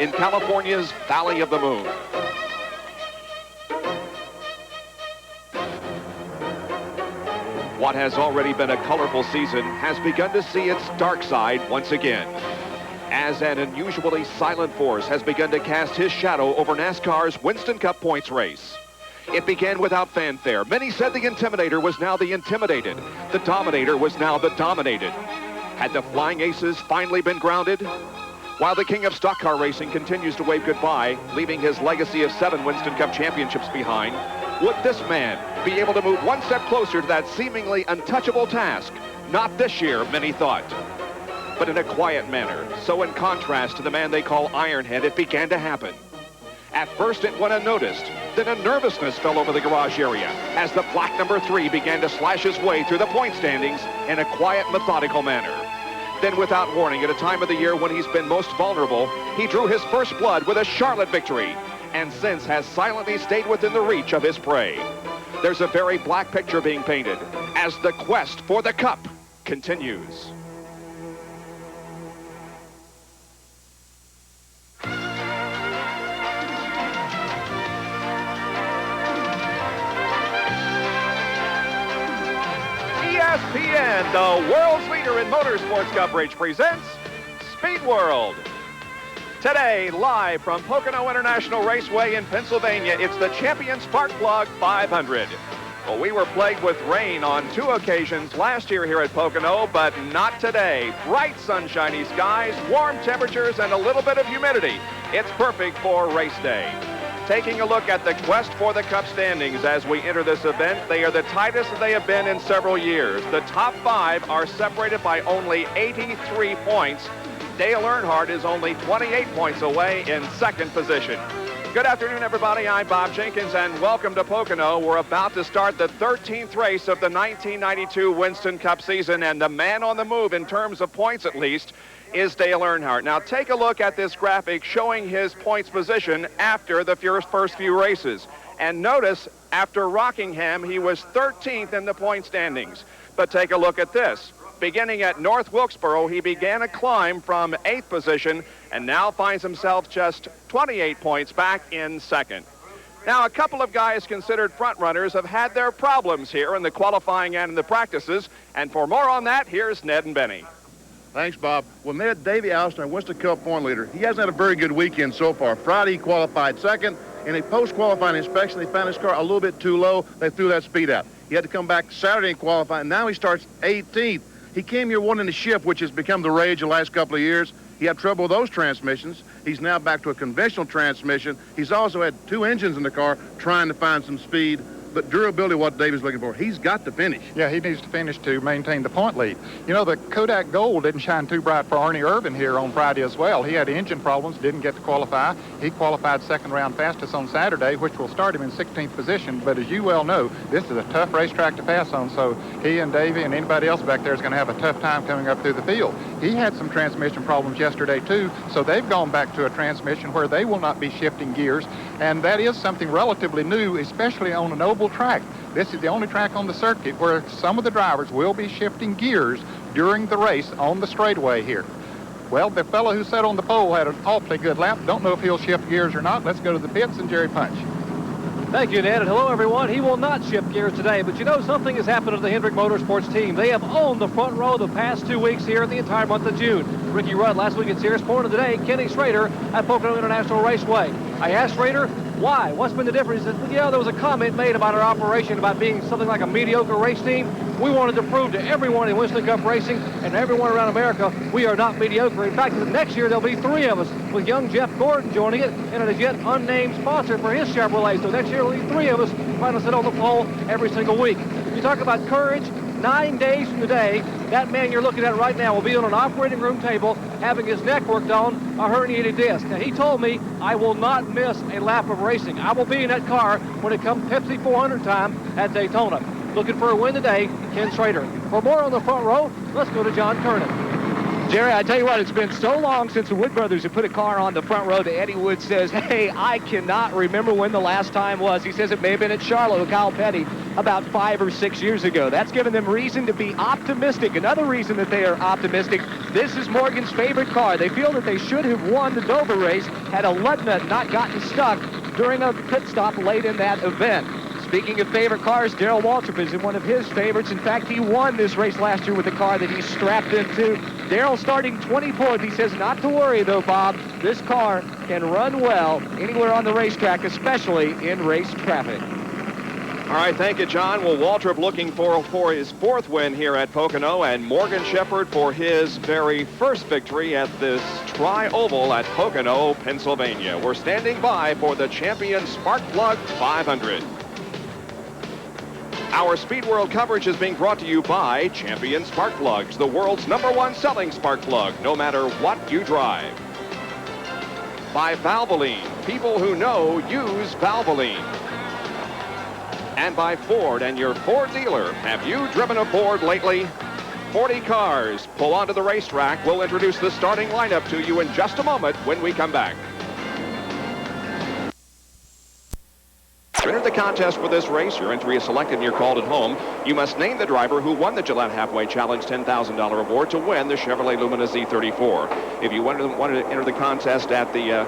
in California's Valley of the Moon. What has already been a colorful season has begun to see its dark side once again, as an unusually silent force has begun to cast his shadow over NASCAR's Winston Cup points race. It began without fanfare. Many said the Intimidator was now the intimidated. The Dominator was now the dominated. Had the Flying Aces finally been grounded? While the king of stock car racing continues to wave goodbye, leaving his legacy of 7 Winston Cup championships behind, would this man be able to move one step closer to that seemingly untouchable task? Not this year, many thought, but in a quiet manner. So in contrast to the man they call Ironhead, it began to happen. At first it went unnoticed, then a nervousness fell over the garage area as the black number 3 began to slash his way through the point standings in a quiet, methodical manner. Then without warning, at a time of the year when he's been most vulnerable, he drew his first blood with a Charlotte victory, and since has silently stayed within the reach of his prey. There's a very black picture being painted as the quest for the Cup continues. ESPN, the world's leader in motorsports coverage, presents Speedworld. Today, live from Pocono International Raceway in Pennsylvania, it's the Champion Spark Plug 500. Well, we were plagued with rain on 2 occasions last year here at Pocono, but not today. Bright sunshiny skies, warm temperatures, and a little bit of humidity. It's perfect for race day. Taking a look at the quest for the Cup standings as we enter this event, they are the tightest that they have been in several years. The top 5 are separated by only 83 points. Dale Earnhardt is only 28 points away in second position. Good afternoon, everybody. I'm Bob Jenkins, and welcome to Pocono. We're about to start the 13th race of the 1992 Winston Cup season, and the man on the move, in terms of points at least, is Dale Earnhardt. Now, take a look at this graphic showing his points position after the first few races. And notice, after Rockingham, he was 13th in the point standings. But take a look at this. Beginning at North Wilkesboro, he began a climb from 8th position and now finds himself just 28 points back in second. Now, a couple of guys considered front runners have had their problems here in the qualifying and in the practices. And for more on that, here's Ned and Benny. Thanks, Bob. Well, Ned, Davey Allison, our Winston Cup point leader, he hasn't had a very good weekend so far. Friday, he qualified second. In a post-qualifying inspection, they found his car a little bit too low. They threw that speed out. He had to come back Saturday and qualify, and now he starts 18th. He came here wanting to shift, which has become the rage the last couple of years. He had trouble with those transmissions. He's now back to a conventional transmission. He's also had 2 engines in the car trying to find some speed. But durability, what David's looking for, he's got to finish. Yeah, he needs to finish to maintain the point lead. You know, the Kodak Gold didn't shine too bright for Arnie Irvin here on Friday as well. He had engine problems, didn't get to qualify. He qualified second round fastest on Saturday, which will start him in 16th position. But as you well know, this is a tough racetrack to pass on, so he and Davey and anybody else back there is going to have a tough time coming up through the field. He had some transmission problems yesterday, too, so they've gone back to a transmission where they will not be shifting gears, and that is something relatively new, especially on an oval track. This is the only track on the circuit where some of the drivers will be shifting gears during the race on the straightaway here. Well, the fellow who sat on the pole had an awfully good lap. Don't know if he'll shift gears or not. Let's go to the pits and Jerry Punch. Thank you, Ned, and hello, everyone. He will not shift gears today, but you know, something has happened to the Hendrick Motorsports team. They have owned the front row the past 2 weeks here in the entire month of June. Ricky Rudd last week at Sears Point, and today, Kenny Schrader at Pocono International Raceway. I asked Schrader, why? What's been the difference? He said, well, yeah, there was a comment made about our operation about being something like a mediocre race team. We wanted to prove to everyone in Winston Cup racing and everyone around America we are not mediocre. In fact, next year there'll be 3 of us, with young Jeff Gordon joining it and a yet unnamed sponsor for his Chevrolet. So next year there'll be 3 of us trying to sit on the pole every single week. You talk about courage. 9 days from today, that man you're looking at right now will be on an operating room table having his neck worked on, a herniated disc. Now, he told me I will not miss a lap of racing. I will be in that car when it comes Pepsi 400 time at Daytona. Looking for a win today, Ken Schrader. For more on the front row, let's go to John Kernan. Jerry, I tell you what, it's been so long since the Wood brothers have put a car on the front row that Eddie Wood says, hey, I cannot remember when the last time was. He says it may have been at Charlotte with Kyle Petty about 5 or 6 years ago. That's given them reason to be optimistic. Another reason that they are optimistic, this is Morgan's favorite car. They feel that they should have won the Dover race had a lug nut not gotten stuck during a pit stop late in that event. Speaking of favorite cars, Darrell Waltrip is in one of his favorites. In fact, he won this race last year with the car that he strapped into. Darrell starting 24th. He says not to worry, though, Bob. This car can run well anywhere on the racetrack, especially in race traffic. All right, thank you, John. Well, Waltrip looking for his 4th win here at Pocono, and Morgan Shepherd for his very first victory at this Tri-Oval at Pocono, Pennsylvania. We're standing by for the Champion Spark Plug 500. Our Speedworld coverage is being brought to you by Champion Spark Plugs, the world's #1 selling spark plug, no matter what you drive. By Valvoline, people who know use Valvoline. And by Ford and your Ford dealer. Have you driven a Ford lately? 40 cars pull onto the racetrack. We'll introduce the starting lineup to you in just a moment when we come back. To enter the contest for this race, your entry is selected and you're called at home. You must name the driver who won the Gillette Halfway Challenge $10,000 award to win the Chevrolet Lumina Z34. If you want to enter the contest at the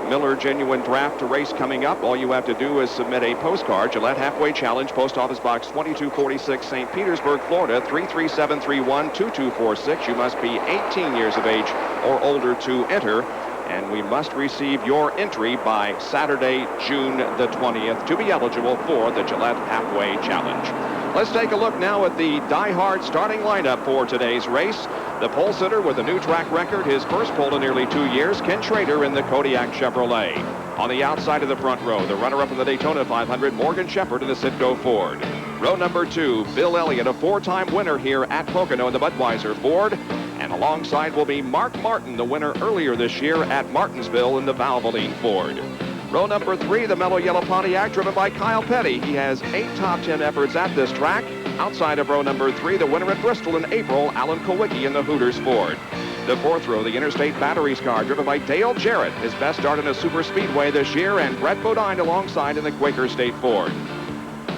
Miller Genuine Draft race coming up, all you have to do is submit a postcard. Gillette Halfway Challenge, Post Office Box 2246, St. Petersburg, Florida, 33731-2246. You must be 18 years of age or older to enter. And we must receive your entry by Saturday, June the 20th to be eligible for the Gillette Halfway Challenge. Let's take a look now at the die-hard starting lineup for today's race. The pole sitter with a new track record, his first pole in nearly 2 years, Ken Schrader in the Kodiak Chevrolet. On the outside of the front row, the runner-up in the Daytona 500, Morgan Shepherd in the Citgo Ford. Row number 2, Bill Elliott, a 4-time winner here at Pocono in the Budweiser Ford. And alongside will be Mark Martin, the winner earlier this year at Martinsville in the Valvoline Ford. Row number 3, the mellow yellow Pontiac, driven by Kyle Petty. He has 8 top 10 efforts at this track. Outside of row number 3, the winner at Bristol in April, Alan Kowicki in the Hooters Ford. The 4th row, the Interstate Batteries car, driven by Dale Jarrett. His best start in a super speedway this year, and Brett Bodine alongside in the Quaker State Ford.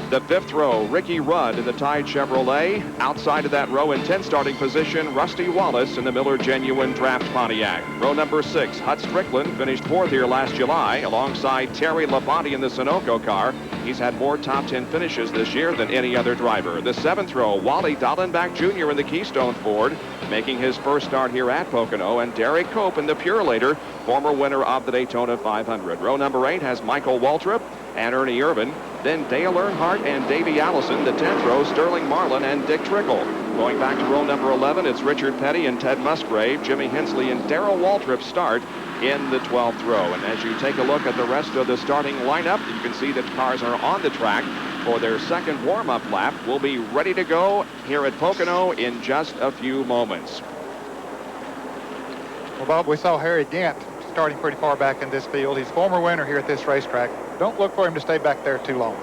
The 5th row, Ricky Rudd in the Tide Chevrolet. Outside of that row in 10th starting position, Rusty Wallace in the Miller Genuine Draft Pontiac. Row number 6, Hut Strickland finished 4th here last July alongside Terry Labonte in the Sunoco car. He's had more top 10 finishes this year than any other driver. The 7th row, Wally Dallenbach Jr. in the Keystone Ford, making his first start here at Pocono, and Derek Cope in the Purelator, former winner of the Daytona 500. Row number 8 has Michael Waltrip and Ernie Irvin. Then Dale Earnhardt and Davey Allison. The 10th row, Sterling Marlin and Dick Trickle. Going back to row number 11, it's Richard Petty and Ted Musgrave. Jimmy Hensley and Darrell Waltrip start in the 12th row. And as you take a look at the rest of the starting lineup, you can see that cars are on the track for their second warm-up lap. We'll be ready to go here at Pocono in just a few moments. Well, Bob, we saw Harry Gant starting pretty far back in this field. He's former winner here at this racetrack. Don't look for him to stay back there too long.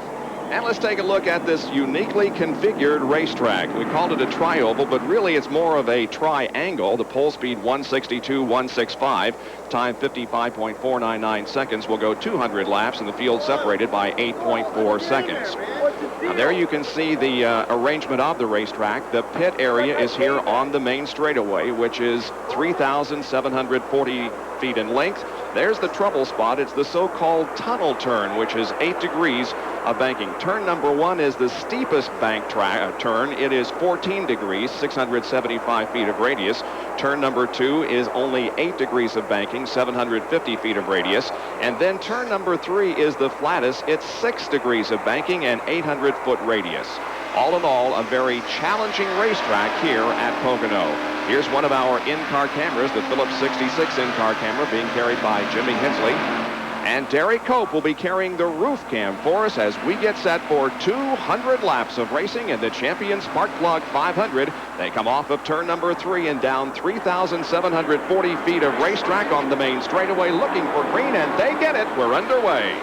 And let's take a look at this uniquely configured racetrack. We called it a tri-oval, but really it's more of a triangle. The pole speed 162.165, time 55.499 seconds. Will go 200 laps, and the field separated by 8.4 seconds. Now there you can see the arrangement of the racetrack. The pit area is here on the main straightaway, which is 3,740 feet in length. There's the trouble spot. It's the so-called tunnel turn, which is 8 degrees of banking. Turn number 1 is the steepest bank turn. It is 14 degrees, 675 feet of radius. Turn number 2 is only 8 degrees of banking, 750 feet of radius. And then turn number 3 is the flattest. It's 6 degrees of banking and 800-foot radius. All in all, a very challenging racetrack here at Pocono. Here's one of our in-car cameras, the Phillips 66 in-car camera, being carried by Jimmy Hensley. And Derek Cope will be carrying the roof cam for us as we get set for 200 laps of racing in the Champion Spark Plug 500. They come off of turn number 3 and down 3,740 feet of racetrack on the main straightaway, looking for green, and they get it. We're underway.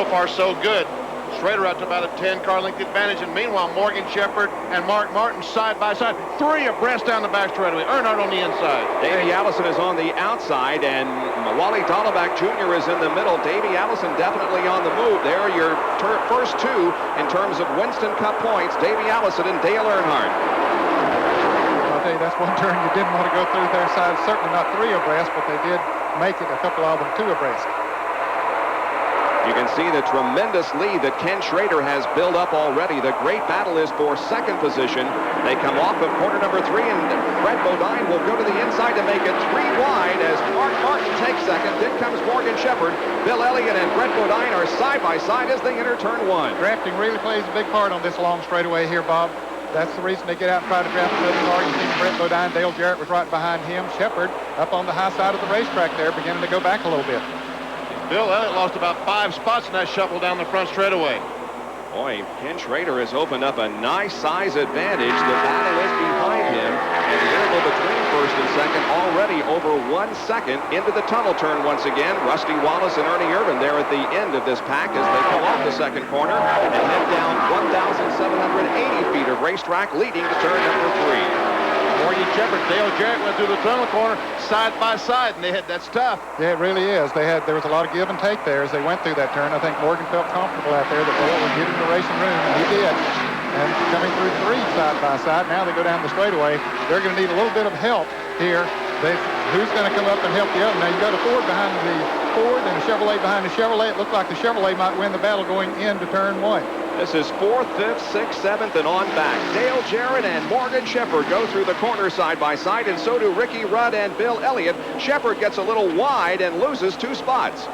far, so good. Schrader out to about a 10-car length advantage, and meanwhile, Morgan Shepherd and Mark Martin side by side, 3 abreast down the back straightaway. Earnhardt on the inside. Davey Allison is on the outside, and Wally Dalleback Jr. is in the middle. Davey Allison definitely on the move. There are your first 2 in terms of Winston Cup points, Davey Allison and Dale Earnhardt. I'll tell you, that's one turn you didn't want to go through their side. Certainly not 3 abreast, but they did make it, a couple of them 2 abreast. You can see the tremendous lead that Ken Schrader has built up already. The great battle is for second position. They come off of corner number 3, and Brett Bodine will go to the inside to make it 3 wide as Mark Martin takes second. Then comes Morgan Shepherd. Bill Elliott and Brett Bodine are side by side as they enter turn 1. Drafting really plays a big part on this long straightaway here, Bob. That's the reason they get out and try to draft another car. You see Brett Bodine, Dale Jarrett was right behind him. Shepherd up on the high side of the racetrack there, beginning to go back a little bit. Bill Elliott lost about 5 spots in that shuffle down the front straightaway. Boy, Ken Schrader has opened up a nice size advantage. The battle is behind him, and the interval between first and second already over 1 second into the tunnel turn once again. Rusty Wallace and Ernie Irvin there at the end of this pack as they come off the second corner and head down 1,780 feet of racetrack leading to turn number 3. Morgan Shepherd, Dale Jarrett went through the tunnel corner side by side, and that's tough. Yeah, it really is. There was a lot of give and take there as they went through that turn. I think Morgan felt comfortable out there that Dale would get in the racing room, and he did. And coming through 3 side by side, now they go down the straightaway. They're going to need a little bit of help here. Who's going to come up and help the other? Now, you got a Ford behind the Ford and a Chevrolet behind the Chevrolet. It looked like the Chevrolet might win the battle going into turn 1. This is 4th, 5th, 6th, 7th, and on back. Dale Jarrett and Morgan Shepherd go through the corner side by side, and so do Ricky Rudd and Bill Elliott. Shepherd gets a little wide and loses 2 spots.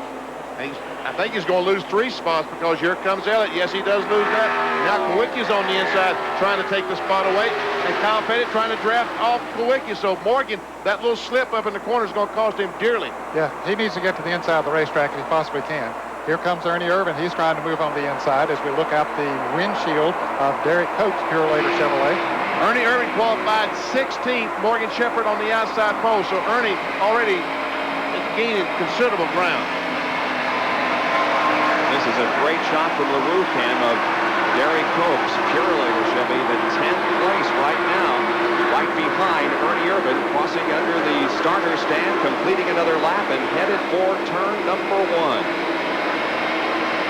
I think he's going to lose 3 spots because here comes Elliott. Yes, he does lose that. Now Kowicki's on the inside trying to take the spot away, and Kyle Petty trying to draft off Kowicki. So Morgan, that little slip up in the corner is going to cost him dearly. Yeah, he needs to get to the inside of the racetrack if he possibly can. Here comes Ernie Irvin. He's trying to move on the inside as we look out the windshield of Derek Coates, Purolator Chevrolet. Ernie Irvin qualified 16th, Morgan Shepherd on the outside pole, so Ernie already is gaining considerable ground. This is a great shot from the roof cam of Derek Coates, Purolator Chevy, the 10th place right now, right behind Ernie Irvin, crossing under the starter stand, completing another lap, and headed for turn number 1.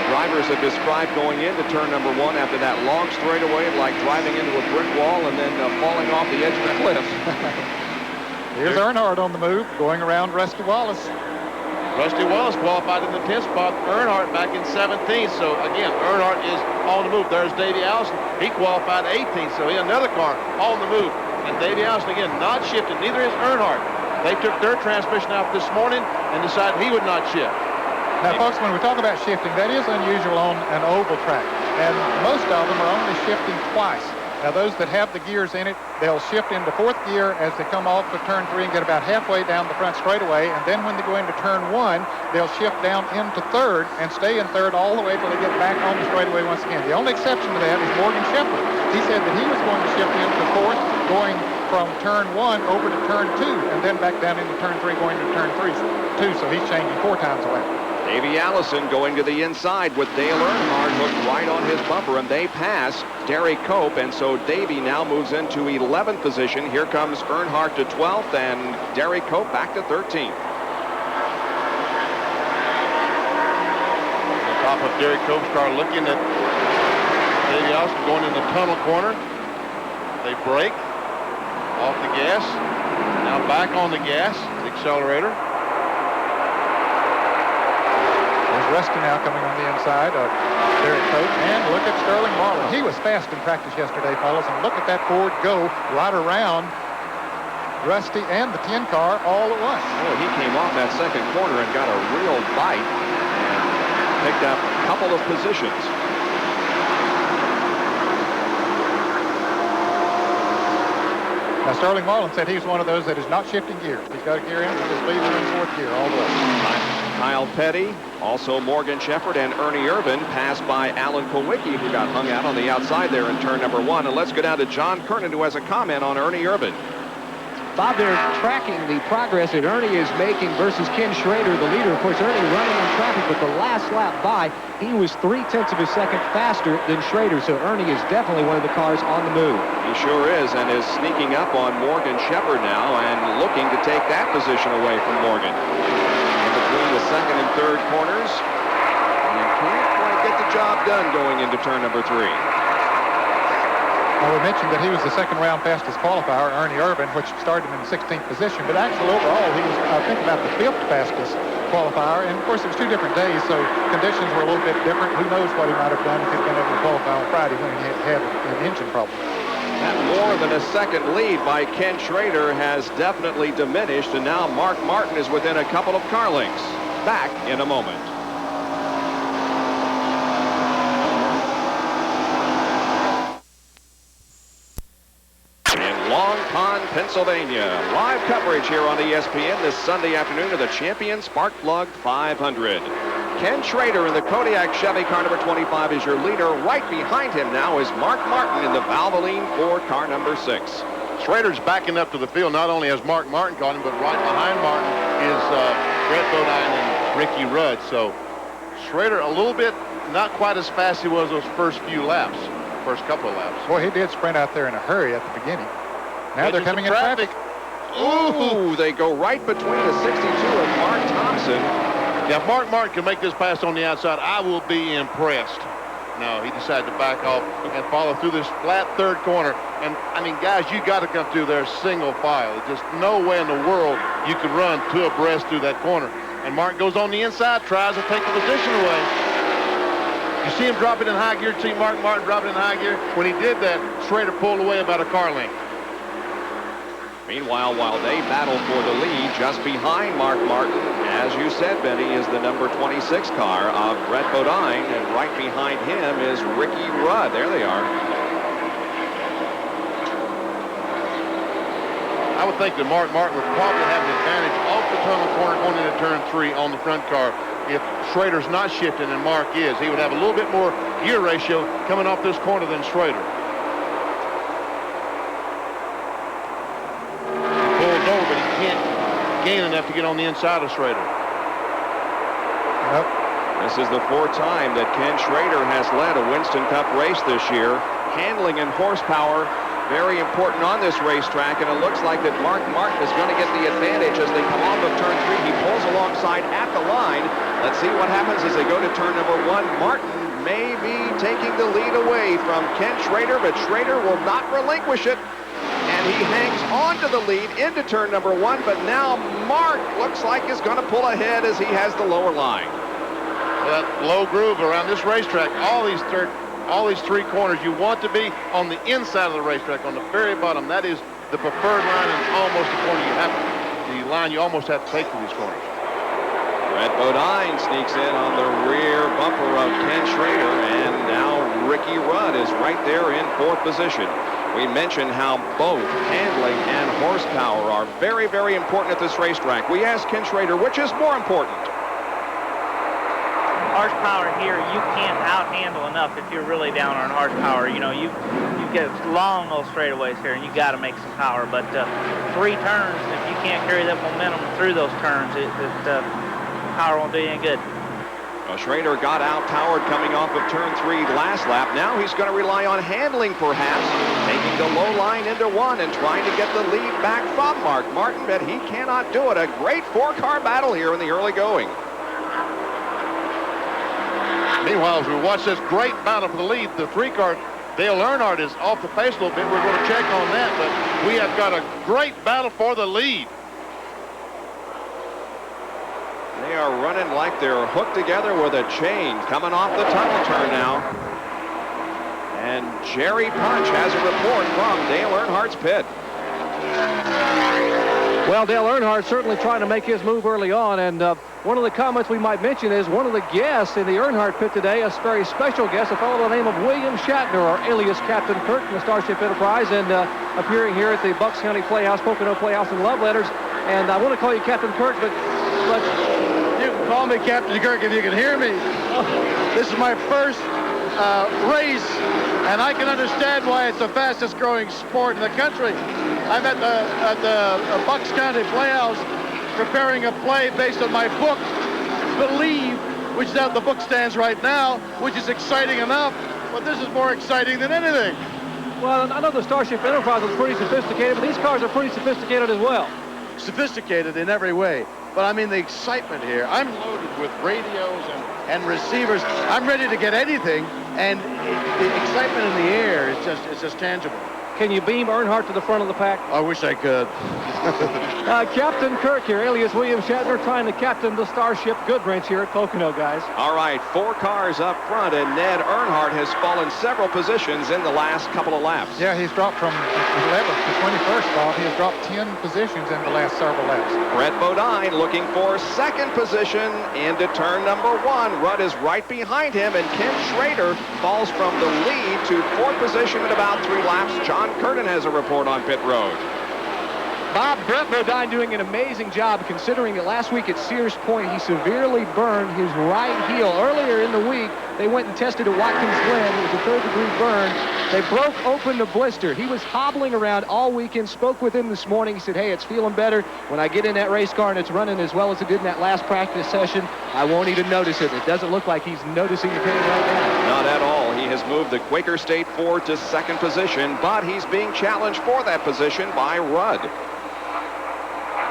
Drivers have described going into turn number 1 after that long straightaway like driving into a brick wall and then falling off the edge of the cliff. Here's Earnhardt on the move, going around Rusty Wallace. Rusty Wallace qualified in the 10th spot, Earnhardt back in 17th. So again, Earnhardt is on the move. There's Davey Allison. He qualified 18th, so he another car on the move. And Davey Allison, again, not shifted. Neither is Earnhardt. They took their transmission out this morning and decided he would not shift. Now, folks, when we talk about shifting, that is unusual on an oval track. And most of them are only shifting twice. Now, those that have the gears in it, they'll shift into 4th gear as they come off of turn 3 and get about halfway down the front straightaway. And then when they go into turn 1, they'll shift down into 3rd and stay in 3rd all the way till they get back on the straightaway once again. The only exception to that is Morgan Shepherd. He said that he was going to shift into 4th, going from turn 1 over to turn 2, and then back down into turn 3, going to turn 2. So he's changing 4 times a lap. Davey Allison going to the inside with Dale Earnhardt hooked right on his bumper, and they pass Derek Cope, and so Davey now moves into 11th position. Here comes Earnhardt to 12th, and Derek Cope back to 13th. On top of Derek Cope's car, looking at Davey Allison going in the tunnel corner. They brake, off the gas, now back on the gas, the accelerator. Rusty now coming on the inside of Derek Coates. And look at Sterling Marlin. He was fast in practice yesterday, fellas. And look at that Ford go right around Rusty and the 10 car all at once. Oh, he came off that second corner and got a real bite and picked up a couple of positions. Now, Sterling Marlin said he's one of those that is not shifting gears. He's got a gear in, he just leaves it in 4th gear all the way. Kyle Petty, also Morgan Shepherd and Ernie Irvin passed by Alan Kowicki, who got hung out on the outside there in turn number 1. And let's go down to John Kernan, who has a comment on Ernie Irvin. Bob, they're tracking the progress that Ernie is making versus Ken Schrader, the leader. Of course, Ernie running in traffic, but the last lap by, he was 0.3 of a second faster than Schrader, so Ernie is definitely one of the cars on the move. He sure is, and is sneaking up on Morgan Shepherd now and looking to take that position away from Morgan. In between the second and third corners, and can't quite get the job done going into turn number 3. Well, we mentioned that he was the second round fastest qualifier, Ernie Irvin, which started him in 16th position. But actually, overall, he was, I think, about the 5th fastest qualifier. And, of course, it was 2 different days, so conditions were a little bit different. Who knows what he might have done if he'd been able to qualify on Friday when he had an engine problem. That more than a second lead by Ken Schrader has definitely diminished, and now Mark Martin is within a couple of car lengths. Back in a moment. Long Pond, Pennsylvania. Live coverage here on ESPN this Sunday afternoon of the Champion Spark Plug 500. Ken Schrader in the Kodiak Chevy car number 25 is your leader. Right behind him now is Mark Martin in the Valvoline Ford car number 6. Schrader's backing up to the field. Not only has Mark Martin caught him, but right behind Martin is Brett Bodine and Ricky Rudd. So Schrader a little bit not quite as fast as he was those first few laps, first couple of laps. Boy, he did sprint out there in a hurry at the beginning. Now they're coming in traffic. Ooh, they go right between the 62 of Mark Thompson. Yeah, if Mark Martin can make this pass on the outside, I will be impressed. No, he decided to back off and follow through this flat third corner. And, I mean, guys, you got to come through there single file. There's just no way in the world you could run 2 abreast through that corner. And Martin goes on the inside, tries to take the position away. You see him drop it in high gear. See Mark Martin drop it in high gear. When he did that, Schrader pulled away about a car length. Meanwhile, while they battle for the lead, just behind Mark Martin, as you said, Benny, is the number 26 car of Brett Bodine, and right behind him is Ricky Rudd. There they are. I would think that Mark Martin would probably have an advantage off the tunnel corner going into turn 3 on the front car. If Schrader's not shifting and Mark is, he would have a little bit more gear ratio coming off this corner than Schrader. Gain enough to get on the inside of Schrader. Nope. This is the 4th time that Ken Schrader has led a Winston Cup race this year. Handling and horsepower, very important on this racetrack, and it looks like that Mark Martin is going to get the advantage as they come off of turn 3. He pulls alongside at the line. Let's see what happens as they go to turn number 1. Martin may be taking the lead away from Ken Schrader, but Schrader will not relinquish it. And he hangs on to the lead into turn number 1, but now Mark looks like is going to pull ahead as he has the lower line. Well, that low groove around this racetrack, all these 3 corners, you want to be on the inside of the racetrack, on the very bottom. That is the preferred line and almost the corner the line you almost have to take to these corners. Brett Bodine sneaks in on the rear bumper of Ken Schrader, and now Ricky Rudd is right there in 4th position. We mentioned how both handling and horsepower are very, very important at this racetrack. We asked Ken Schrader, which is more important? Horsepower here, you can't out-handle enough if you're really down on horsepower. You know, you get long those straightaways here, and you got to make some power. But 3 turns, if you can't carry that momentum through those turns, power won't do you any good. Well, Schrader got out-powered coming off of turn 3 last lap. Now he's going to rely on handling, perhaps, taking the low line into 1 and trying to get the lead back from Mark Martin, but he cannot do it. A great 4-car battle here in the early going. Meanwhile, as we watch this great battle for the lead, the 3-car, Dale Earnhardt is off the pace a little bit. We're going to check on that, but we have got a great battle for the lead. They are running like they're hooked together with a chain coming off the tunnel turn now. And Jerry Punch has a report from Dale Earnhardt's pit. Well, Dale Earnhardt certainly trying to make his move early on, and one of the comments we might mention is one of the guests in the Earnhardt pit today, a very special guest, a fellow by the name of William Shatner, or alias Captain Kirk from the Starship Enterprise, and appearing here at the Bucks County Playhouse, Pocono Playhouse in Love Letters. And I want to call you Captain Kirk, but you can call me Captain Kirk if you can hear me. This is my first race, and I can understand why it's the fastest growing sport in the country. I'm at the Bucks County Playhouse preparing a play based on my book, Believe, which is out in the book stands right now, which is exciting enough, but this is more exciting than anything. Well, I know the Starship Enterprise is pretty sophisticated, but these cars are pretty sophisticated as well. Sophisticated in every way, but I mean the excitement here. I'm loaded with radios and receivers. I'm ready to get anything, and the excitement in the air is just tangible. Can you beam Earnhardt to the front of the pack? I wish I could. Captain Kirk here, alias William Shatner, trying to captain the Starship Goodwrench here at Pocono, guys. All right, 4 cars up front, and Ned Earnhardt has fallen several positions in the last couple of laps. Yeah, he's dropped from 11th to 21st spot. He has dropped 10 positions in the last several laps. Brett Bodine looking for second position into turn number 1. Rudd is right behind him, and Ken Schrader falls from the lead to 4th position in about 3 laps. John Curtin has a report on pit road. Bob, Brett Bodine doing an amazing job, considering that last week at Sears Point he severely burned his right heel. Earlier in the week they went and tested at Watkins Glen. It was a 3rd-degree burn. They broke open the blister. He was hobbling around all weekend. Spoke with him this morning. He said, hey, it's feeling better. When I get in that race car and it's running as well as it did in that last practice session, I won't even notice it. It doesn't look like he's noticing the pain right now. Not at all. He has moved the Quaker State Ford to 2nd position, but he's being challenged for that position by Rudd.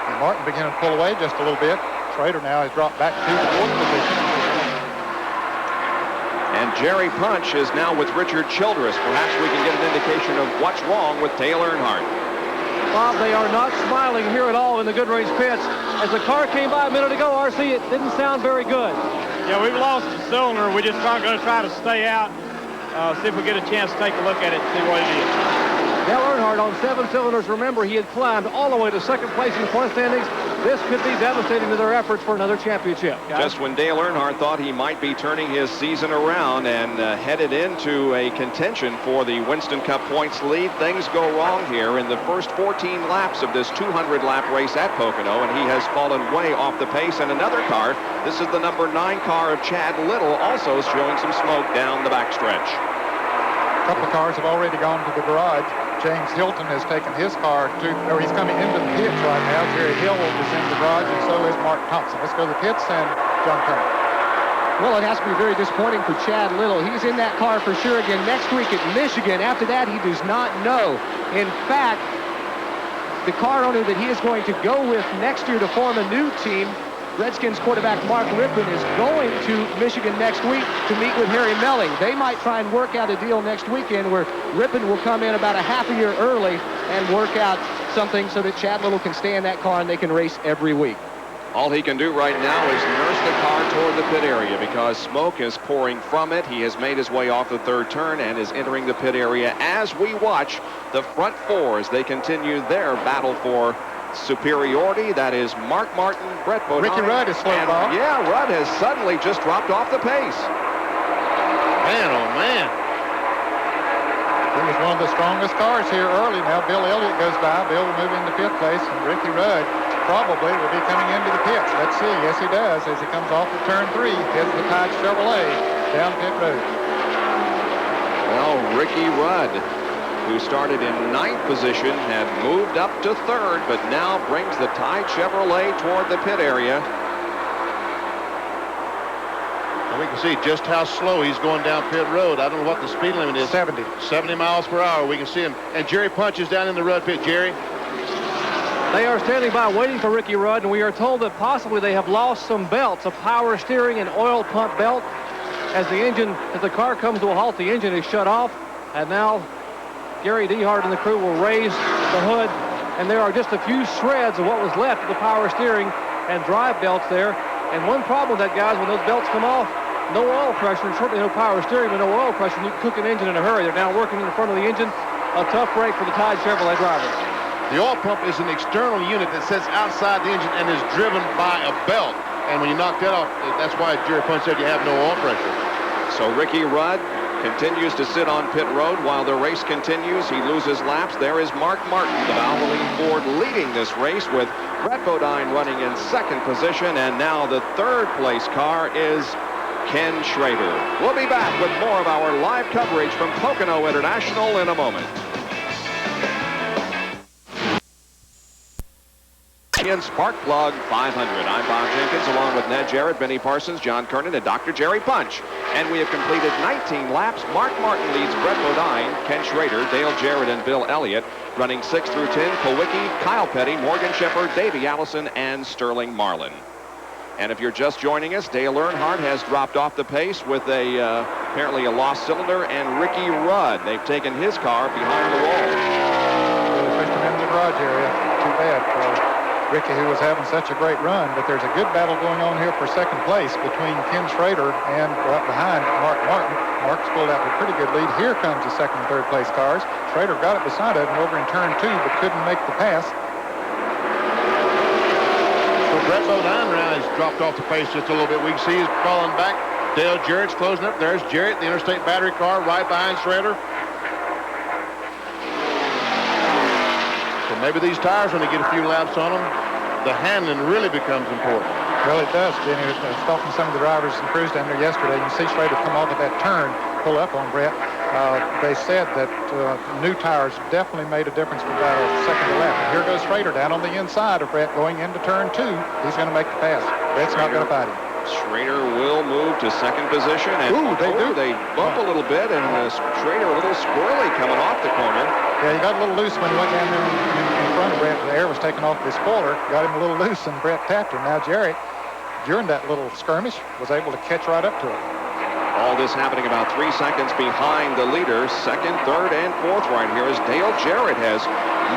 And Martin beginning to pull away just a little bit. Schrader now has dropped back to the 4th position. And Jerry Punch is now with Richard Childress. Perhaps we can get an indication of what's wrong with Dale Earnhardt. Bob, they are not smiling here at all in the Goodwrench pits. As the car came by a minute ago, RC, it didn't sound very good. Yeah, we've lost the cylinder. We're just not going to try to stay out, see if we get a chance to take a look at it and see what it is. Dale Earnhardt on 7 cylinders. Remember, he had climbed all the way to 2nd place in the point standings. This could be devastating to their efforts for another championship, guys. Just when Dale Earnhardt thought he might be turning his season around and headed into a contention for the Winston Cup points lead, things go wrong here in the first 14 laps of this 200-lap race at Pocono, and he has fallen way off the pace. And another car, this is the number 9 car of Chad Little, also showing some smoke down the backstretch. A couple of cars have already gone to the garage. James Hilton has taken his car he's coming into the pits right now. Jerry Hill is in the garage, and so is Mark Thompson. Let's go to the pits and John Curtin. Well, it has to be very disappointing for Chad Little. He's in that car for sure again next week at Michigan. After that, he does not know. In fact, the car owner that he is going to go with next year to form a new team, Redskins quarterback Mark Rippon, is going to Michigan next week to meet with Harry Melling. They might try and work out a deal next weekend where Rippon will come in about a half a year early and work out something so that Chad Little can stay in that car and they can race every week. All he can do right now is nurse the car toward the pit area because smoke is pouring from it. He has made his way off the 3rd turn and is entering the pit area as we watch the front 4 as they continue their battle for superiority. That is Mark Martin, Brett Bodine. Ricky Rudd is slowing off. Yeah, Rudd has suddenly just dropped off the pace. Man, oh man. He was one of the strongest cars here early. Now Bill Elliott goes by. Bill will move into fifth place, and Ricky Rudd probably will be coming into the pits. Let's see. Yes, he does. As he comes off of turn 3, heads the Tide Chevrolet down pit road. Well, Ricky Rudd, who started in 9th position, had moved up to 3rd, but now brings the Tide Chevrolet toward the pit area. And we can see just how slow he's going down pit road. I don't know what the speed limit is. 70 miles per hour. We can see him. And Jerry Punch is down in the Rudd pit. Jerry? They are standing by waiting for Ricky Rudd, and we are told that possibly they have lost some belts, a power steering and oil pump belt. As the car comes to a halt, the engine is shut off, and now Gary Dehart and the crew will raise the hood, and there are just a few shreds of what was left of the power steering and drive belts there. And one problem with that, guys, when those belts come off, no oil pressure, and certainly no power steering, but no oil pressure, you can cook an engine in a hurry. They're now working in the front of the engine. A tough break for the Tide Chevrolet driver. The oil pump is an external unit that sits outside the engine and is driven by a belt. And when you knock that off, that's why Jerry Punch said you have no oil pressure. So Ricky Rudd continues to sit on pit road while the race continues. He loses laps. There is Mark Martin, the Valvoline Ford, leading this race with Brett Bodine running in 2nd position. And now the 3rd place car is Ken Schrader. We'll be back with more of our live coverage from Pocono International in a moment. ESPN Spark Plug 500. I'm Bob Jenkins, along with Ned Jarrett, Benny Parsons, John Kernan, and Dr. Jerry Punch. And we have completed 19 laps. Mark Martin leads Brett Bodine, Ken Schrader, Dale Jarrett, and Bill Elliott. Running 6 through 10, Kowicki, Kyle Petty, Morgan Shepherd, Davey Allison, and Sterling Marlin. And if you're just joining us, Dale Earnhardt has dropped off the pace with apparently a lost cylinder, and Ricky Rudd. They've taken his car behind the wall. Really pushed him into the garage area. Too bad for Ricky, who was having such a great run. But there's a good battle going on here for second place between Ken Schrader and right behind Mark Martin. Mark's pulled out a pretty good lead. Here comes the second and third place cars. Schrader got it beside it and over in turn 2, but couldn't make the pass. Brett Bodine now has dropped off the pace just a little bit. We can see he's falling back. Dale Jarrett's closing up. There's Jarrett, the Interstate battery car, right behind Schrader. So maybe these tires, when they get a few laps on them, the handling really becomes important. Well, it does, Jenny. I was talking to some of the drivers in crews down there yesterday. You see Schrader come off of that turn, pull up on Brett. They said that new tires definitely made a difference for about a second to lap. And here goes Schrader down on the inside of Brett going into turn 2. He's going to make the pass. Brett's not going to fight him. Schrader will move to second position. And they bump a little bit, and Schrader a little squirrely coming off the corner. Yeah, he got a little loose when he went down there in front of Brett. The air was taken off the spoiler. Got him a little loose, and Brett tapped him. Now Jarrett, during that little skirmish, was able to catch right up to him. All this happening about 3 seconds behind the leader. Second, third, and fourth right here as Dale Jarrett has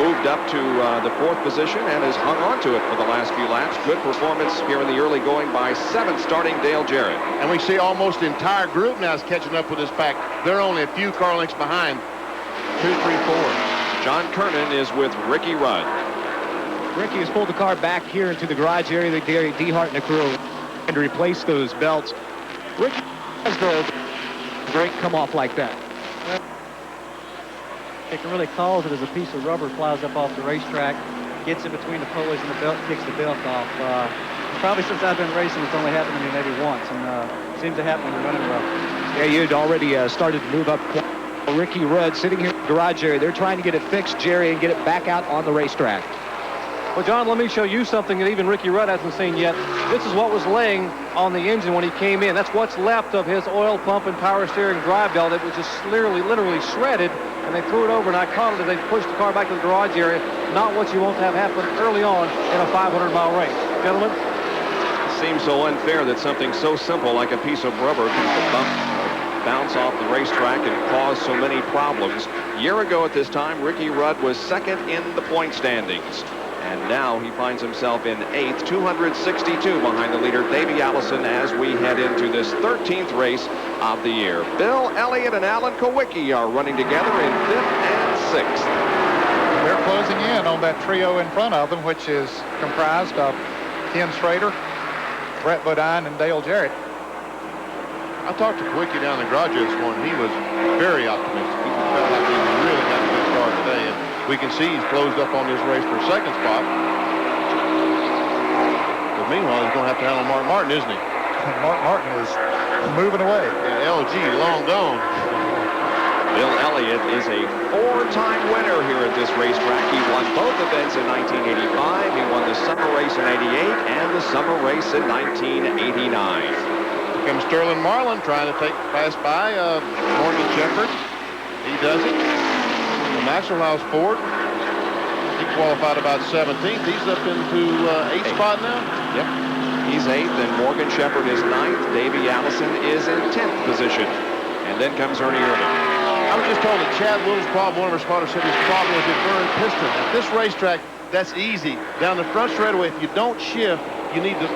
moved up to the 4th position and has hung on to it for the last few laps. Good performance here in the early going by 7th starting Dale Jarrett. And we see almost the entire group now is catching up with this pack. They're only a few car lengths behind. 2, 3, 4. John Kernan is with Ricky Rudd. Ricky has pulled the car back here into the garage area that Gary Dehart and the crew and to replace those belts. Ricky has the brake come off like that. It can really cause it as a piece of rubber flies up off the racetrack, gets in between the pulleys and the belt, kicks the belt off. Probably since I've been racing, it's only happened to me maybe once, and seems to happen when you're running rough. Yeah, you'd already started to move up. Ricky Rudd sitting here in the garage area. They're trying to get it fixed, Jerry, and get it back out on the racetrack. Well, John, let me show you something that even Ricky Rudd hasn't seen yet. This is what was laying on the engine when he came in. That's what's left of his oil pump and power steering drive belt. It was just literally shredded, and they threw it over, and I caught it as they pushed the car back to the garage area. Not what you want to have happen early on in a 500-mile race. Gentlemen? It seems so unfair that something so simple like a piece of rubber can bounce off the racetrack and cause so many problems. A year ago at this time, Ricky Rudd was second in the point standings. And now he finds himself in 8th, 262 behind the leader, Davey Allison, as we head into this 13th race of the year. Bill Elliott and Alan Kowicki are running together in 5th and 6th. They're closing in on that trio in front of them, which is comprised of Ken Schrader, Brett Bodine, and Dale Jarrett. I talked to Kowicki down in the garage this morning. He was very optimistic. He felt like he really had a good start today. And we can see he's closed up on this race for second spot. But meanwhile, he's going to have to handle Mark Martin, isn't he? Mark Martin is moving away. Yeah, LG, long gone. Bill Elliott is a 4-time winner here at this racetrack. He won both events in 1985. He won the summer race in 88 and the summer race in 1989. Here comes Sterling Marlin trying to pass by Morgan Shepherd. He does it. Maxwell House Ford. He qualified about 17th. He's up into 8th spot now. Yep. He's 8th, and Morgan Shepherd is 9th. Davey Allison is in 10th position. And then comes Ernie Irvin. I was just told that Chad Willis' problem, one of our spotters said his problem was a burned piston. At this racetrack, that's easy. Down the front straightaway, if you don't shift, you need to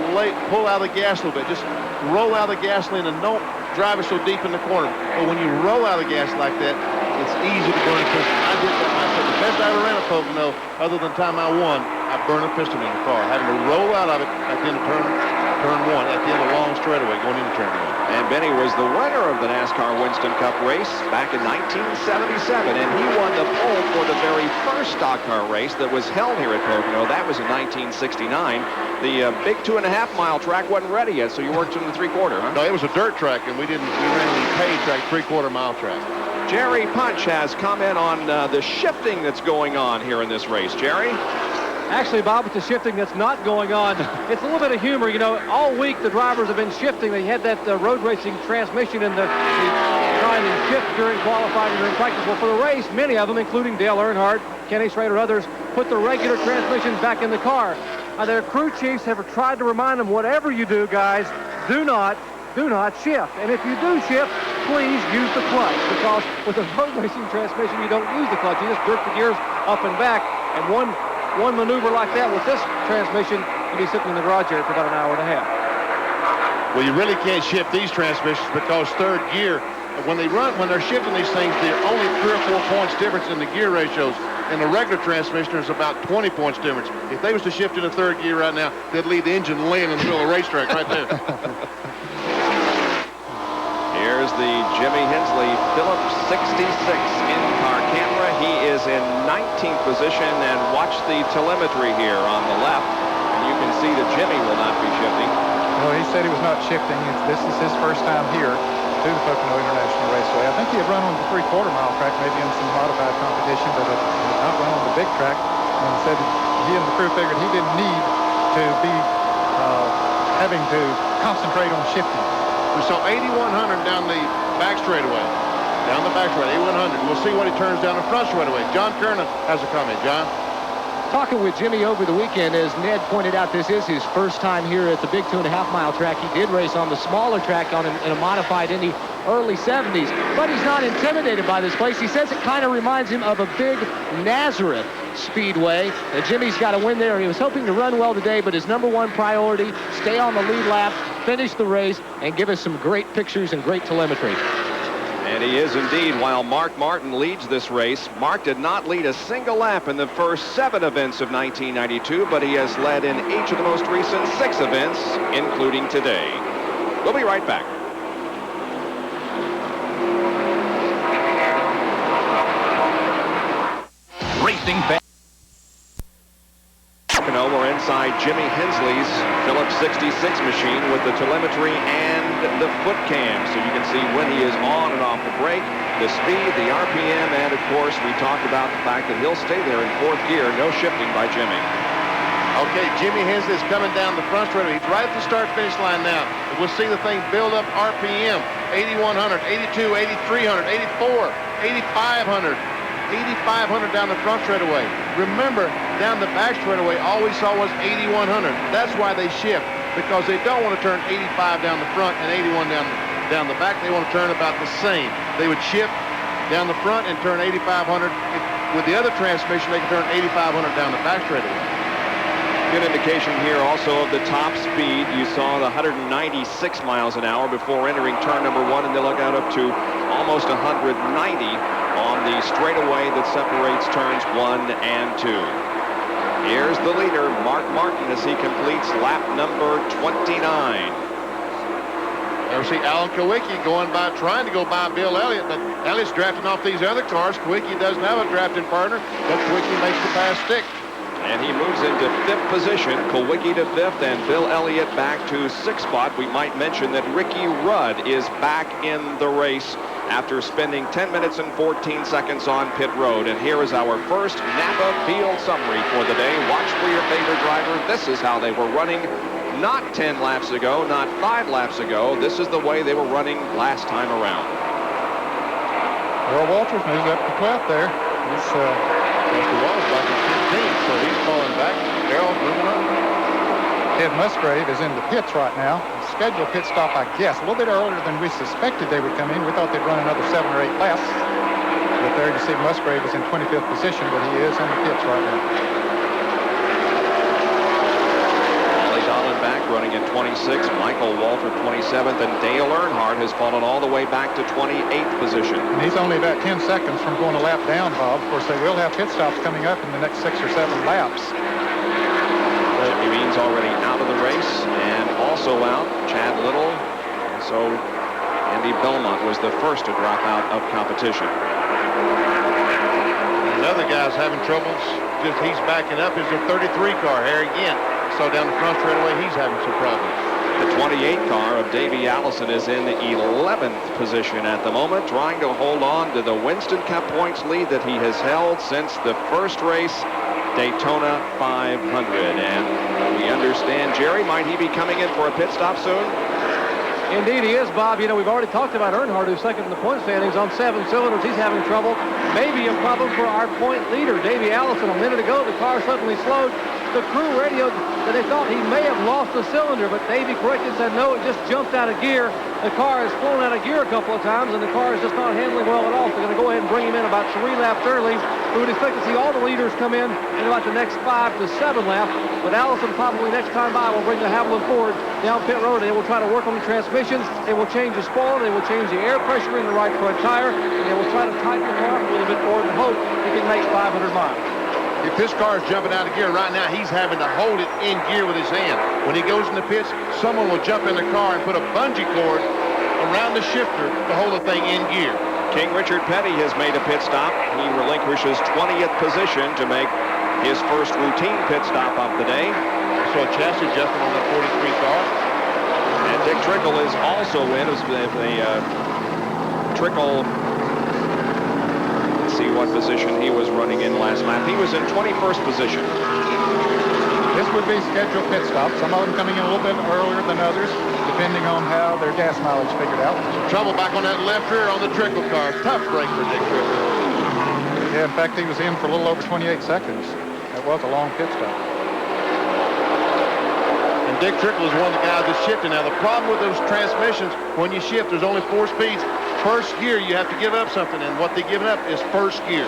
pull out of the gas a little bit. Just roll out of the gasoline and don't drive it so deep in the corner. But when you roll out of the gas like that, it's easy to burn a piston. I did that myself. The best I ever ran a Pocono, other than the time I won, I burned a piston in the car, having to roll out of it at the end of turn 1, at the end of the long straightaway, going into turn 1. And Benny was the winner of the NASCAR Winston Cup race back in 1977, and he won the pole for the very first stock car race that was held here at Pocono. That was in 1969. The big 2.5-mile track wasn't ready yet, so you worked in the 3/4, huh? No, it was a dirt track, and we ran the pay track, 3/4-mile track. Jerry Punch has comment on the shifting that's going on here in this race. Jerry? Actually, Bob, with the shifting that's not going on, it's a little bit of humor. You know, all week the drivers have been shifting. They had that road racing transmission in the trying to shift during qualifying and during practice. Well, for the race, many of them, including Dale Earnhardt, Kenny Schrader, others, put the regular transmissions back in the car. Their crew chiefs have tried to remind them, whatever you do, guys, do not shift. And if you do shift, please use the clutch, because with a road racing transmission, you don't use the clutch. You just jerk the gears up and back. And one maneuver like that with this transmission, you'd be sitting in the garage area for about an hour and a half. Well, you really can't shift these transmissions because third gear, when they're shifting these things, they're only 3 or 4 points difference in the gear ratios. In a regular transmission, there's about 20 points difference. If they was to shift into third gear right now, they'd leave the engine laying in the middle of the racetrack right there. Here's the Jimmy Hensley Phillips 66 in-car camera. He is in 19th position, and watch the telemetry here on the left. And you can see that Jimmy will not be shifting. Well, he said he was not shifting. This is his first time here to the Pocono International Raceway. I think he had run on the 3/4-mile track, maybe in some modified competition, but not run on the big track. And said he and the crew figured he didn't need to be having to concentrate on shifting. We saw 8,100 down the back straightaway. Down the back straightaway, 8,100. We'll see what he turns down the front straightaway. John Kernan has a comment. John? Talking with Jimmy over the weekend, as Ned pointed out, this is his first time here at the big 2.5-mile track. He did race on the smaller track in a modified in the early 70s, but he's not intimidated by this place. He says it kind of reminds him of a big Nazareth Speedway. Jimmy's got to win there. He was hoping to run well today, but his #1 priority, stay on the lead lap, finish the race, and give us some great pictures and great telemetry. And he is indeed. While Mark Martin leads this race, Mark did not lead a single lap in the first 7 events of 1992, but he has led in each of the most recent 6 events, including today. We'll be right back. Racing fans. We're inside Jimmy Hensley's Phillips 66 machine with the telemetry and the foot cam, so you can see when he is on and off the brake, the speed, the RPM, and of course we talked about the fact that he'll stay there in 4th gear, no shifting by Jimmy. Okay, Jimmy Hensley's coming down the front straightaway. He's right at the start-finish line now. We'll see the thing build up RPM, 8,100, 82, 8,300, 84, 8,500. 8,500 down the front straightaway. Remember, down the back straightaway, all we saw was 8,100. That's why they shift, because they don't want to turn 85 down the front and 81 down the back. They want to turn about the same. They would shift down the front and turn 8,500. With the other transmission, they can turn 8,500 down the back straightaway. Good indication here also of the top speed. You saw the 196 miles an hour before entering turn #1, and they look out up to almost 190 on the straightaway that separates turns 1 and 2. Here's the leader, Mark Martin, as he completes lap number 29. There we see Alan Kawicki trying to go by Bill Elliott, but Elliott's drafting off these other cars. Kawicki doesn't have a drafting partner, but Kawicki makes the pass stick. And he moves into 5th position. Kawicki to 5th, and Bill Elliott back to 6th spot. We might mention that Ricky Rudd is back in the race after spending 10 minutes and 14 seconds on pit road. And here is our first Napa field summary for the day. Watch for your favorite driver. This is how they were running not 10 laps ago, not 5 laps ago. This is the way they were running last time around. Earl Walters moves up to 12th there. Mr. Walters back in 15th, so he's falling back. Errol moving on. Ted Musgrave is in the pits right now. Scheduled pit stop, I guess, a little bit earlier than we suspected they would come in. We thought they'd run another 7 or 8 laps. But there you see Musgrave is in 25th position, but he is in the pits right now. Wally Dolan back, running in 26th. Michael Walter 27th, and Dale Earnhardt has fallen all the way back to 28th position. And he's only about 10 seconds from going a lap down, Bob. Of course, they will have pit stops coming up in the next 6 or 7 laps. Jimmy Means already out of the race, and also out Chad Little. And so Andy Belmont was the first to drop out of competition. Another guy's having troubles. Just he's backing up. Is the 33 car, Harry Gant. So down the front straightaway, he's having some problems. The 28 car of Davey Allison is in the 11th position at the moment, trying to hold on to the Winston Cup points lead that he has held since the first race Daytona 500. And we understand, Jerry, might he be coming in for a pit stop soon? Indeed he is, Bob. You know, we've already talked about Earnhardt, who's second in the point standings on 7 cylinders. He's having trouble. Maybe a problem for our point leader, Davey Allison. A minute ago, the car suddenly slowed. The crew radioed that they thought he may have lost a cylinder, but Davey corrected and said, no, it just jumped out of gear. The car has flown out of gear a couple of times, and the car is just not handling well at all. So they're going to go ahead and bring him in about 3 laps early. We would expect to see all the leaders come in about the next 5 to 7 laps. But Allison probably next time by will bring the Haviland Ford down pit road, and they will try to work on the transmissions. They will change the spoiler. They will change the air pressure in the right front tire, and they will try to tighten the car up a little bit forward and hope he can make 500 miles. If his car is jumping out of gear right now, he's having to hold it in gear with his hand. When he goes in the pits, someone will jump in the car and put a bungee cord around the shifter to hold the thing in gear. King Richard Petty has made a pit stop. He relinquishes 20th position to make his first routine pit stop of the day. So a chassis adjustment on the 43 car. And Dick Trickle is also in as the Trickle. Let's see what position he was running in last lap. He was in 21st position. This would be scheduled pit stops. Some of them coming in a little bit earlier than others, depending on how their gas mileage figured out. Trouble back on that left rear on the Trickle car. Tough break for Dick Trickle. Yeah, in fact, he was in for a little over 28 seconds. That was a long pit stop. And Dick Trickle is one of the guys that's shifting. Now, the problem with those transmissions, when you shift, there's only 4 speeds. First gear, you have to give up something, and what they're giving up is first gear.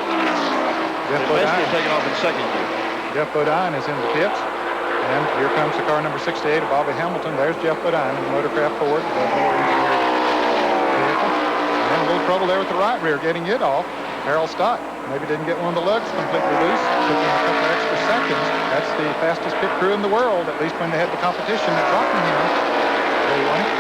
Basically taking off in second gear. Jeff Bodine is in the pits. And here comes the car number 68 of Bobby Hamilton. There's Jeff Bodine in the Motorcraft Ford. The more engineered vehicle. And a little trouble there with the right rear, getting it off. Harold Stott maybe didn't get one of the lugs completely loose. Took him a couple extra seconds. That's the fastest pit crew in the world, at least when they had the competition at Rockingham. They won it.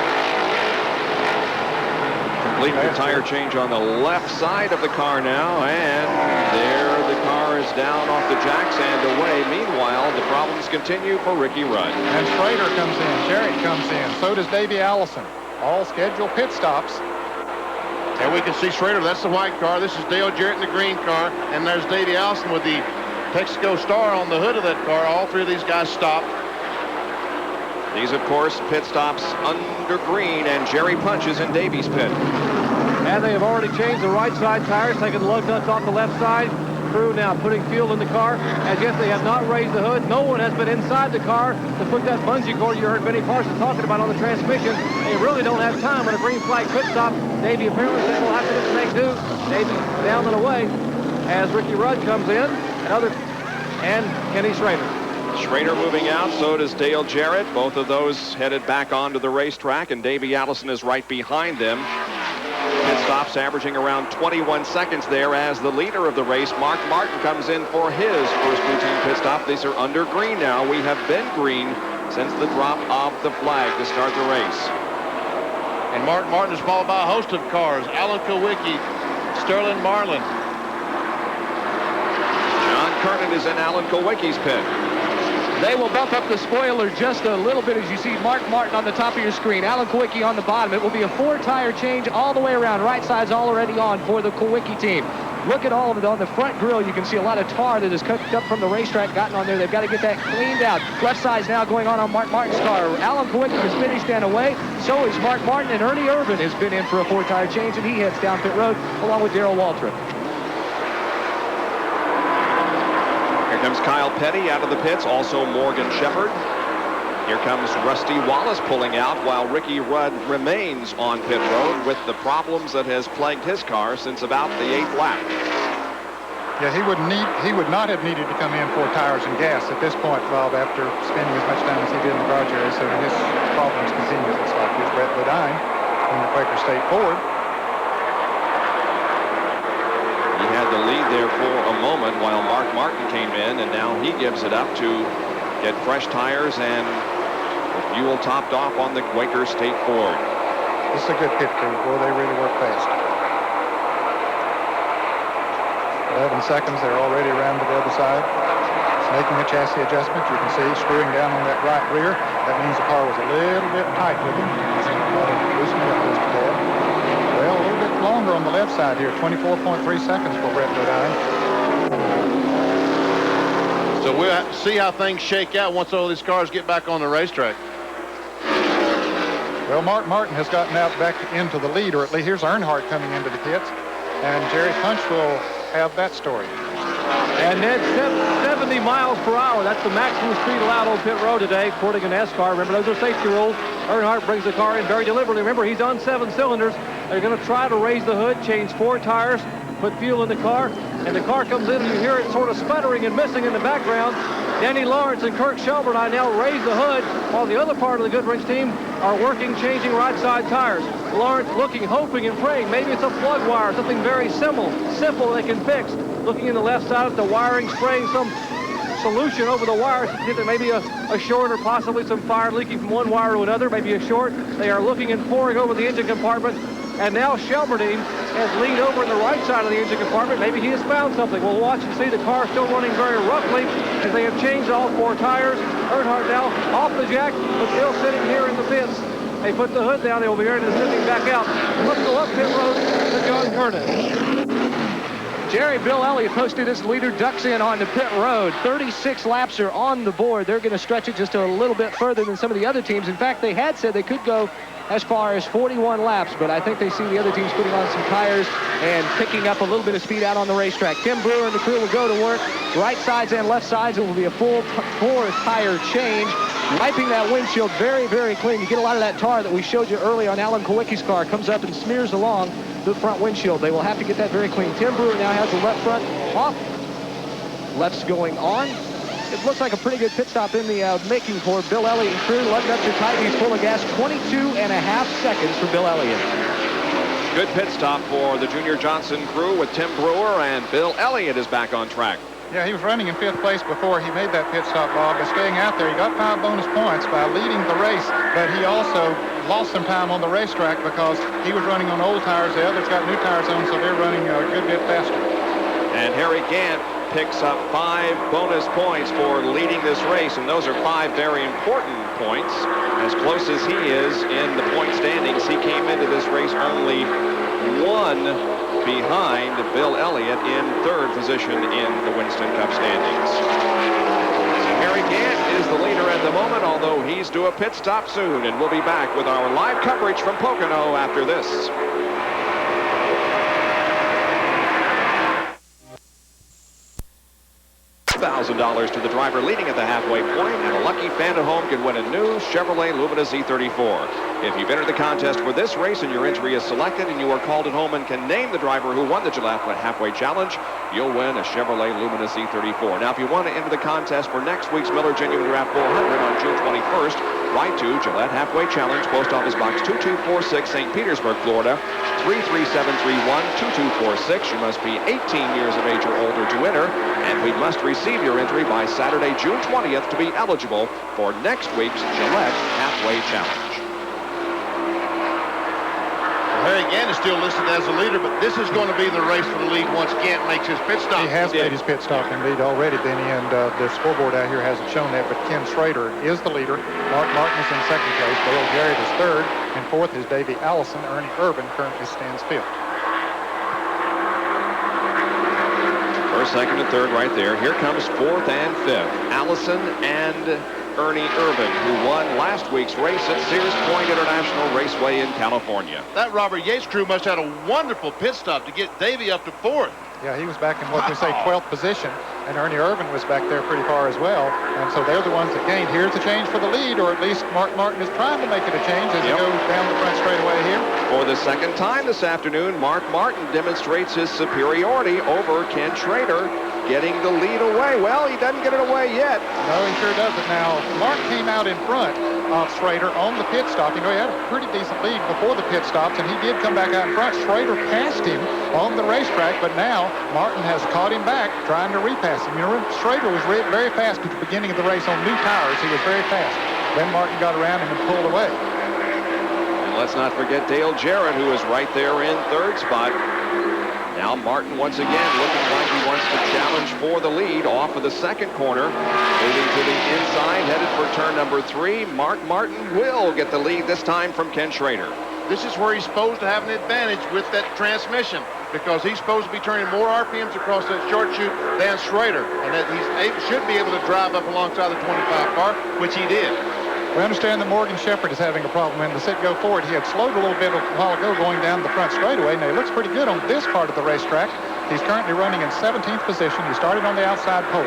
Complete the tire change on the left side of the car now, and there the car is down off the jacks and away. Meanwhile, the problems continue for Ricky Rudd. And Schrader comes in, Jarrett comes in, so does Davey Allison. All scheduled pit stops. And we can see Schrader, that's the white car. This is Dale Jarrett in the green car. And there's Davey Allison with the Texaco Star on the hood of that car. All 3 of these guys stopped. These, of course, pit stops under green, and Jerry Punch is in Davies' pit. And they have already changed the right side tires, taking the lug nuts off the left side. Crew now putting fuel in the car. As yet they have not raised the hood. No one has been inside the car to put that bungee cord you heard Benny Parsons talking about on the transmission. They really don't have time on a green flag pit stop. Davey apparently said we'll have to do make do. Davey down and away as Ricky Rudd comes in. And Kenny Schrader. Schrader moving out, so does Dale Jarrett. Both of those headed back onto the racetrack, and Davey Allison is right behind them. Pit stops averaging around 21 seconds there as the leader of the race. Mark Martin comes in for his first routine pit stop. These are under green now. We have been green since the drop of the flag to start the race. And Mark Martin is followed by a host of cars. Alan Kowicki, Sterling Marlin. John Kernan is in Alan Kowicki's pit. They will bump up the spoiler just a little bit as you see Mark Martin on the top of your screen. Alan Kowicki on the bottom. It will be a 4-tire change all the way around. Right side's already on for the Kowicki team. Look at all of it on the front grille. You can see a lot of tar that is cooked up from the racetrack, gotten on there. They've got to get that cleaned out. Left side's now going on Mark Martin's car. Alan Kowicki is finished and away. So is Mark Martin, and Ernie Irvin has been in for a 4-tire change, and he heads down pit road along with Darrell Waltrip. Here comes Kyle Petty out of the pits, also Morgan Shepherd. Here comes Rusty Wallace pulling out while Ricky Rudd remains on pit road with the problems that has plagued his car since about the 8th lap. Yeah, he would not have needed to come in for tires and gas at this point, Bob, after spending as much time as he did in the garage area, so his problems continue. It's like here's Brett Bodine from the Quaker State Ford. He had the lead there for a moment while Mark Martin came in, and now he gives it up to get fresh tires and the fuel topped off on the Quaker State Ford. This is a good pit crew. Boy, they really work fast. 11 seconds. They're already around to the other side. It's making a chassis adjustment. You can see screwing down on that right rear. That means the car was a little bit tight with him. Loosen it up just a tad. Well, a little bit longer on the left side here. 24.3 seconds for Brett Bodine. So we'll see how things shake out once all these cars get back on the racetrack. Well, Mark Martin has gotten out back into the lead, or at least here's Earnhardt coming into the pits, and Jerry Punch will have that story. And then 70 miles per hour. That's the maximum speed allowed on pit road today, according to NASCAR. Remember, those are safety rules. Earnhardt brings the car in very deliberately. Remember, he's on 7 cylinders. They're going to try to raise the hood, change 4 tires, put fuel in the car, and the car comes in and you hear it sort of sputtering and missing in the background. Danny Lawrence and Kirk Shelburne now raise the hood while the other part of the Goodrich team are working, changing right side tires. Lawrence looking, hoping and praying. Maybe it's a plug wire, something very simple they can fix. Looking in the left side at the wiring, spraying some solution over the wires to see if there may be a short or possibly some fire leaking from one wire to another, maybe a short. They are looking and pouring over the engine compartment. And now Shelburne has leaned over in the right side of the engine compartment. Maybe he has found something. We'll watch and see. The car still running very roughly as they have changed all 4 tires. Earnhardt now off the jack, but still sitting here in the pits. They put the hood down. They will be hearing this zipping back out. Let's go up pit road to John Kernan. Jerry, Bill Elliott posted his leader, ducks in on the pit road. 36 laps are on the board. They're going to stretch it just a little bit further than some of the other teams. In fact, they had said they could go as far as 41 laps, but I think they see the other teams putting on some tires and picking up a little bit of speed out on the racetrack. Tim Brewer and the crew will go to work. Right sides and left sides, it will be a full 4 tire change, wiping that windshield very, very clean. You get a lot of that tar that we showed you earlier on Alan Kowicki's car, comes up and smears along the front windshield. They will have to get that very clean. Tim Brewer now has the left front off. Left's going on. It looks like a pretty good pit stop in the making for Bill Elliott and crew. Lugging up to tight. He's full of gas. 22.5 seconds for Bill Elliott. Good pit stop for the Junior Johnson crew with Tim Brewer, and Bill Elliott is back on track. Yeah, he was running in 5th place before he made that pit stop, Bob. By staying out there, he got 5 bonus points by leading the race, but he also lost some time on the racetrack because he was running on old tires. The others got new tires on, so they're running a good bit faster. And Harry Gant picks up 5 bonus points for leading this race, and those are 5 very important points. As close as he is in the point standings, he came into this race only 1 behind Bill Elliott in 3rd position in the Winston Cup standings. Harry Gant is the leader at the moment, although he's due a pit stop soon, and we'll be back with our live coverage from Pocono after this. $1,000 to the driver leading at the halfway point, and a lucky fan at home can win a new Chevrolet Lumina Z34. If you've entered the contest for this race and your entry is selected and you are called at home and can name the driver who won the Gillette Halfway Challenge, you'll win a Chevrolet Lumina Z34. Now, if you want to enter the contest for next week's Miller Genuine Draft 400 on June 21st, write to Gillette Halfway Challenge, Post Office Box 2246, St. Petersburg, Florida, 33731, 2246. You must be 18 years of age or older to enter, and we must receive your entry by Saturday, June 20th to be eligible for next week's Gillette Halfway Challenge. Harry Gant is still listed as the leader, but this is going to be the race for the lead once Gant makes his pit stop. He has made his pit stop indeed already, Denny, and the scoreboard out here hasn't shown that, but Ken Schrader is the leader. Mark Martin is in 2nd place. Dale Jarrett is 3rd, and 4th is Davey Allison. Ernie Irvin currently stands 5th. 1st, 2nd, and 3rd right there. Here comes 4th and 5th. Allison and Ernie Irvin, who won last week's race at Sears Point International Raceway in California. That Robert Yates crew must have had a wonderful pit stop to get Davey up to 4th. Yeah, he was back in what we say 12th position, and Ernie Irvin was back there pretty far as well. And so they're the ones that gained. Here's a change for the lead, or at least Mark Martin is trying to make it a change as he goes down the front straightaway here. For the 2nd time this afternoon, Mark Martin demonstrates his superiority over Ken Schrader, getting the lead away. Well, he doesn't get it away yet. No, he sure doesn't. Now, Mark came out in front of Schrader on the pit stop. You know, he had a pretty decent lead before the pit stops, and he did come back out in front. Schrader passed him on the racetrack, but now Martin has caught him back, trying to repass him. You know, Schrader was very fast at the beginning of the race on new tires. He was very fast. Then Martin got around him and pulled away. And let's not forget Dale Jarrett, who is right there in 3rd spot. Now Martin once again looking like he wants to challenge for the lead off of the 2nd corner. Moving to the inside, headed for turn number 3. Mark Martin will get the lead this time from Ken Schrader. This is where he's supposed to have an advantage with that transmission. because he's supposed to be turning more RPMs across that short chute than Schrader, and that should be able to drive up alongside the 25 car, which he did. We understand that Morgan Shepherd is having a problem in the sit-go forward. He had slowed a little bit a while ago going down the front straightaway, and he looks pretty good on this part of the racetrack. He's currently running in 17th position. He started on the outside pole.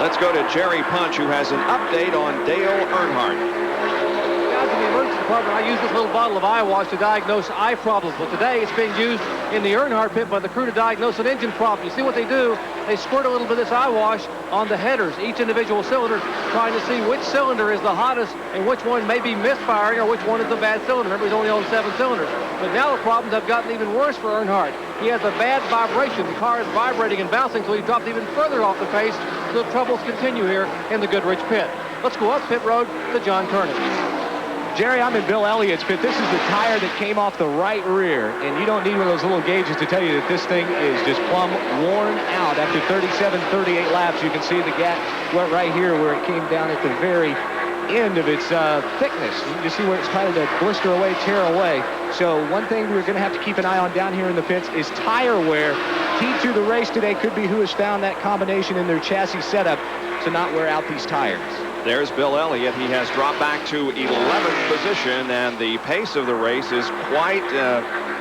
Let's go to Jerry Punch, who has an update on Dale Earnhardt. Guys, in the emergency department, I use this little bottle of eye wash to diagnose eye problems. But today, it's being used in the Earnhardt pit by the crew to diagnose an engine problem. You see what they do? They squirt a little bit of this eye wash on the headers, each individual cylinder, trying to see which cylinder is the hottest and which one may be misfiring or which one is the bad cylinder. Remember, he's only on 7 cylinders. But now the problems have gotten even worse for Earnhardt. He has a bad vibration. The car is vibrating and bouncing, so he dropped even further off the pace. So the troubles continue here in the Goodrich pit. Let's go up pit road to John Kernan. Jerry, I'm in Bill Elliott's pit. This is the tire that came off the right rear, and you don't need one of those little gauges to tell you that this thing is just plumb worn out. After 37, 38 laps, you can see the gap went right here where it came down at the very end of its thickness. You can just see where it's kind of to blister away, tear away. So one thing we're going to have to keep an eye on down here in the pits is tire wear. Key to the race today could be who has found that combination in their chassis setup to not wear out these tires. There's Bill Elliott. He has dropped back to 11th position, and the pace of the race is quite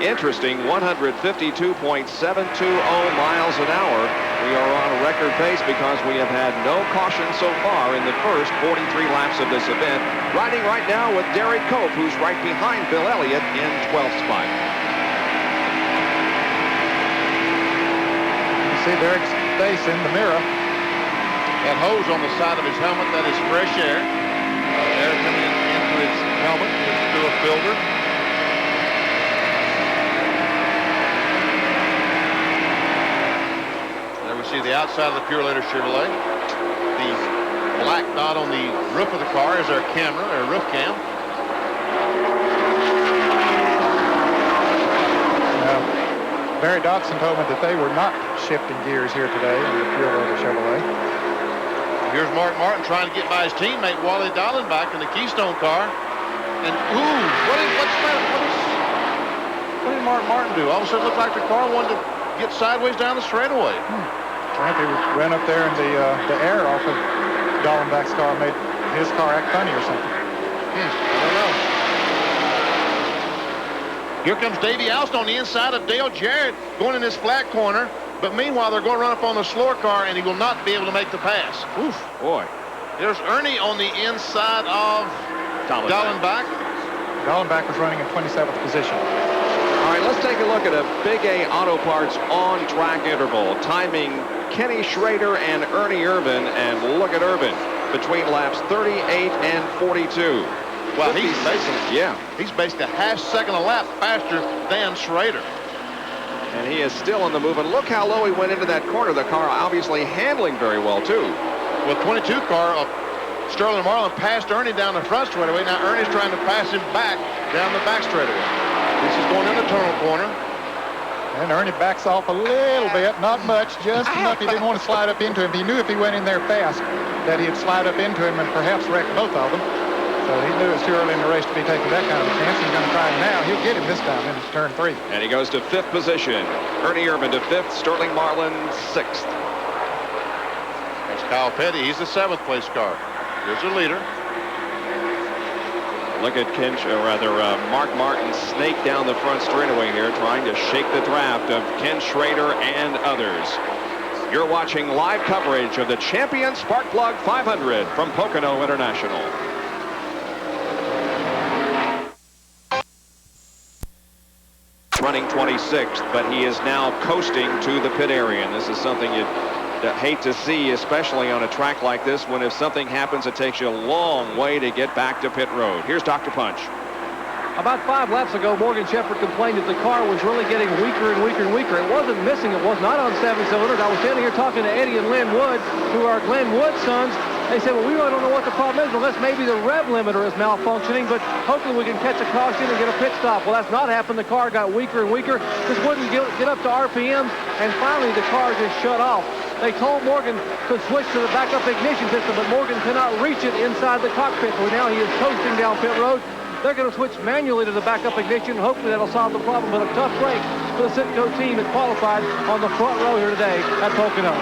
interesting. 152.720 miles an hour. We are on a record pace because we have had no caution so far in the first 43 laps of this event. Riding right now with Derek Cope, who's right behind Bill Elliott in 12th spot. You see Derek's face in the mirror. That hose on the side of his helmet, that is fresh air. Air coming into his helmet through a filter. There we see the outside of the Pure Leather Chevrolet. The black dot on the roof of the car is our camera, our roof cam. Barry Dodson told me that they were not shifting gears here today in the Pure Leather Chevrolet. Here's Mark Martin trying to get by his teammate Wally Dallenbach in the Keystone car. And ooh, what did Mark Martin do? All of a sudden it looked like the car wanted to get sideways down the straightaway. I think he ran up there and the air off of Dallenbach's car made his car act funny or something. I don't know. Here comes Davey Alston on the inside of Dale Jarrett going in this flat corner. But meanwhile, they're going to run up on the slower car, and he will not be able to make the pass. Oof, boy. There's Ernie on the inside of Dallenbach. Dallenbach was running in 27th position. All right, let's take a look at a Big A Auto Parts on-track interval. Timing Kenny Schrader and Ernie Irvin, and look at Irvin between laps 38 and 42. Well, he's basically a half second a lap faster than Schrader. And he is still in the move. And look how low he went into that corner. The car obviously handling very well, too. Well, 22 car, Sterling Marlin passed Ernie down the front straightaway. Now Ernie's trying to pass him back down the back straightaway. This is going in the tunnel corner. And Ernie backs off a little bit, not much, just enough. He didn't want to slide up into him. He knew if he went in there fast that he'd slide up into him and perhaps wreck both of them. So he knew it was too early in the race to be taking that kind of a chance. He's going to try it now. He'll get him this time in turn 3. And he goes to 5th position. Ernie Irvin to 5th. Sterling Marlin 6th. There's Kyle Petty. He's the 7th place car. Here's the leader. Look at Mark Martin snake down the front straightaway here, trying to shake the draft of Ken Schrader and others. You're watching live coverage of the Champion Spark Plug 500 from Pocono International. Running 26th, but he is now coasting to the pit area, and this is something you'd hate to see, especially on a track like this, when if something happens, it takes you a long way to get back to pit road. Here's Dr. Punch. About 5 laps ago, Morgan Shepherd complained that the car was really getting weaker and weaker and weaker. It wasn't missing. It was not on 7 cylinders. I was standing here talking to Eddie and Lynn Wood, who are Glenn Wood's sons. They said, well, we really don't know what the problem is unless maybe the rev limiter is malfunctioning, but hopefully we can catch a caution and get a pit stop. Well, that's not happened. The car got weaker and weaker. Just wouldn't get up to RPMs, and finally the car just shut off. They told Morgan to switch to the backup ignition system, but Morgan cannot reach it inside the cockpit. So now he is coasting down pit road. They're going to switch manually to the backup ignition. Hopefully that'll solve the problem, but a tough break for the Citgo team that qualified on the front row here today at Pocono.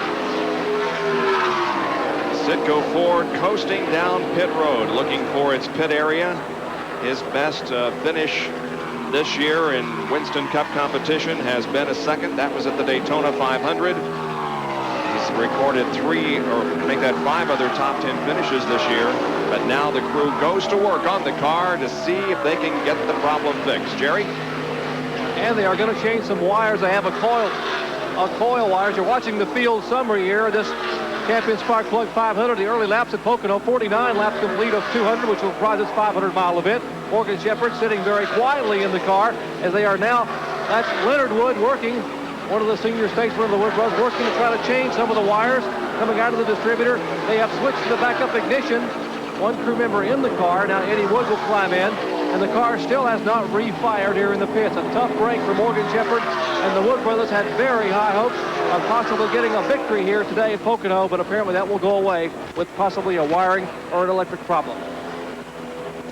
Citgo Ford coasting down pit road, looking for its pit area. His best finish this year in Winston Cup competition has been a second. That was at the Daytona 500. He's recorded 5 other top 10 finishes this year. But now the crew goes to work on the car to see if they can get the problem fixed. Jerry? And they are going to change some wires. They have a coil wires. You're watching the field summary here. This Champion Spark Plug 500, the early laps at Pocono, 49 laps complete of 200, which will comprise this 500-mile event. Morgan Shepherd sitting very quietly in the car as they are now, that's Leonard Wood working, one of the senior statesmen of the Wood Brothers, working to try to change some of the wires coming out of the distributor. They have switched to the backup ignition. One crew member in the car. Now Eddie Wood will climb in, and the car still has not refired here in the pits. A tough break for Morgan Shepherd, and the Wood Brothers had very high hopes of possibly getting a victory here today at Pocono, but apparently that will go away with possibly a wiring or an electric problem.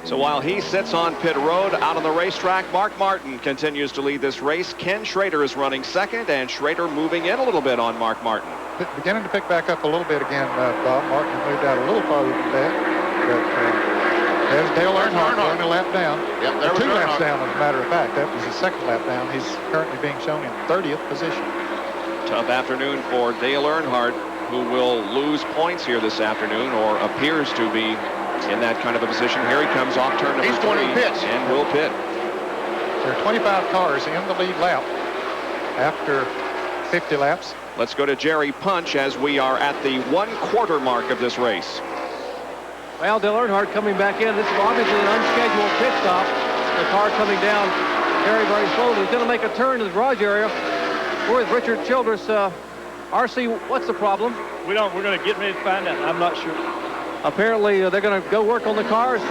So while he sits on pit road out on the racetrack, Mark Martin continues to lead this race. Ken Schrader is running second, and Schrader moving in a little bit on Mark Martin. Beginning to pick back up a little bit again, Bob. Martin moved out a little farther than that. But there's Dale Earnhardt going a lap down. Yep, there was 2 laps Earnhardt. down, as a matter of fact. That was his second lap down. He's currently being shown in 30th position. Tough afternoon for Dale Earnhardt, who will lose points here this afternoon, or appears to be in that kind of a position. Here he comes off turn number 3. He's going to pits. And will pit. There are 25 cars in the lead lap after 50 laps. Let's go to Jerry Punch as we are at the 1/4 mark of this race. Well, Dale Earnhardt coming back in. This is obviously an unscheduled pit stop. The car coming down very, very slowly. He's going to make a turn to the garage area. We're with Richard Childress. RC, what's the problem? We're going to get ready to find out. I'm not sure. Apparently, they're going to go work on the cars.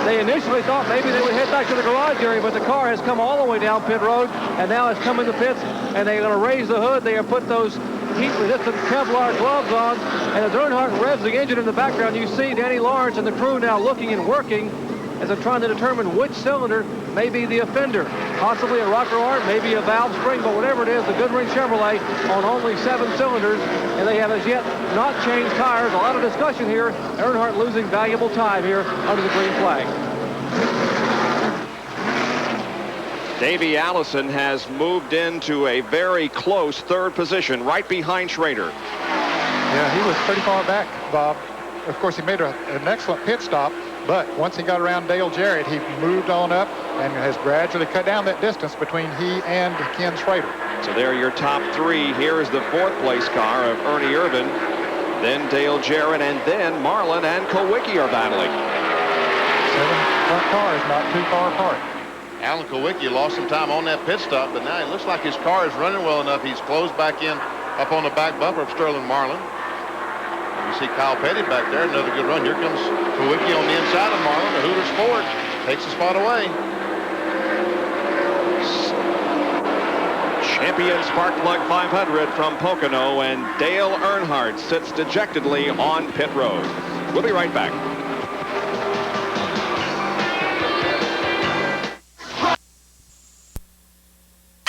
They initially thought maybe they would head back to the garage area, but the car has come all the way down pit road and now has come in the pits, and they're going to raise the hood. They have put those heat-resistant Kevlar gloves on, and as Earnhardt revs the engine in the background, you see Danny Lawrence and the crew now looking and working as they're trying to determine which cylinder may be the offender. Possibly a rocker arm, maybe a valve spring, but whatever it is, the Goodwin Chevrolet on only 7 cylinders, and they have as yet not changed tires. A lot of discussion here. Earnhardt losing valuable time here under the green flag. Davey Allison has moved into a very close 3rd position, right behind Schrader. Yeah, he was pretty far back, Bob. Of course, he made an excellent pit stop, but once he got around Dale Jarrett, he moved on up and has gradually cut down that distance between he and Ken Schrader. So there are your top 3. Here is the 4th place car of Ernie Irvin, then Dale Jarrett, and then Marlin and Kowicki are battling. 7 front cars not too far apart. Alan Kowicki lost some time on that pit stop, but now it looks like his car is running well enough. He's closed back in up on the back bumper of Sterling Marlin. You see Kyle Petty back there, another good run. Here comes Kowicki on the inside of Marlin. The Hooters Ford takes the spot away. Champion Spark Plug 500 from Pocono, and Dale Earnhardt sits dejectedly on pit road. We'll be right back.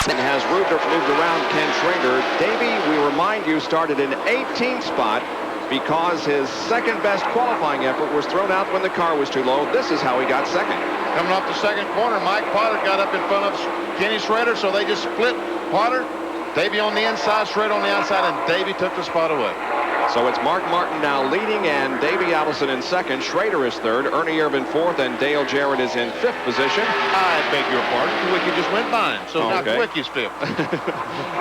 And has moved around Ken Schrader. Davey, we remind you, started in 18th spot because his second-best qualifying effort was thrown out when the car was too low. This is how he got second. Coming off the second corner, Mike Potter got up in front of Kenny Schrader, so they just split Potter. Davey on the inside, Schrader on the outside, and Davey took the spot away. So it's Mark Martin now leading, and Davey Allison in second. Schrader is third, Ernie Irvin 4th, and Dale Jarrett is in 5th position. I beg your pardon. Kowicki just went by him, so now Kowicki's 5th.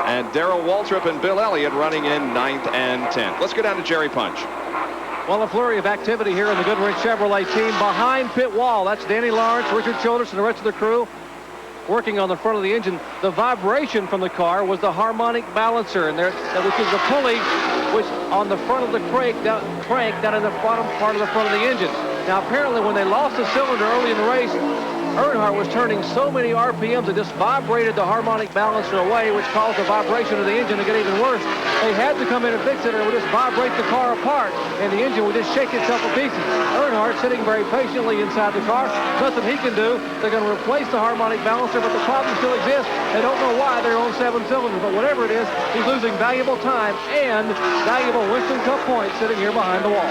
And Darrell Waltrip and Bill Elliott running in 9th and 10th. Let's go down to Jerry Punch. Well, a flurry of activity here in the Goodwin Chevrolet team behind pit wall. That's Danny Lawrence, Richard Childress, and the rest of the crew working on the front of the engine. The vibration from the car was the harmonic balancer, and which is the pulley which on the front of the crank down in the bottom part of the front of the engine. Now, apparently, when they lost a cylinder early in the race, Earnhardt was turning so many RPMs it just vibrated the harmonic balancer away, which caused the vibration of the engine to get even worse. They had to come in and fix it, or it would just vibrate the car apart, and the engine would just shake itself to pieces. Earnhardt sitting very patiently inside the car. Nothing he can do. They're going to replace the harmonic balancer, but the problem still exists. They don't know why they're on 7 cylinders, but whatever it is, he's losing valuable time and valuable Winston Cup points sitting here behind the wall.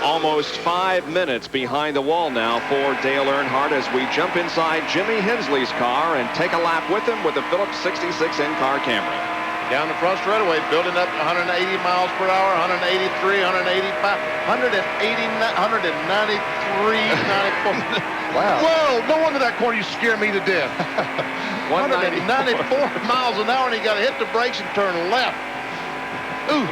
Almost 5 minutes behind the wall now for Dale Earnhardt as we jump inside Jimmy Hensley's car and take a lap with him with the Phillips 66 in-car Camry. Down the front straightaway, building up 180 miles per hour, 183, 185, 193, 94. Wow. Whoa, no wonder that corner used to scare me to death. 194 miles an hour, and he got to hit the brakes and turn left. Ooh.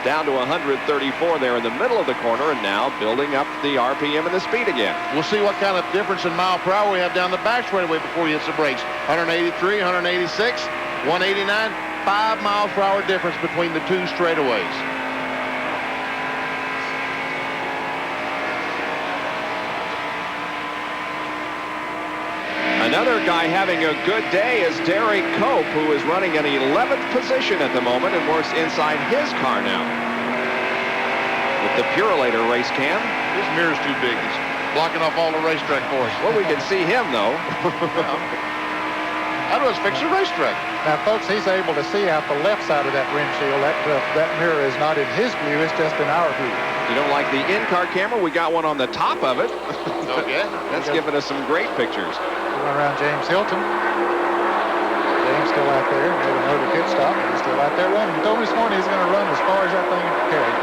Down to 134 there in the middle of the corner, and now building up the RPM and the speed again. We'll see what kind of difference in mile per hour we have down the back straightaway before he hits the brakes. 183, 186, 189, 5 miles per hour difference between the two straightaways. Another guy having a good day is Derek Cope, who is running in 11th position at the moment and works inside his car now. With the Purolator race cam. His mirror's too big. He's blocking off all the racetrack for us. Well, we can see him, though. How do I fix the racetrack? Now, folks, he's able to see out the left side of that windshield. That mirror is not in his view. It's just in our view. You don't like the in-car camera? We got one on the top of it. Okay. That's giving us some great pictures. Going around James Hilton. James still out there. Made another pit stop. He's still out there running. He told me this morning he's going to run as far as that thing can carry.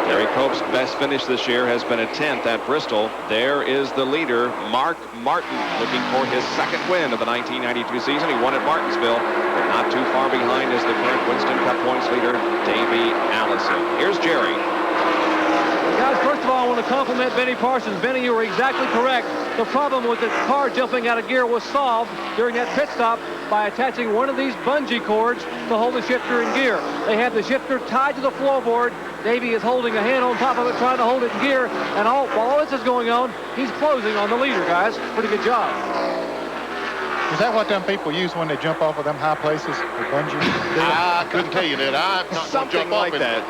Gary Cope's best finish this year has been a 10th at Bristol. There is the leader, Mark Martin, looking for his second win of the 1992 season. He won at Martinsville, but not too far behind is the current Winston Cup points leader, Davey Allison. Here's Jerry. Guys, first of all, I want to compliment Benny Parsons. Benny, you were exactly correct. The problem with the car jumping out of gear was solved during that pit stop by attaching one of these bungee cords to hold the shifter in gear. They have the shifter tied to the floorboard. Davey is holding a hand on top of it, trying to hold it in gear. And while all this is going on, he's closing on the leader, guys. Pretty good job. Is that what them people use when they jump off of them high places? The bungee? I couldn't tell you that. I'm not Something jump like that.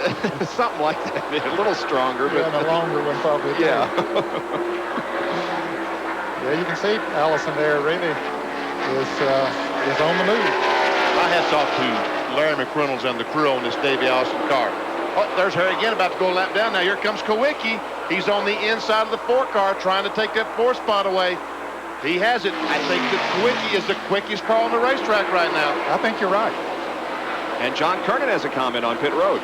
Something like that. A little stronger. Yeah, but the longer one probably. Yeah. Yeah, you can see Allison there really is on the move. My hat's off to Larry McReynolds and the crew on this Davey Allison car. Oh, there's Harry again, about to go a lap down. Now here comes Kowicki. He's on the inside of the 4 car trying to take that 4 spot away. He has it. I think that Kowicki is the quickest car on the racetrack right now. I think you're right. And John Kernan has a comment on pit road.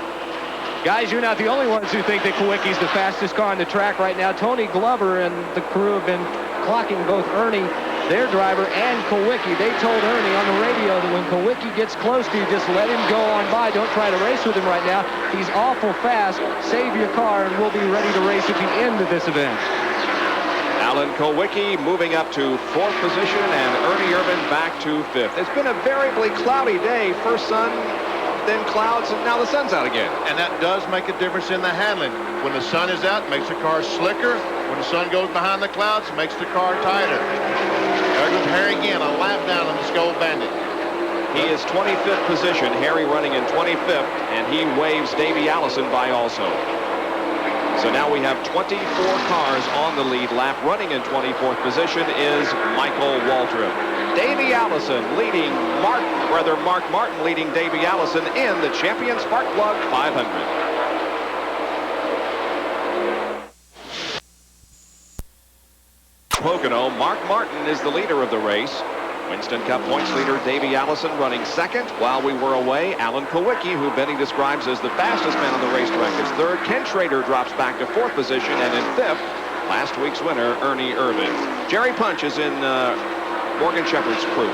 Guys, you're not the only ones who think that Kowicki's the fastest car on the track right now. Tony Glover and the crew have been clocking both Ernie, their driver, and Kowicki. They told Ernie on the radio that when Kowicki gets close to you, just let him go on by. Don't try to race with him right now. He's awful fast. Save your car, and we'll be ready to race at the end of this event. Alan Kowicki moving up to 4th position, and Ernie Irvan back to 5th. It's been a variably cloudy day. First sun, then clouds, and now the sun's out again. And that does make a difference in the handling. When the sun is out, it makes the car slicker. When the sun goes behind the clouds, it makes the car tighter. There goes Harry again, a lap down on the Skull Bandit. He is 25th position. Harry running in 25th, and he waves Davey Allison by also. So now we have 24 cars on the lead lap. Running in 24th position is Michael Waltrip. Davey Allison leading Mark Martin leading Davey Allison in the Champion Spark Plug 500. Pocono, Mark Martin is the leader of the race. Winston Cup points leader Davey Allison running 2nd. While we were away, Alan Kowicki, who Benny describes as the fastest man on the racetrack, is 3rd. Ken Schrader drops back to 4th position, and in 5th, last week's winner, Ernie Irvan. Jerry Punch is in Morgan Shepherd's crew.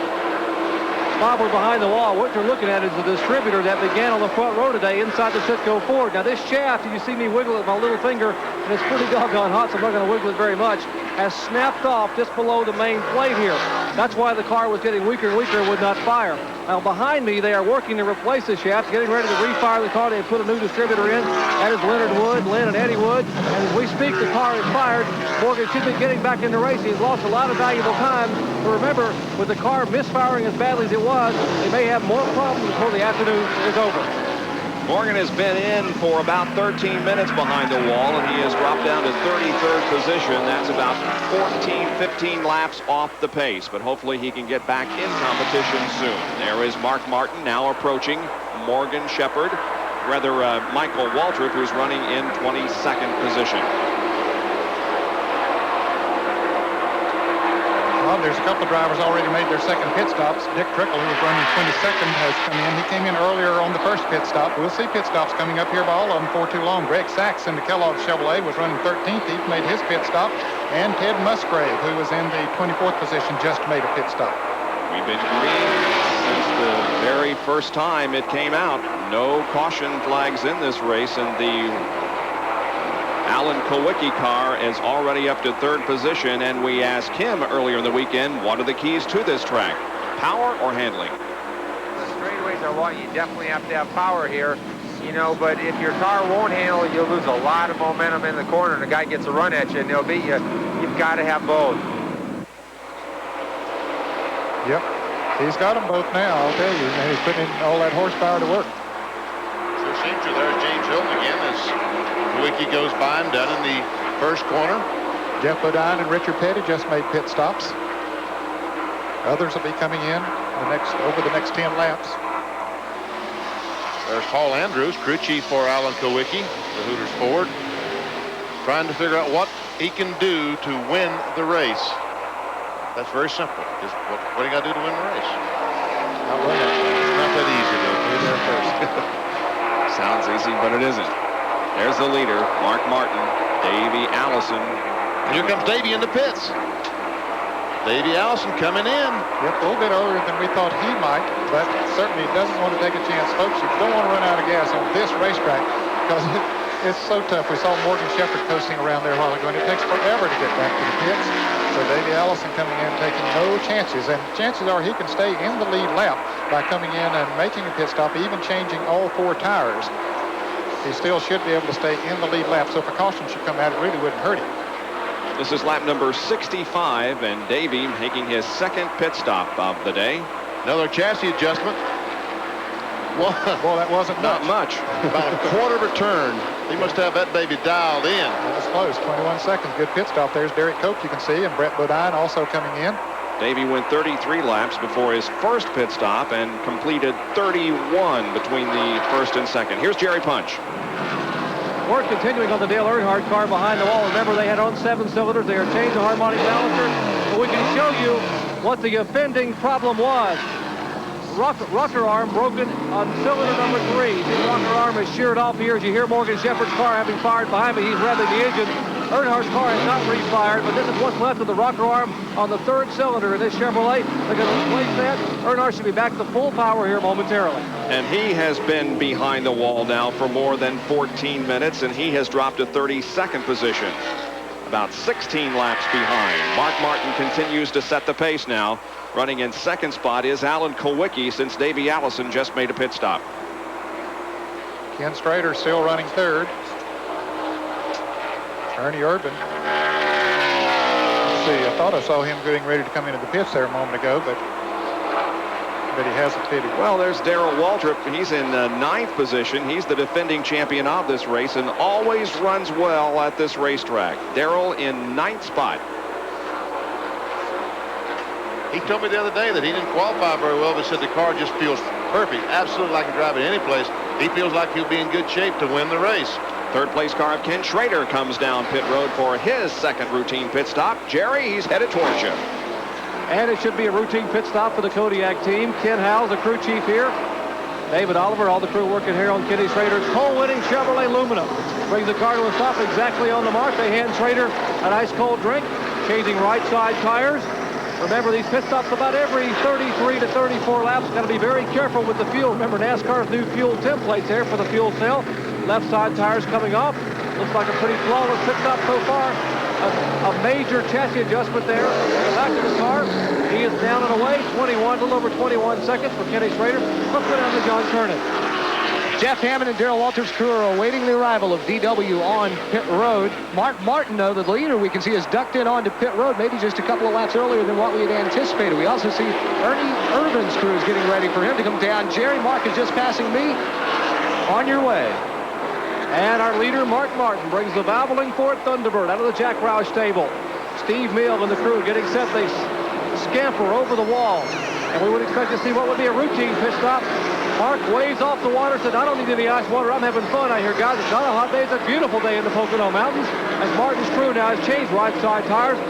Bob, we're behind the wall. What you're looking at is the distributor that began on the front row today inside the Citgo Ford. Now this shaft, you see me wiggle it with my little finger, and it's pretty doggone hot, so I'm not going to wiggle it very much, has snapped off just below the main plate here. That's why the car was getting weaker and weaker and would not fire. Now behind me, they are working to replace the shafts, getting ready to refire the car. They put a new distributor in. That is Leonard Wood, Lynn and Eddie Wood. And as we speak, the car is fired. Morgan should be getting back into racing. He's lost a lot of valuable time. But remember, with the car misfiring as badly as it was, they may have more problems before the afternoon is over. Morgan has been in for about 13 minutes behind the wall, and he has dropped down to 33rd position. That's about 14, 15 laps off the pace, but hopefully he can get back in competition soon. There is Mark Martin now approaching Morgan Shepherd, Michael Waltrip, who's running in 22nd position. Well, there's a couple of drivers already made their second pit stops. Dick Trickle, who was running 22nd, has come in. He came in earlier on the first pit stop. We'll see pit stops coming up here by all of them for too long. Greg Sachs in the Kellogg Chevrolet was running 13th. He made his pit stop. And Ted Musgrave, who was in the 24th position, just made a pit stop. We've been green since the very first time it came out. No caution flags in this race, and the Alan Kowicki car is already up to 3rd position, and we asked him earlier in the weekend, what are the keys to this track? Power or handling? The straightaways are what you definitely have to have power here, you know, but if your car won't handle it, you'll lose a lot of momentum in the corner, and the guy gets a run at you, and they'll beat you. You've got to have both. Yep, he's got them both now, I'll tell you, and he's putting in all that horsepower to work. So it seems there's James Hilton again as Kowicki goes by him down in the first corner. Jeff Bodine and Richard Petty just made pit stops. Others will be coming in over the next 10 laps. There's Paul Andrews, crew chief for Alan Kowicki, the Hooters Ford, trying to figure out what he can do to win the race. That's very simple. Just what do you got to do to win the race? Not that easy, though. Be there first. Sounds easy, but it isn't. There's the leader, Mark Martin, Davey Allison. And here comes Davey in the pits. Davey Allison coming in. Yep, a little bit earlier than we thought he might, but certainly doesn't want to take a chance. Folks, you don't want to run out of gas on this racetrack because it's so tough. We saw Morgan Shepherd coasting around there a while ago, and it takes forever to get back to the pits. So Davey Allison coming in, taking no chances, and chances are he can stay in the lead lap by coming in and making a pit stop, even changing all 4 tires. He still should be able to stay in the lead lap, so if a caution should come out, it really wouldn't hurt him. This is lap number 65, and Davey making his second pit stop of the day. Another chassis adjustment. Well, that wasn't not much. About a quarter of a turn. He must have that baby dialed in. That was close. 21 seconds. Good pit stop. There's Derek Cope, you can see, and Brett Bodine also coming in. Davey went 33 laps before his first pit stop and completed 31 between the first and second. Here's Jerry Punch. Work continuing on the Dale Earnhardt car behind the wall. Remember, they had on 7 cylinders. They are changing the harmonic balancer. But we can show you what the offending problem was. Rocker arm broken on cylinder number 3. The rocker arm is sheared off here as you hear Morgan Shepherd's car having fired behind me. He's revving the engine. Earnhardt's car has not refired, but this is what's left of the rocker arm on the 3rd cylinder in this Chevrolet. They're going to replace that. Earnhardt should be back to full power here momentarily. And he has been behind the wall now for more than 14 minutes, and he has dropped to 32nd position. About 16 laps behind. Mark Martin continues to set the pace now. Running in 2nd spot is Alan Kowicki, since Davey Allison just made a pit stop. Ken Strader still running 3rd. Ernie Urban. Let's see, I thought I saw him getting ready to come into the pits there a moment ago, but he hasn't fitted. Well, there's Darrell Waltrip. He's in 9th position. He's the defending champion of this race and always runs well at this racetrack. Darrell in 9th spot. He told me the other day that he didn't qualify very well, but said the car just feels perfect. Absolutely like he can drive it any place. He feels like he'll be in good shape to win the race. 3rd place car of Ken Schrader comes down pit road for his second routine pit stop. Jerry, he's headed towards you. And it should be a routine pit stop for the Kodiak team. Ken Howell's the crew chief here. David Oliver, all the crew working here on Kenny Schrader's pole-winning Chevrolet Lumina. Brings the car to a stop exactly on the mark. They hand Schrader an ice-cold drink, changing right side tires. Remember, these pit stops about every 33 to 34 laps. Got to be very careful with the fuel. Remember NASCAR's new fuel templates there for the fuel cell. Left side tires coming off. Looks like a pretty flawless pit stop so far. A major chassis adjustment there. Back to the car. He is down and away. 21, a little over 21 seconds for Kenny Schrader. Let's go down to John Kernan. Jeff Hammond and Darrell Walters' crew are awaiting the arrival of DW on pit road. Mark Martin, though, the leader we can see, is ducked in onto pit road, maybe just a couple of laps earlier than what we had anticipated. We also see Ernie Irvin's crew is getting ready for him to come down. Jerry Mark is just passing me. On your way. And our leader, Mark Martin, brings the Valvoline Ford Thunderbird out of the Jack Roush stable. Steve Mill and the crew getting set. They scamper over the wall. And we would expect to see what would be a routine pit stop. Mark waves off the water, said, I don't need any ice water. I'm having fun out here, guys. It's not a hot day. It's a beautiful day in the Pocono Mountains. As Martin's crew now has changed right side tires.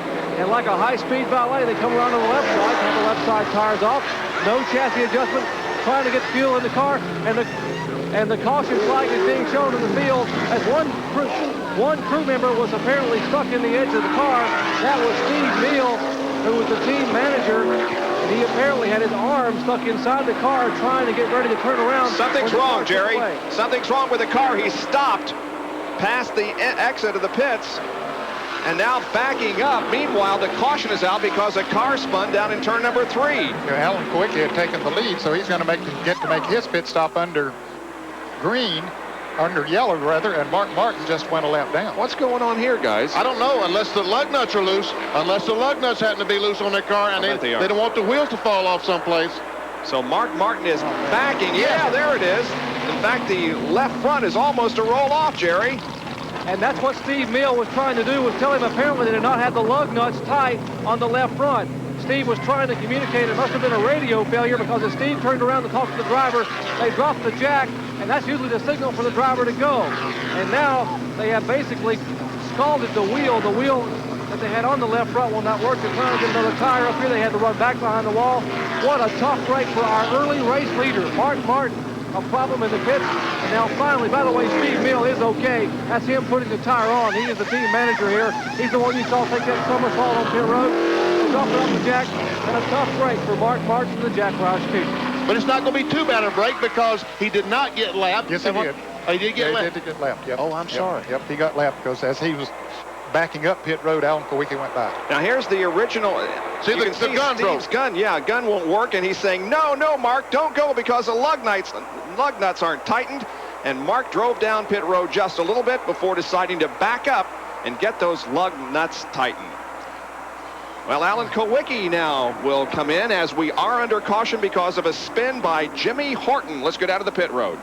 And like a high-speed valet, they come around to the left side, have the left side tires off. No chassis adjustment, trying to get fuel in the car. And the caution flag is being shown in the field as one crew member was apparently stuck in the edge of the car. That was Steve Neal, who was the team manager. And he apparently had his arm stuck inside the car trying to get ready to turn around. Something's wrong, Jerry. Something's wrong with the car. He stopped past the exit of the pits and now backing up. Meanwhile, the caution is out because a car spun down in turn number 3. Alan Kowicki had taken the lead, so he's going to get to make his pit stop under yellow rather, and Mark Martin just went a lap down. What's going on here, guys? I don't know, unless the lug nuts are loose, unless the lug nuts happen to be loose on their car, and they don't want the wheels to fall off someplace. So Mark Martin is backing. Yeah, there it is. In fact, the left front is almost a roll-off, Jerry. And that's what Steve Mill was trying to do, was tell him apparently they did not have the lug nuts tight on the left front. Steve was trying to communicate. It must have been a radio failure, because as Steve turned around to talk to the driver, they dropped the jack, and that's usually the signal for the driver to go. And now they have basically scalded the wheel. The wheel that they had on the left front will not work. They're trying to get another tire up here. They had to run back behind the wall. What a tough break for our early race leader, Mark Martin. A problem in the pits. And now finally, by the way, Steve Mill is okay. That's him putting the tire on. He is the team manager here. He's the one you saw take that somersault on pit road. Dropping off the jack, and a tough break for Mark Martin and the Jack Roush team. But it's not going to be too bad a break, because he did not get lapped. Yes, he did. Oh, he did get lapped? He did get lapped, yep. Oh, I'm sorry. Yep, he got lapped because as he was backing up pit road, Alan Kowicki went by. Now here's the original. See, the gun broke. Steve's gun. Yeah, gun won't work, and he's saying, no, Mark, don't go, because the lug nuts aren't tightened. And Mark drove down pit road just a little bit before deciding to back up and get those lug nuts tightened. Well, Alan Kowicki now will come in, as we are under caution because of a spin by Jimmy Horton. Let's go down to the pit road.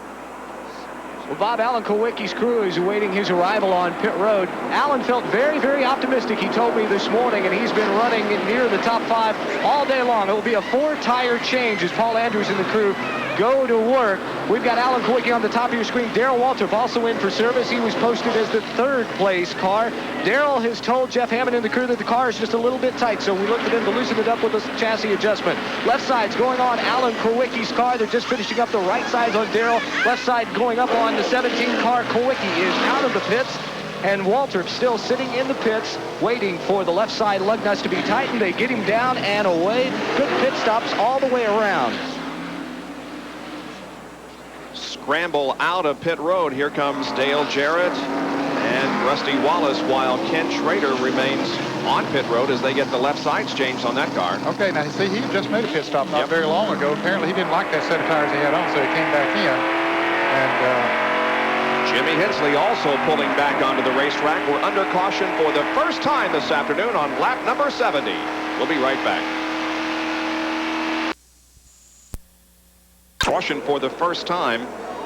Well, Bob, Alan Kowicki's crew is awaiting his arrival on pit road. Alan felt very, very optimistic, he told me this morning, and he's been running near the top 5 all day long. It will be a 4-tire change as Paul Andrews and the crew go to work. We've got Alan Kowicki on the top of your screen. Darrell Waltrip also in for service. He was posted as the 3rd place car. Darrell has told Jeff Hammond and the crew that the car is just a little bit tight, so we look for them to loosen it up with a chassis adjustment. Left side's going on Alan Kowicki's car. They're just finishing up the right sides on Darrell. Left side going up on the 17 car. Kowicki is out of the pits, and Waltrip still sitting in the pits waiting for the left side lug nuts to be tightened. They get him down and away. Good pit stops all the way around. Scramble out of pit road. Here comes Dale Jarrett and Rusty Wallace, while Ken Schrader remains on pit road as they get the left sides changed on that car. Okay, now see, he just made a pit stop not very long ago. Apparently he didn't like that set of tires he had on, so he came back in. And Jimmy Hensley also pulling back onto the racetrack. We're under caution for the first time this afternoon on lap number 70. We'll be right back. Caution for the first time.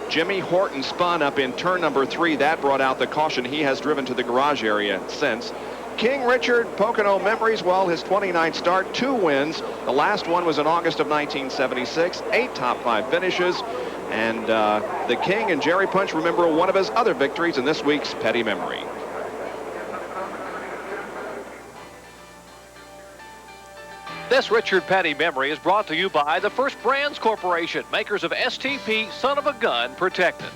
Jimmy Horton spun up in turn number 3. That brought out the caution. He has driven to the garage area since. King Richard, Pocono memories, well, his 29th start, 2 wins. The last one was in August of 1976, 8 top 5 finishes. And the King and Jerry Punch remember one of his other victories in this week's Petty Memory. This Richard Petty Memory is brought to you by the First Brands Corporation, makers of STP Son of a Gun Protectant.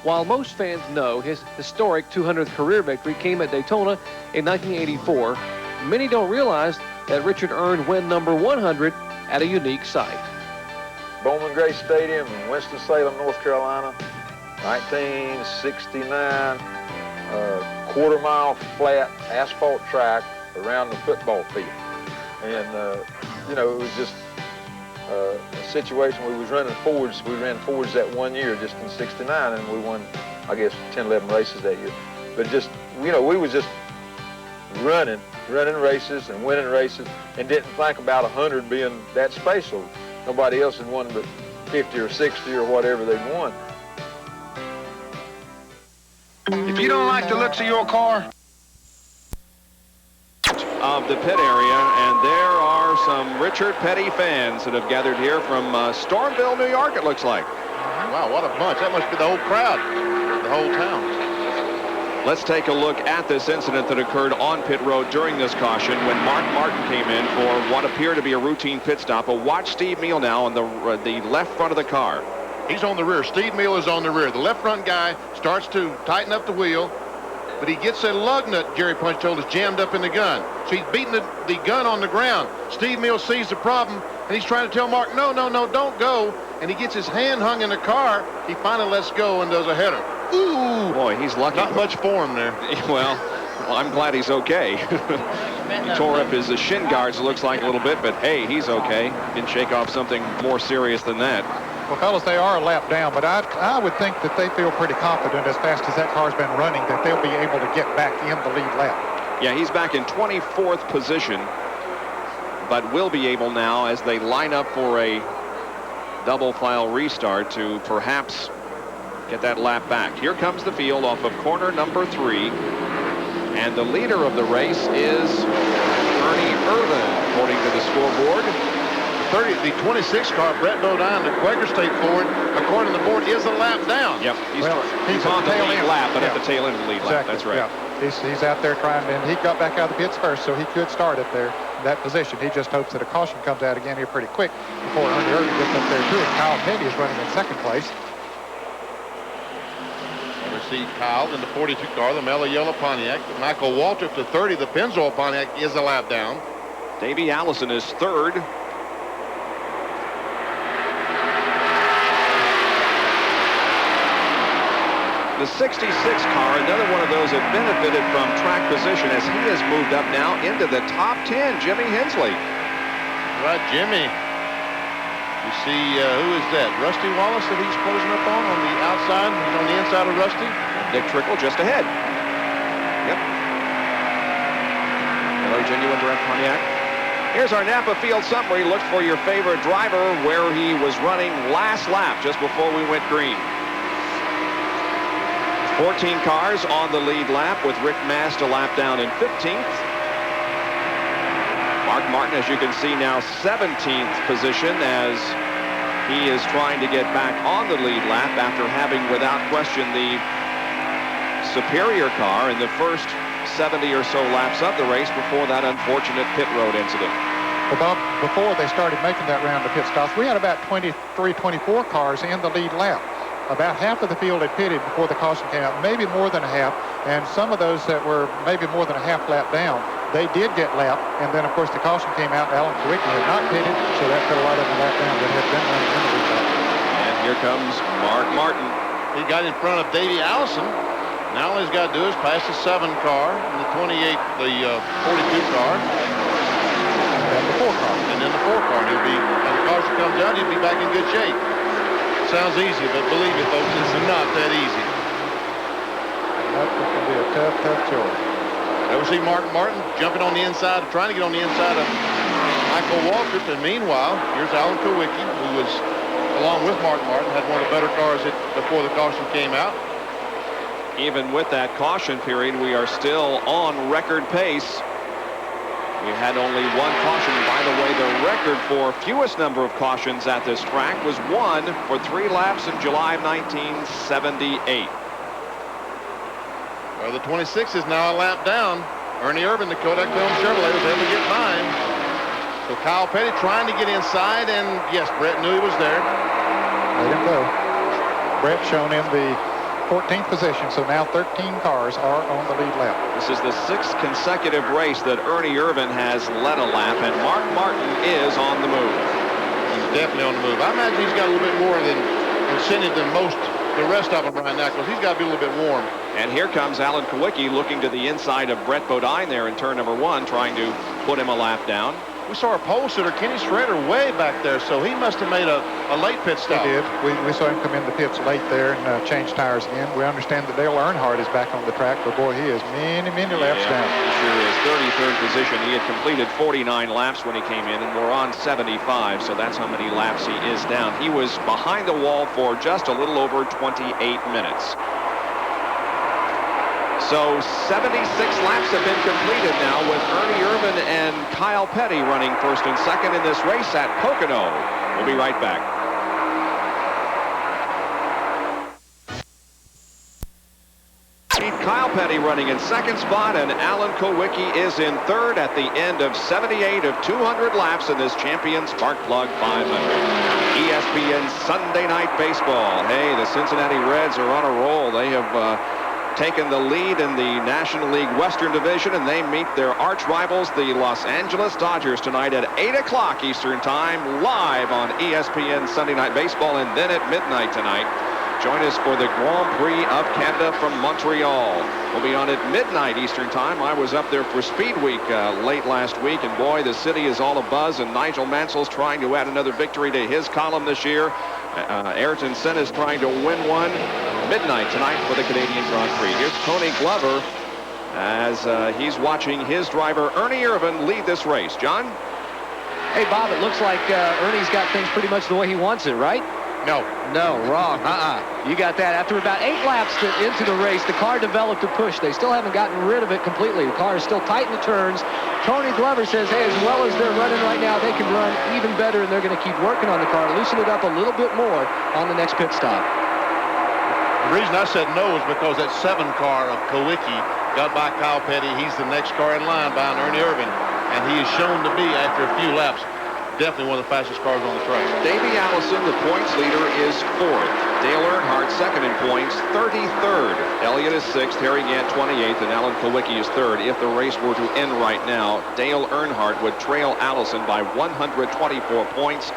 While most fans know his historic 200th career victory came at Daytona in 1984, many don't realize that Richard earned win number 100 at a unique site. Bowman Gray Stadium in Winston-Salem, North Carolina, 1969, quarter-mile flat asphalt track around the football field. And, you know, it was just a situation we was running forwards. We ran forwards that one year just in '69, and we won, I guess, 10, 11 races that year. But just, you know, we was just running races and winning races and didn't think about 100 being that special. Nobody else had won but 50 or 60 or whatever they'd won. If you don't like the looks of your car, of the pit area, and there are some Richard Petty fans that have gathered here from Stormville, New York, it looks like. Wow, what a bunch. That must be the whole crowd, the whole town. Let's take a look at this incident that occurred on pit road during this caution when Mark Martin came in for what appeared to be a routine pit stop. But watch Steve Meal now on the left front of the car. He's on the rear. Steve Meal is on the rear. The left front guy starts to tighten up the wheel, but he gets a lug nut, Jerry Punch told us, jammed up in the gun. So he's beating the gun on the ground. Steve Meal sees the problem, and he's trying to tell Mark, no, don't go. And he gets his hand hung in the car. He finally lets go and does a header. Ooh! Boy, he's lucky. Not much for him there. Well, I'm glad he's okay. He tore up his shin guards, it looks like, a little bit, but hey, he's okay. Didn't shake off something more serious than that. Well, fellas, they are a lap down, but I would think that they feel pretty confident as fast as that car's been running that they'll be able to get back in the lead lap. Yeah, he's back in 24th position, but will be able now as they line up for a double file restart to perhaps get that lap back. Here comes the field off of corner number 3, and the leader of the race is Ernie Irvin, according to the scoreboard. The 26 car, Brett Bodine, the Quaker State Ford, according to the board, is a lap down. Yep, he's on the lead lap, but at the tail end of the lead lap. That's right. Yeah. He's out there trying, and he got back out of the pits first, so he could start up there in that position. He just hopes that a caution comes out again here pretty quick before Ernie Irvin gets up there too. And Kyle Petty is running in second place. We see Kyle in the 42 car, the mellow yellow Pontiac. Michael Walter to 30, the Pennzoil Pontiac, is a lap down. Davey Allison is third. The 66 car, another one of those that benefited from track position as he has moved up now into the top 10, Jimmy Hensley. Right, Jimmy. You see, who is that? Rusty Wallace that he's closing up on the outside. He's on the inside of Rusty. Dick Trickle just ahead. Yep. Hello, genuine Brett Pontiac. Here's our Napa Field summary. Look for your favorite driver where he was running last lap just before we went green. 14 cars on the lead lap with Rick Mast a lap down in 15th. Mark Martin, as you can see now, 17th position as he is trying to get back on the lead lap after having, without question, the superior car in the first 70 or so laps of the race before that unfortunate pit road incident. Well, Bob, before they started making that round of pit stops, we had about 23, 24 cars in the lead lap. About half of the field had pitted before the caution came out, maybe more than a half, and some of those that were maybe more than a half lap down, they did get lapped, and then, of course, the caution came out. Alan Kowicki had not pitted, so that put a lot of them lap down that had been running in the lead lap. And here comes Mark Martin. He got in front of Davey Allison. Now all he's got to do is pass the 7 car, and the 28, the 42 car, And then the 4 car. and then the 4 car. He'll be, when the caution comes out, he'll be back in good shape. Sounds easy, but believe me, folks, it's not that easy. That can be a tough, tough chore. There we see Mark Martin jumping on the inside, trying to get on the inside of Michael Walter. And meanwhile, here's Alan Kowicki, who was, along with Mark Martin, had one of the better cars before the caution came out. Even with that caution period, we are still on record pace. We had only one caution. By the way, the record for fewest number of cautions at this track was 1 for 3 laps in July of 1978. Well, the 26 is now a lap down. Ernie Irvin, the Kodak Film Chevrolet, was able to get behind. So Kyle Petty trying to get inside, and yes, Brett knew he was there. Let him go. Brett shown in the 14th position, so now 13 cars are on the lead lap. This is the 6th consecutive race that Ernie Irvin has led a lap, and Mark Martin is on the move. He's definitely on the move. I imagine he's got a little bit more than incentive than most the rest of them right now, because he's got to be a little bit warm. And here comes Alan Kowicki looking to the inside of Brett Bodine there in turn number 1, trying to put him a lap down. we saw our pole sitter, Kenny Schrader, way back there, so he must have made a late pit stop. He did. We saw him come in the pits late there and change tires again. We understand that Dale Earnhardt is back on the track, but boy, he is many laps down. He sure is. 33rd position. He had completed 49 laps when he came in, and we're on 75, so that's how many laps he is down. He was behind the wall for just a little over 28 minutes. So 76 laps have been completed now with Ernie Irvan and Kyle Petty running first and second in this race at Pocono. We'll be right back. Kyle Petty running in second spot, and Alan Kulwicki is in third at the end of 78 of 200 laps in this Champion Spark Plug 500. ESPN Sunday Night Baseball. Hey, the Cincinnati Reds are on a roll. They have taken the lead in the National League Western Division, and they meet their arch rivals, the Los Angeles Dodgers, tonight at 8 o'clock Eastern Time, live on ESPN Sunday Night Baseball, and then at midnight tonight. Join us for the Grand Prix of Canada from Montreal. We'll be on at midnight Eastern Time. I was up there for Speed Week late last week, and boy, the city is all abuzz, and Nigel Mansell's trying to add another victory to his column this year. Ayrton Senna is trying to win one. Midnight tonight for the Canadian Grand Prix. Here's Tony Glover as he's watching his driver Ernie Irvan lead this race. John? Hey, Bob, it looks like Ernie's got things pretty much the way he wants it, right? No, wrong. You got that. After about 8 laps into the race, the car developed a push. They still haven't gotten rid of it completely. The car is still tight in the turns. Tony Glover says, hey, as well as they're running right now, they can run even better, and they're going to keep working on the car, loosen it up a little bit more on the next pit stop. The reason I said no is because that 7 car of Kulwicki got by Kyle Petty. He's the next car in line behind Ernie Irvan, and he is shown to be, after a few laps, definitely one of the fastest cars on the track. Davey Allison, the points leader, is 4th. Dale Earnhardt, second in points, 33rd. Elliott is 6th, Harry Gant 28th, and Alan Kulwicki is 3rd. If the race were to end right now, Dale Earnhardt would trail Allison by 124 points.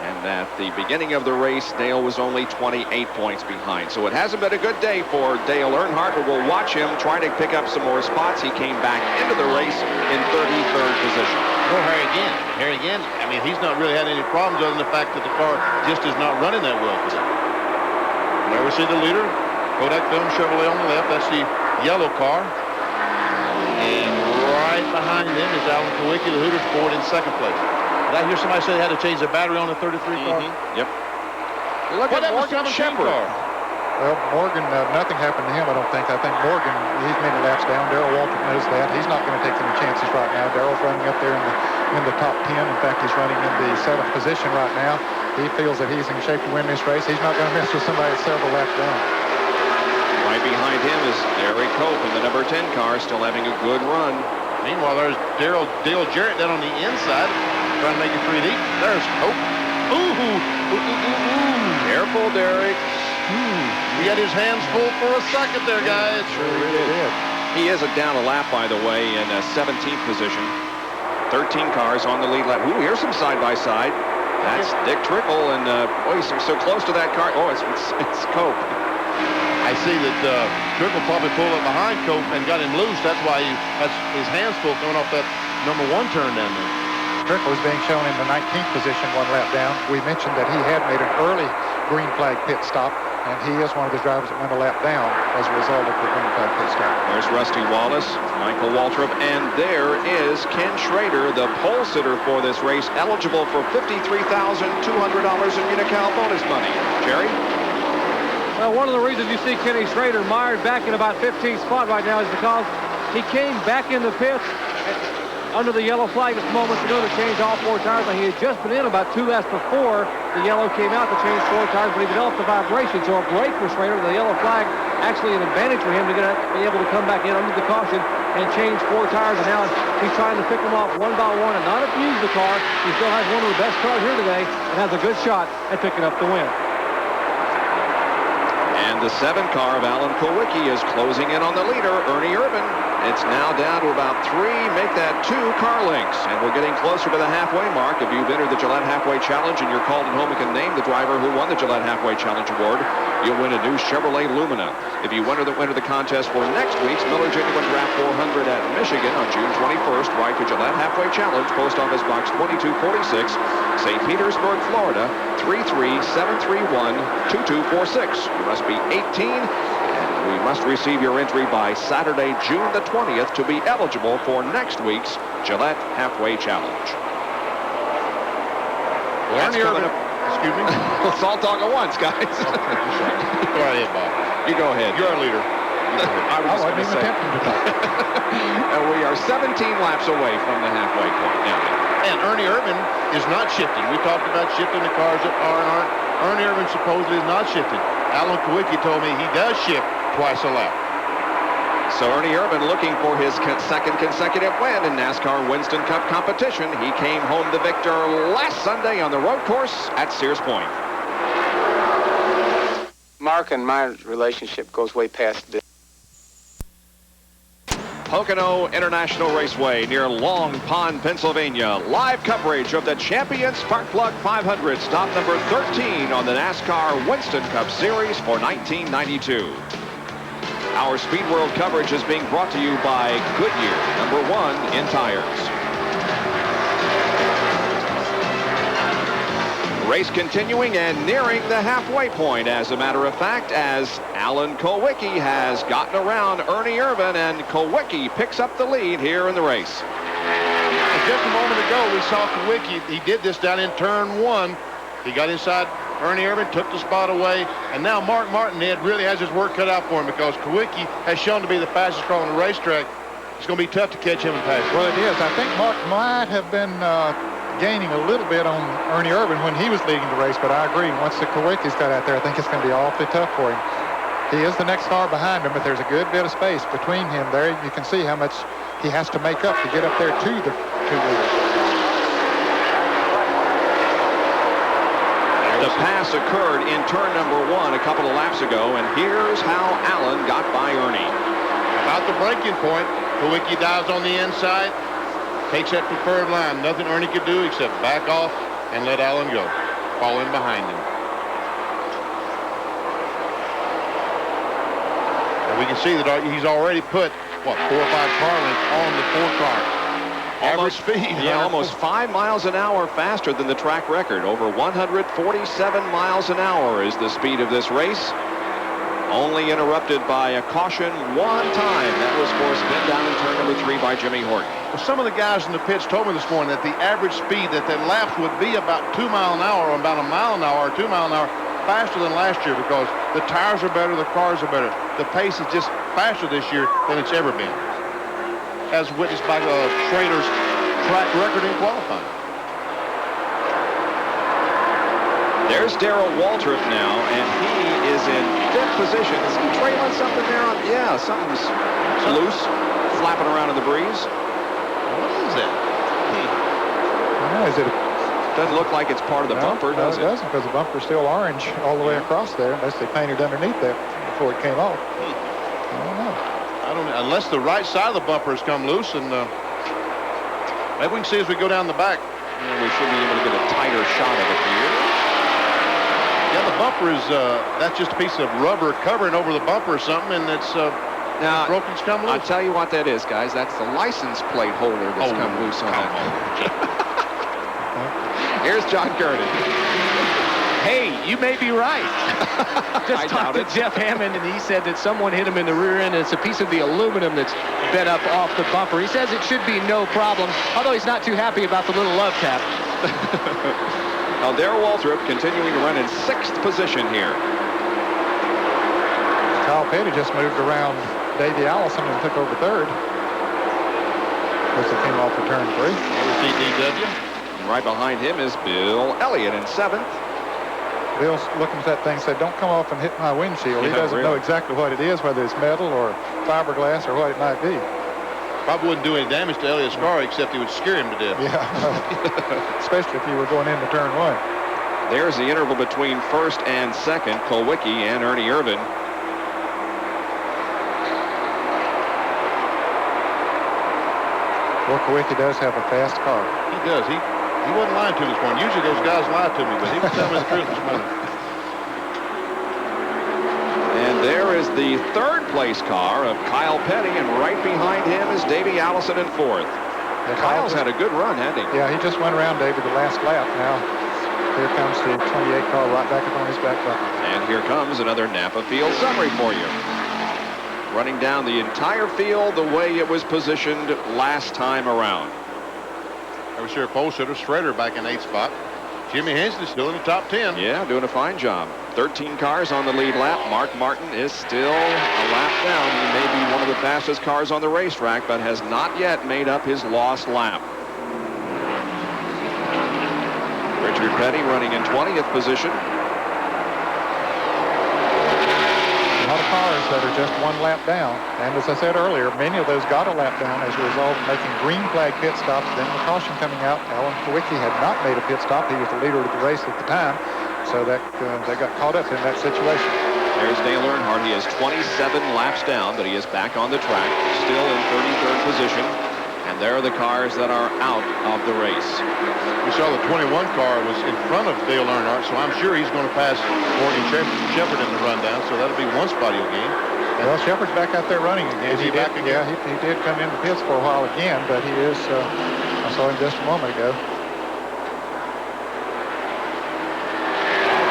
And at the beginning of the race, Dale was only 28 points behind. So it hasn't been a good day for Dale Earnhardt, but we'll watch him try to pick up some more spots. He came back into the race in 33rd position. Well, Harry again, I mean, he's not really had any problems other than the fact that the car just is not running that well today. There we see the leader, Kodak Film Chevrolet on the left. That's the yellow car. And right behind them is Alan Kulwicki, the Hooters Ford, in second place. Did I hear somebody say they had to change the battery on the 33 car? Yep. Look at Morgan Shepherd. Well, Morgan, nothing happened to him, I don't think. I think Morgan, he's many laps down. Darrell Waltrip knows that. He's not going to take any chances right now. Darrell's running up there in the top 10. In fact, he's running in the 7th position right now. He feels that he's in shape to win this race. He's not going to mess with somebody that's several laps down. Right behind him is Eric Cope in the number 10 car, still having a good run. Meanwhile, there's Dale Jarrett down on the inside, trying to make it 3D. There's Cope. Careful, Derek. He had his hands full for a second there, guys. Sure did. He is down a lap, by the way, in 17th position. 13 cars on the lead lap. Ooh, here's some side-by-side. That's Dick Trickle, and boy, he's so close to that car. Oh, it's Cope. I see that Trickle probably pulled up behind Cope and got him loose. That's why he has his hands full coming off that number 1 turn down there. Trickle is being shown in the 19th position, 1 lap down. We mentioned that he had made an early green flag pit stop, and he is one of the drivers that went a lap down as a result of the green flag pit stop. There's Rusty Wallace, Michael Waltrip, and there is Ken Schrader, the pole sitter for this race, eligible for $53,200 in Unocal bonus money. Jerry? Well, one of the reasons you see Kenny Schrader mired back in about 15th spot right now is because he came back in the pits under the yellow flag just moments ago to change all 4 tires. And he had just been in about 2 laps before the yellow came out to change 4 tires, but he developed a vibration. So a break for Schrader, the yellow flag, actually an advantage for him to be able to come back in under the caution and change 4 tires. And now he's trying to pick them off one by one and not abuse the car. He still has one of the best cars here today and has a good shot at picking up the win. And the 7 car of Alan Kulwicki is closing in on the leader, Ernie Irvin. It's now down to about 3, make that 2 car lengths. And we're getting closer to the halfway mark. If you've entered the Gillette Halfway Challenge and you're called at home and can name the driver who won the Gillette Halfway Challenge Award, you'll win a new Chevrolet Lumina. If you enter the contest for next week's Miller Genuine Draft 400 at Michigan on June 21st, write to Gillette Halfway Challenge, Post Office Box 2246, St. Petersburg, Florida, 33731-2246. You must be 18. We must receive your entry by Saturday, June the 20th to be eligible for next week's Gillette Halfway Challenge. Ernie Irvin. Excuse me? Let's all talk at once, guys. Go ahead, Bob. You go ahead. You're our leader. I wasn't even attempting to talk. And we are 17 laps away from the halfway point now. And Ernie Irvin is not shifting. We talked about shifting the cars that are and aren't. Ernie Irvin supposedly is not shifting. Alan Kulwicki told me he does shift twice a lap. So Ernie Irvin looking for his second consecutive win in NASCAR Winston Cup competition. He came home the victor last Sunday on the road course at Sears Point. Mark and my relationship goes way past this. Pocono International Raceway near Long Pond, Pennsylvania. Live coverage of the Champion Spark Plug 500, stop number 13 on the NASCAR Winston Cup Series for 1992. Our Speedworld coverage is being brought to you by Goodyear, #1 in tires. Race continuing and nearing the halfway point, as a matter of fact, as Alan Kulwicki has gotten around Ernie Irvin, and Kulwicki picks up the lead here in the race. And just a moment ago, we saw Kulwicki. He did this down in turn 1. He got inside Ernie Irvin, took the spot away, and now Mark Martinez really has his work cut out for him because Kulwicki has shown to be the fastest car on the racetrack. It's going to be tough to catch him and pass him. Well, it is. I think Mark might have been gaining a little bit on Ernie Irvin when he was leading the race, but I agree. Once the Kulwicki's got out there, I think it's going to be awfully tough for him. He is the next car behind him, but there's a good bit of space between him there. You can see how much he has to make up to get up there to the 2 leaders. The pass occurred in turn number 1 a couple of laps ago, and here's how Alan got by Ernie. About the braking point, Kulwicki dives on the inside, takes that preferred line. Nothing Ernie could do except back off and let Alan go. Fall in behind him. And we can see that he's already put, 4 or 5 car lengths on the 4 car. Average speed. Yeah, almost 5 miles an hour faster than the track record. Over 147 miles an hour is the speed of this race. Only interrupted by a caution 1 time. That was for a spin down in turn number 3 by Jimmy Horton. Well, some of the guys in the pits told me this morning that the average speed that laps would be about 2 miles an hour, or about 1 mile an hour, or 2 miles an hour faster than last year because the tires are better, the cars are better. The pace is just faster this year than it's ever been, as witnessed by Schrader's track record in qualifying. There's Darrell Waltrip now, and he is in 5th position. Is he trailing something there? Yeah, something's loose, flapping around in the breeze. What is that? Doesn't look like it's part of the bumper, does it? No, it doesn't, because the bumper's still orange all the way across there, unless they painted underneath there before it came off. I don't know. Unless the right side of the bumper has come loose, and maybe we can see as we go down the back. We should be able to get a tighter shot of it here. Yeah, the bumper is, that's just a piece of rubber covering over the bumper or something, and it's now, broken's come loose. I'll tell you what that is, guys. That's the license plate holder that's come loose on that. Here's John Curtis. Hey, you may be right. Just talked to Jeff Hammond, and he said that someone hit him in the rear end, and it's a piece of the aluminum that's bent up off the bumper. He says it should be no problem, although he's not too happy about the little love tap. Now, Darrell Waltrip continuing to run in 6th position here. Kyle Petty just moved around Davey Allison and took over 3rd. As they came off of turn 3. CDW. And right behind him is Bill Elliott in 7th. Bill's looking at that thing and said, "Don't come off and hit my windshield." He doesn't know exactly what it is, whether it's metal or fiberglass or what it might be. Probably wouldn't do any damage to Elliott's car, except he would scare him to death. Yeah, especially if you were going into turn 1. There's the interval between first and second, Kulwicki and Ernie Irvan. Well, Kulwicki does have a fast car. He does. He wasn't lying to me this morning. Usually those guys lie to me, but he was telling me the truth this morning. And there is the third place car of Kyle Petty, and right behind him is Davey Allison in fourth. Yeah, Kyle's had a good run, hasn't he? Yeah, he just went around Davey the last lap. Now here comes the 28 car right back up on his back bumper. And here comes another Napa field summary for you. Running down the entire field the way it was positioned last time around. I was here pole sitter Schrader back in 8th spot. Jimmy Hensley still in the top 10. Yeah, doing a fine job. 13 cars on the lead lap. Mark Martin is still a lap down. He may be one of the fastest cars on the racetrack, but has not yet made up his lost lap. Richard Petty running in 20th position. A lot of cars that are just one lap down. And as I said earlier, many of those got a lap down as a result of making green flag pit stops. Then the caution coming out. Alan Kulwicki had not made a pit stop. He was the leader of the race at the time. So that they got caught up in that situation. There's Dale Earnhardt. He is 27 laps down, but he is back on the track, still in 33rd position. And there are the cars that are out of the race. We saw the 21 car was in front of Dale Earnhardt, so I'm sure he's going to pass Morgan Shepherd in the rundown, so that'll be one spot he'll gain. Well, Shepherd's back out there running again. Is he back again? Yeah, he did come into pits for a while again, but he is, I saw him just a moment ago.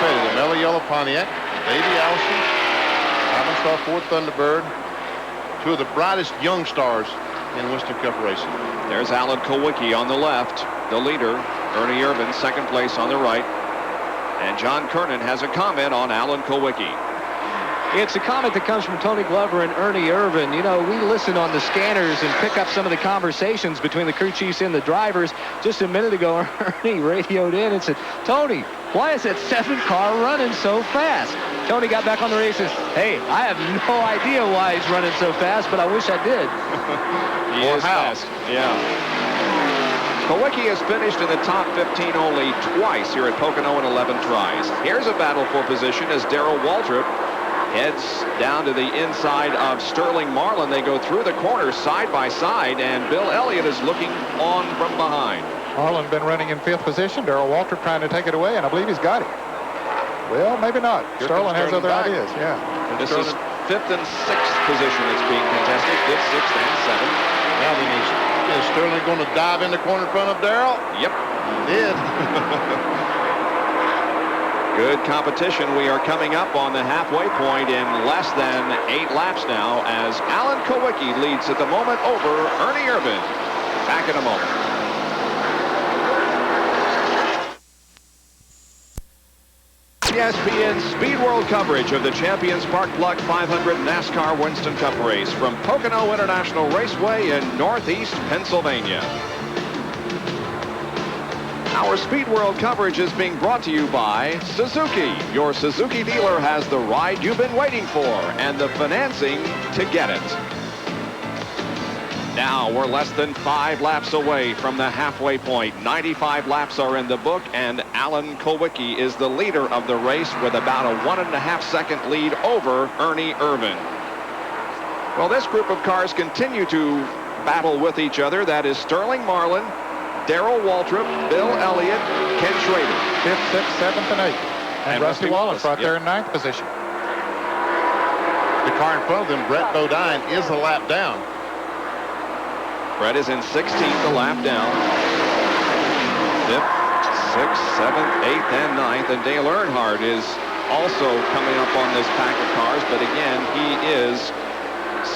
The Mellow Yellow Pontiac, Davey Allison, 7-star Ford Thunderbird, two of the brightest young stars in Winston Cup racing. There's Alan Kulwicki on the left, the leader. Ernie Irvan, second place on the right. And John Kernan has a comment on Alan Kulwicki. It's a comment that comes from Tony Glover and Ernie Irvan. You know, we listen on the scanners and pick up some of the conversations between the crew chiefs and the drivers. Just a minute ago, Ernie radioed in and said, "Tony, why is that 7 car running so fast?" Tony got back on the race and says, "Hey, I have no idea why he's running so fast, but I wish I did." He is fast. Yeah. Kulwicki has finished in the top 15 only twice here at Pocono in 11 tries. Here's a battle for position as Darrell Waltrip heads down to the inside of Sterling Marlin. They go through the corners side by side, and Bill Elliott is looking on from behind. Marlin been running in 5th position. Darrell Waltrip trying to take it away, and I believe he's got it. Well, maybe not. Sterling has other ideas, yeah. This is 5th and 6th position that's being contested. 5th, 6th, and 7th. Now then, is Sterling going to dive in the corner in front of Darrell? Yep. He did. Good competition. We are coming up on the halfway point in less than 8 laps now as Alan Kulwicki leads at the moment over Ernie Irvan. Back in a moment. ESPN Speedworld coverage of the Champion Spark Plug 500 NASCAR Winston Cup race from Pocono International Raceway in Northeast Pennsylvania. Our Speedworld coverage is being brought to you by Suzuki. Your Suzuki dealer has the ride you've been waiting for and the financing to get it. Now we're less than 5 laps away from the halfway point. 95 laps are in the book, and Alan Kulwicki is the leader of the race with about a 1.5-second lead over Ernie Irvan. Well, this group of cars continue to battle with each other. That is Sterling Marlin, Darrell Waltrip, Bill Elliott, Ken Schrader. 5th, 6th, 7th, and 8th. And Rusty Wallace right there in 9th position. The car in front of them, Brett Bodine, is a lap down. Brett is in 16th, a lap down. 5th, 6th, 7th, 8th, and 9th. And Dale Earnhardt is also coming up on this pack of cars, but again, he is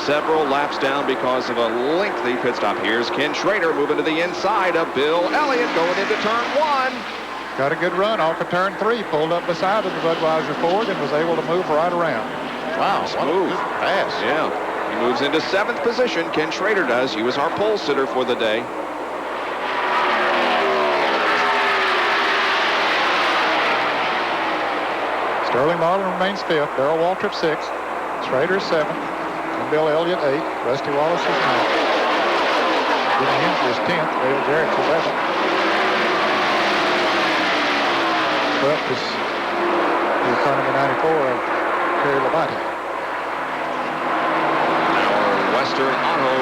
several laps down because of a lengthy pit stop. Here's Ken Schrader moving to the inside of Bill Elliott going into turn 1. Got a good run off of turn 3, pulled up beside of the Budweiser Ford and was able to move right around. Wow, smooth pass. Yeah, he moves into 7th position. Ken Schrader does. He was our pole sitter for the day. Sterling Marlin remains 5th. Darrell Waltrip 6th. Schrader 7th. And Bill Elliott 8th. Rusty Wallace is 9th. Jimmy Hensley is 10th. Dale Jarrett's 11th. Well, this is car number 94 of Terry Labonte. Our Western Auto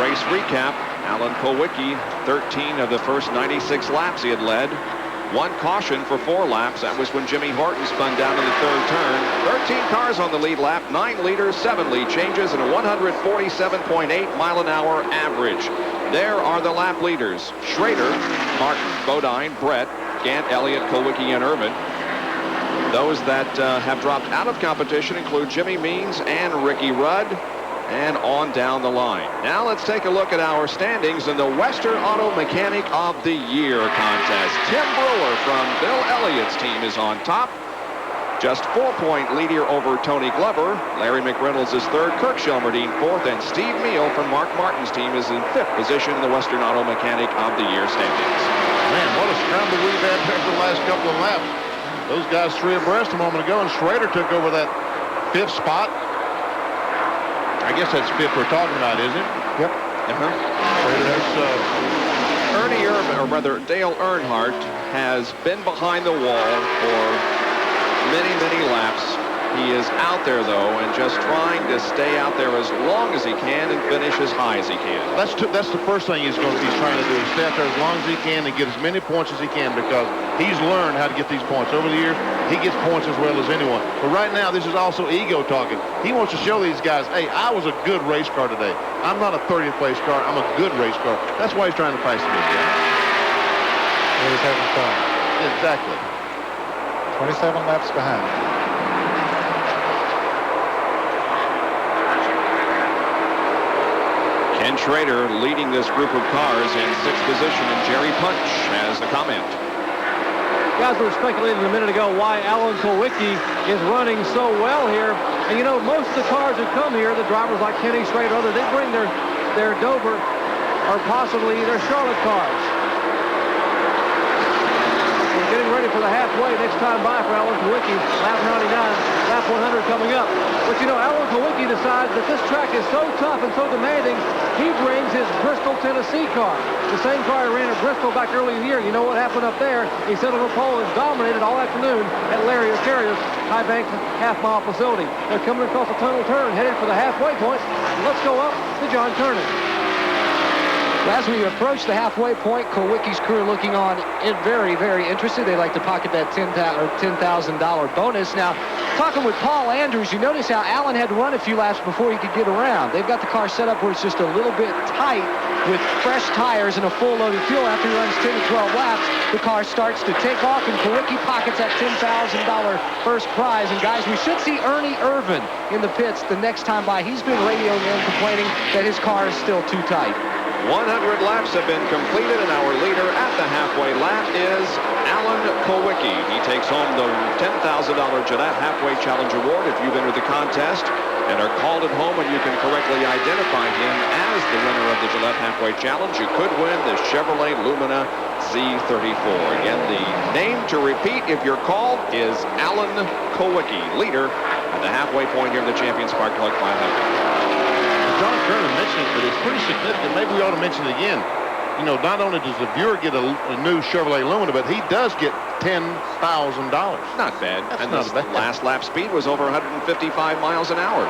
race recap. Alan Kulwicki, 13 of the first 96 laps he had led. One caution for 4 laps. That was when Jimmy Horton spun down in the 3rd turn. 13 cars on the lead lap, 9 leaders, 7 lead changes, and a 147.8 mile an hour average. There are the lap leaders: Schrader, Martin, Bodine, Brett, Gant, Elliott, Kulwicki, and Irvin. Those that have dropped out of competition include Jimmy Means and Ricky Rudd, and on down the line. Now let's take a look at our standings in the Western Auto Mechanic of the Year contest. Tim Brewer from Bill Elliott's team is on top. Just 4-point lead here over Tony Glover. Larry McReynolds is 3rd, Kirk Shelmerdine 4th, and Steve Meal from Mark Martin's team is in 5th position in the Western Auto Mechanic of the Year standings. Man, what a scramble we've had here for the last couple of laps. Those guys 3 abreast a moment ago, and Schrader took over that 5th spot. I guess that's 5th we're talking about, isn't it? Yep. Ernie Irvin, or rather Dale Earnhardt, has been behind the wall for many, many laps. He is out there, though, and just trying to stay out there as long as he can and finish as high as he can. That's the first thing he's trying to do, is stay out there as long as he can and get as many points as he can, because he's learned how to get these points. Over the years, he gets points as well as anyone. But right now, this is also ego talking. He wants to show these guys, hey, I was a good race car today. I'm not a 30th place car. I'm a good race car. That's why he's trying to pass these guys. He's having fun. Exactly. 27 laps behind. Ken Schrader leading this group of cars in 6th position, and Jerry Punch has a comment. Guys, we were speculating a minute ago why Alan Kulwicki is running so well here. And you know, most of the cars that come here, the drivers like Kenny Schrader, others, they bring their Dover or possibly their Charlotte cars. We're getting ready for the halfway next time by for Alan Kulwicki. Lap 99, lap 100 coming up. But you know, Alan Kulwicki decides that this track is so tough and so demanding, he brings his Bristol, Tennessee car. The same car he ran at Bristol back early in the year. You know what happened up there? He set on a pole and dominated all afternoon at Larry O'Carrier's High Bank half-mile facility. They're coming across a tunnel turn, headed for the halfway point. Let's go up to John Kernan. As we approach the halfway point, Kulwicki's crew looking on very, very interested. They like to pocket that $10,000 bonus. Now, talking with Paul Andrews, you notice how Allen had to run a few laps before he could get around.Ey've got the car set up where it's just a little bit tight with fresh tires and a full load of fuel. After he runs 10 to 12 laps, the car starts to take off, and Kulwicki pockets that $10,000 first prize. And guys, we should see Ernie Irvin in the pits the next time by. He's been radioing in, complaining that his car is still too tight. 100 laps have been completed, and our leader at the halfway lap is Alan Kulwicki. He takes home the $10,000 Gillette Halfway Challenge Award if you've entered the contest and are called at home and you can correctly identify him as the winner of the Gillette Halfway Challenge. You could win the Chevrolet Lumina Z34. Again, the name to repeat if you're called is Alan Kulwicki, leader at the halfway point here in the Champion Spark Plug 500. John Kernan mentioned it, but it's pretty significant. Maybe we ought to mention it again. You know, not only does the viewer get a new Chevrolet Lumina, but he does get $10,000. Not bad. That's and not the bad. last lap speed was over 155 miles an hour.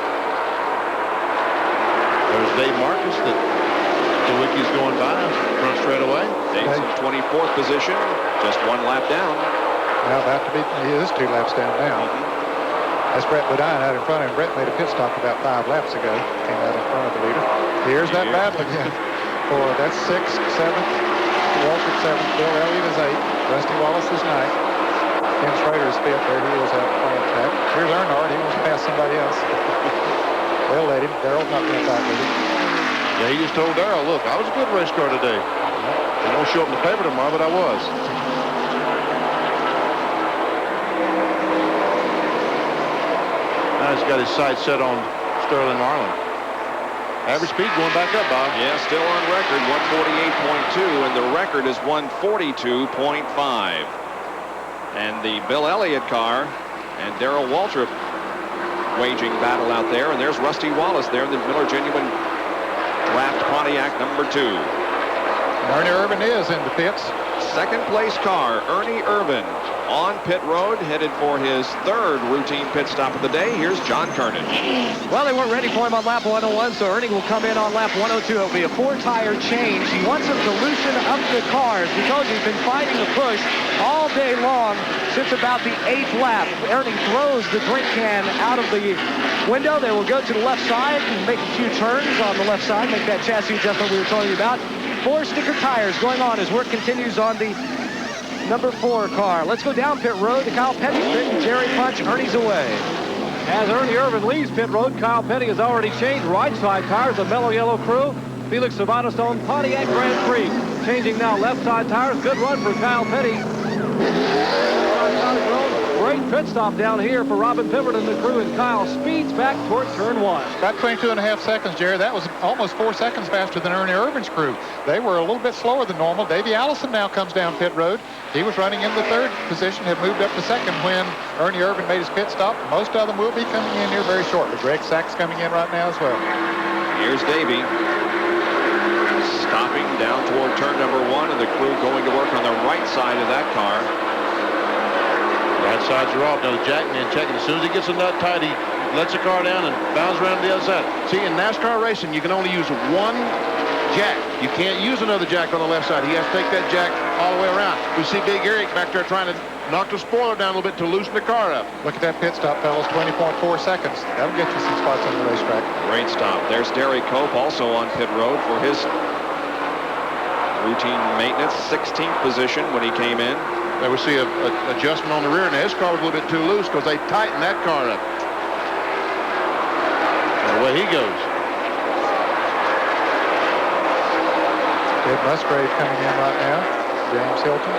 There's Dave Marcus that Kulwicki's going by front straight away. Dave's in 24th position, just 1 lap down. Now about to be, he is 2 laps down now. That's Brett Bodine out in front of him. Brett made a pit stop about 5 laps ago. Came out in front of the leader. Here's that battle again. That's 6th, 7th. Walter 7th. Bill Elliott is 8th. Rusty Wallace is 9th. Ken Schrader is 5th. There he is out in front of the track. Here's Earnhardt. He wants to pass somebody else. They'll let him. Darrell's not going to fight with him. Yeah, he just told Darrell, look, I was a good race car today. I won't show up in the paper tomorrow, but I was. Now he's got his sights set on Sterling Marlin. Average speed going back up, Bob. Yeah, still on record, 148.2, and the record is 142.5. And the Bill Elliott car and Darrell Waltrip waging battle out there, and there's Rusty Wallace there in the Miller Genuine Draft Pontiac number 2. Ernie Irvin is in the pits. 2nd place car, Ernie Irvin, on pit road, headed for his third routine pit stop of the day. Here's John Kernan. Well, they weren't ready for him on lap 101, so Ernie will come in on lap 102. It'll be a 4-tire change. He wants him to loosen up the cars because he's been fighting the push all day long since about the 8th lap. Ernie throws the drink can out of the window. They will go to the left side and make a few turns on the left side, make that chassis adjustment we were telling you about. 4 sticker tires going on as work continues on the number 4 car. Let's go down pit road to Kyle Petty's pit, and Jerry Punch. Ernie's away. As Ernie Irvin leaves pit road, Kyle Petty has already changed right side tires. The Mellow Yellow crew, Felix Savanastone, Pontiac Grand Prix. Changing now left side tires. Good run for Kyle Petty. Great pit stop down here for Robin Pivert and the crew, and Kyle speeds back toward turn 1. About 22.5 seconds, Jerry. That was almost 4 seconds faster than Ernie Irvin's crew. They were a little bit slower than normal. Davey Allison now comes down pit road. He was running in the 3rd position, had moved up to 2nd when Ernie Irvin made his pit stop. Most of them will be coming in here very shortly. Greg Sachs coming in right now as well. Here's Davey. Stopping down toward turn number 1, and the crew going to work on the right side of that car. Right sides are off. Now the jackman checking. As soon as he gets a nut tight, he lets the car down and bounds around to the other side. See, in NASCAR racing, you can only use one jack. You can't use another jack on the left side. He has to take that jack all the way around. We see Big Eric back there trying to knock the spoiler down a little bit to loosen the car up. Look at that pit stop, fellas. 20.4 seconds. That'll get you some spots on the racetrack. Great stop. There's Derek Cope also on pit road for his routine maintenance. 16th position when he came in. There we see a adjustment on the rear. Now his car was a little bit too loose because they tightened that car up. And away he goes. Ed Musgrave coming in right now. James Hilton.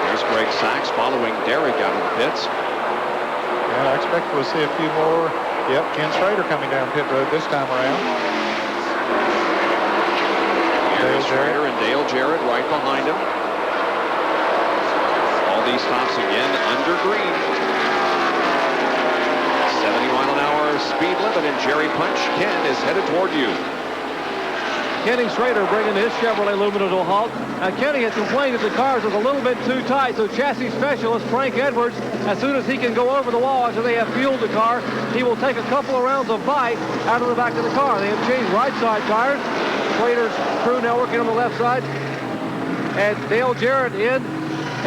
Here's Greg Sachs following Derek out of the pits. And I expect we'll see a few more. Yep, Ken Schrader coming down pit road this time around. Here's Schrader and Dale Jarrett right behind him. These stops again under green. 70-mile-an-hour speed limit, and Jerry Punch Ken is headed toward you. Kenny Schrader bringing his Chevrolet Lumina to a halt. Now, Kenny had complained that the cars was a little bit too tight, so chassis specialist Frank Edwards, as soon as he can go over the wall after they have fueled the car, he will take a couple of rounds of bite out of the back of the car. They have changed right side tires. Schrader's crew now working on the left side. And Dale Jarrett in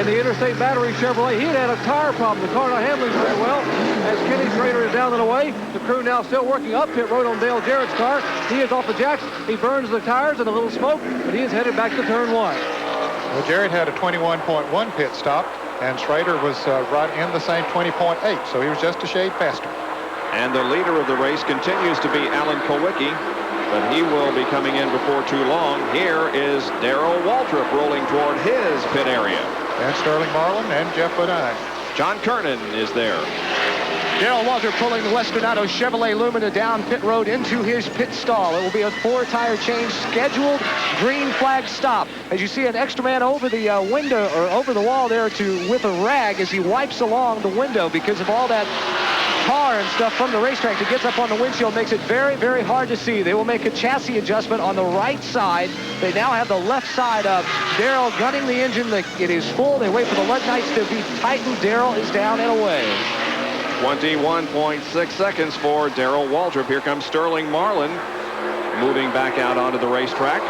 the Interstate Battery Chevrolet. He had a tire problem. The car not handling very well. As Kenny Schrader is down and away, the crew now still working up pit road on Dale Jarrett's car. He is off the jacks. He burns the tires and a little smoke, but he is headed back to turn 1. Well, Jarrett had a 21.1 pit stop, and Schrader was right in the same 20.8, so he was just a shade faster. And the leader of the race continues to be Alan Kowicki, but he will be coming in before too long. Here is Darrell Waltrip rolling toward his pit area. And Sterling Marlin and Jeff Bodine. John Kernan is there. Darrell Waltrip pulling the Western Auto Chevrolet Lumina down pit road into his pit stall. It will be a 4-tire change, scheduled green flag stop. As you see an extra man over the window or over the wall there with a rag as he wipes along the window because of all that tar and stuff from the racetrack that gets up on the windshield, makes it very, very hard to see. They will make a chassis adjustment on the right side. They now have the left side up. Darrell gunning the engine. It is full. They wait for the lug nuts to be tightened. Darrell is down and away. 21.6 seconds for Darrell Waltrip. Here comes Sterling Marlin moving back out onto the racetrack.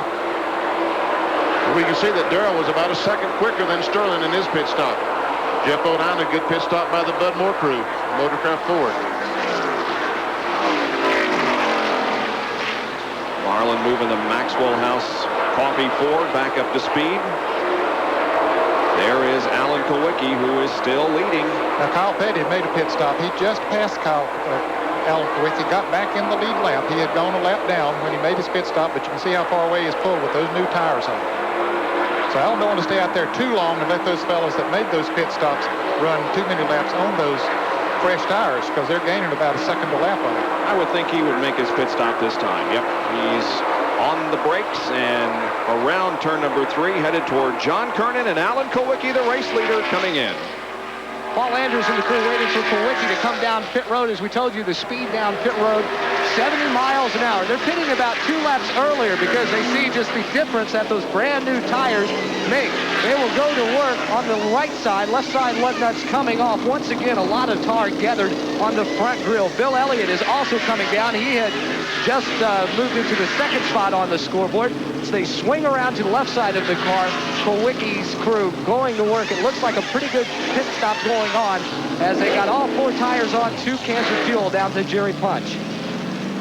We can see that Darrell was about a second quicker than Sterling in his pit stop. Jeff Bodine, a good pit stop by the Bud Moore crew, Motorcraft Ford. Marlin moving the Maxwell House Coffee Ford back up to speed. There is Alan Kowicki, who is still leading. Now, Kyle Petty made a pit stop. He just passed Alan Kowicki, got back in the lead lap. He had gone a lap down when he made his pit stop, but you can see how far away he is pulled with those new tires on. So Alan don't want to stay out there too long and let those fellas that made those pit stops run too many laps on those fresh tires because they're gaining about a second a lap on it. I would think he would make his pit stop this time. Yep, he's on the brakes and around turn number 3, headed toward John Kernan and Alan Kowicki, the race leader, coming in. Paul Andrews and the crew waiting for Kowicki to come down pit road. As we told you, the speed down pit road, 70 miles an hour. They're pitting about 2 laps earlier because they see just the difference that those brand new tires make. They will go to work on the right side. Left side lug nuts coming off. Once again, a lot of tar gathered on the front grille. Bill Elliott is also coming down. He had just moved into the second spot on the scoreboard. So they swing around to the left side of the car. Kowicki's crew going to work. It looks like a pretty good pit stop going on as they got all 4 tires on, 2 cans of fuel down to Jerry Punch.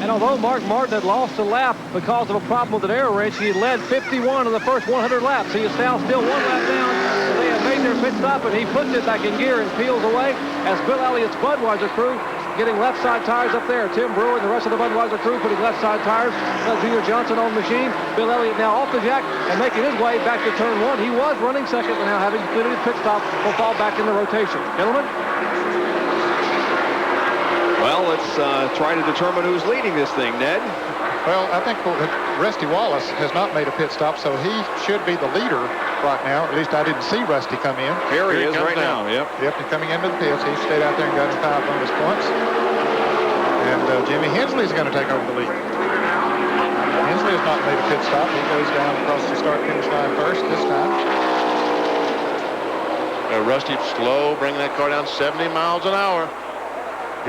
And although Mark Martin had lost a lap because of a problem with an air wrench, he led 51 in the first 100 laps. He is now still 1 lap down. So they have made their pit stop, and he puts it back in gear and peels away as Bill Elliott's Budweiser crew getting left side tires up there. Tim Brewer and the rest of the Budweiser crew putting left side tires. Junior Johnson on the machine. Bill Elliott now off the jack and making his way back to turn 1. He was running second, but now having completed his pit stop will fall back in the rotation. Gentlemen? Well, let's try to determine who's leading this thing, Ned. Well, I think Rusty Wallace has not made a pit stop, so he should be the leader right now. At least I didn't see Rusty come in. Here he is right now, yep. Yep, and coming into the pits. He stayed out there and got his 5 bonus points. And Jimmy Hensley's going to take over the lead. Hensley has not made a pit stop. He goes down across the start-finish line first this time. Rusty slow, bringing that car down 70 miles an hour.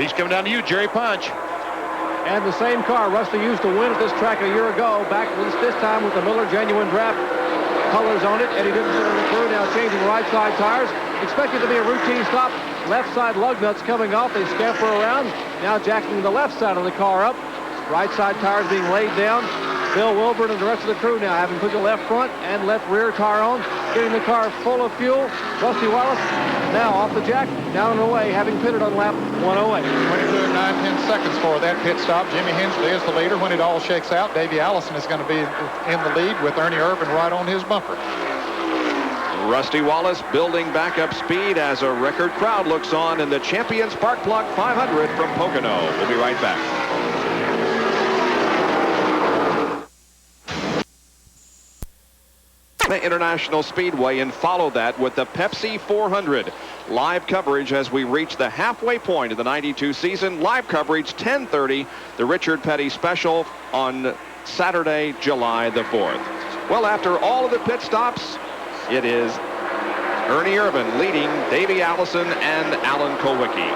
He's coming down to you, Jerry Punch. And the same car Rusty used to win at this track a year ago, back this time with the Miller Genuine Draft colors on it. Eddie Dickinson and the crew now changing right side tires. Expected to be a routine stop. Left side lug nuts coming off. They scamper around. Now jacking the left side of the car up. Right side tires being laid down. Bill Wilburn and the rest of the crew now having put the left front and left rear tire on, getting the car full of fuel. Rusty Wallace now off the jack, down and away, having pitted on lap 108. 22 and 9/10 seconds for that pit stop. Jimmy Hensley is the leader. When it all shakes out, Davey Allison is going to be in the lead with Ernie Irvin right on his bumper. Rusty Wallace building back up speed as a record crowd looks on in the Champion Spark Plug 500 from Pocono. We'll be right back. International Speedway, and follow that with the Pepsi 400. Live coverage as we reach the halfway point of the 92 season. Live coverage 10:30, the Richard Petty Special on Saturday, July the 4th. Well, after all of the pit stops, it is Ernie Irvin leading Davey Allison and Alan Kowicki.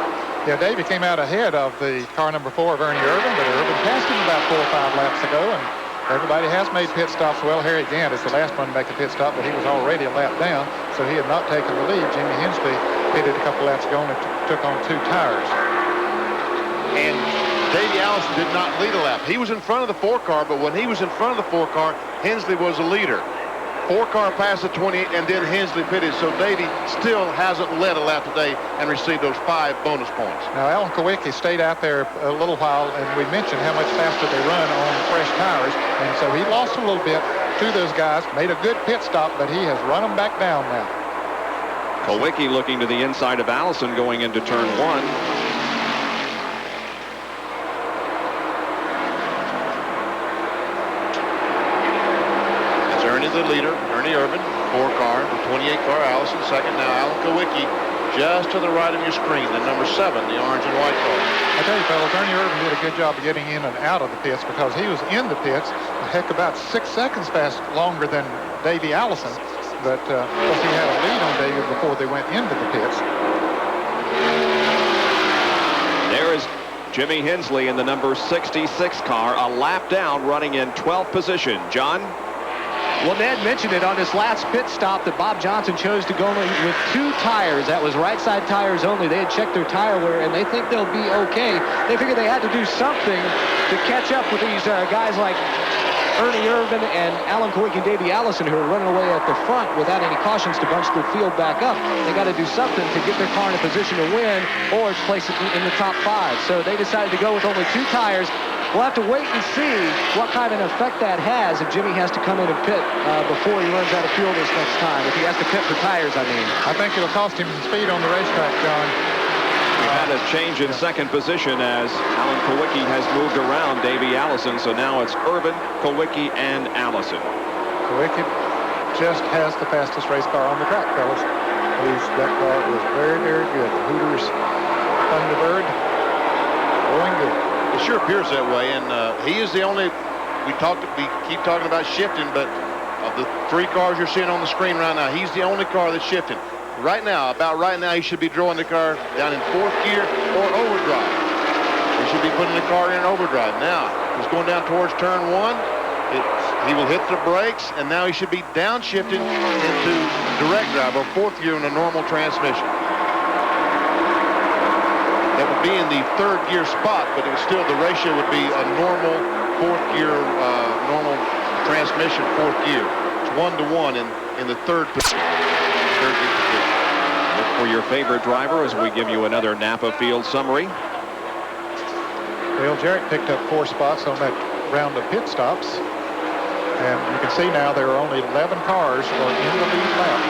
Yeah, Davey came out ahead of the car number 4 of Ernie Irvin, but Irvin passed him about 4 or 5 laps ago, and everybody has made pit stops. Well, Harry Gant is the last one to make a pit stop, but he was already a lap down, so he had not taken the lead. Jimmy Hensley pitted a couple laps ago and took on 2 tires. And Davey Allison did not lead a lap. He was in front of the 4 car, but when he was in front of the 4 car, Hensley was the leader. 4 car passed the 20, and then Hensley pitted, so Davey still hasn't led a lap today and received those 5 bonus points. Now, Alan Kowicki stayed out there a little while, and we mentioned how much faster they run on fresh tires, and so he lost a little bit to those guys, made a good pit stop, but he has run them back down now. Kowicki looking to the inside of Allison going into turn 1. The leader, Ernie Irvin, 4 car, the 28 car, Allison second. Now Alan Kowicki just to the right of your screen, the number 7, the orange and white car. I tell you, fellas, Ernie Irvin did a good job of getting in and out of the pits because he was in the pits, a heck, about 6 seconds longer than Davey Allison, but of course he had a lead on Davey before they went into the pits. There is Jimmy Hensley in the number 66 car, a lap down, running in 12th position. John? Well, Ned mentioned it on this last pit stop that Bob Johnson chose to go with 2 tires. That was right side tires only. They had checked their tire wear, and they think they'll be okay. They figured they had to do something to catch up with these guys like Ernie Irvin and Alan Kowicki and Davey Allison, who are running away at the front without any cautions to bunch their field back up. They got to do something to get their car in a position to win or to place it in the top 5. So they decided to go with only 2 tires. We'll have to wait and see what kind of an effect that has if Jimmy has to come in and pit before he runs out of fuel this next time. If he has to pit for tires, I mean. I think it'll cost him speed on the racetrack, John. We've had a change in second position as Alan Kowicki has moved around Davey Allison, so now it's Irvin, Kowicki, and Allison. Kowicki just has the fastest race car on the track, fellas. That car is very, very good. The Hooters Thunderbird going good. It sure appears that way, and he is the only. We keep talking about shifting, but Of the 3 cars you're seeing on the screen right now, he's the only car that's shifting. Right now, about right now, he should be drawing the car down in 4th gear or overdrive. He should be putting the car in overdrive. Now, he's going down towards turn 1. He will hit the brakes, and now he should be downshifting into direct drive or 4th gear in a normal transmission. That would be in the 3rd gear spot, but it was still, the ratio would be a normal 4th gear, normal transmission 4th gear. It's 1-to-1 in the 3rd position. Look for your favorite driver as we give you another Napa Field summary. Dale Jarrett picked up 4 spots on that round of pit stops. And you can see now there are only 11 cars in the lead lap.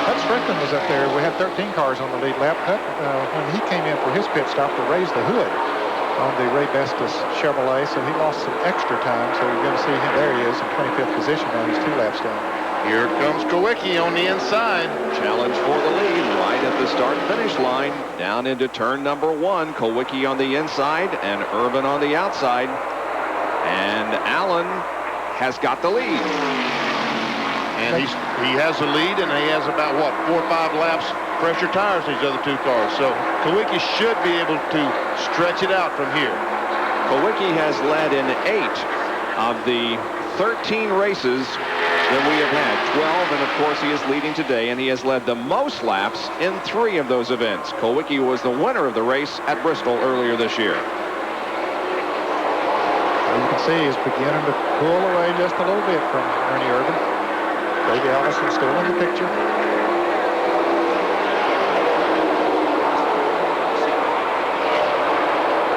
Hut Strickland was up there. We had 13 cars on the lead lap. Hut, when he came in for his pit stop to raise the hood on the Ray Bestis Chevrolet, so he lost some extra time. So you're going to see him. There he is in 25th position now. He's 2 laps down. Here comes Kowicki on the inside. Challenge for the lead right at the start-finish line. Down into turn number 1. Kowicki on the inside and Irvin on the outside. And Allen has got the lead. And he has the lead, and he has about, 4 or 5 laps fresher tires these other 2 cars. So Kowicki should be able to stretch it out from here. Kowicki has led in 8 of the 13 races that we have had. 12, and of course he is leading today, and he has led the most laps in 3 of those events. Kowicki was the winner of the race at Bristol earlier this year. You can see he's beginning to pull away just a little bit from Ernie Irvin. Davey Allison still in the picture.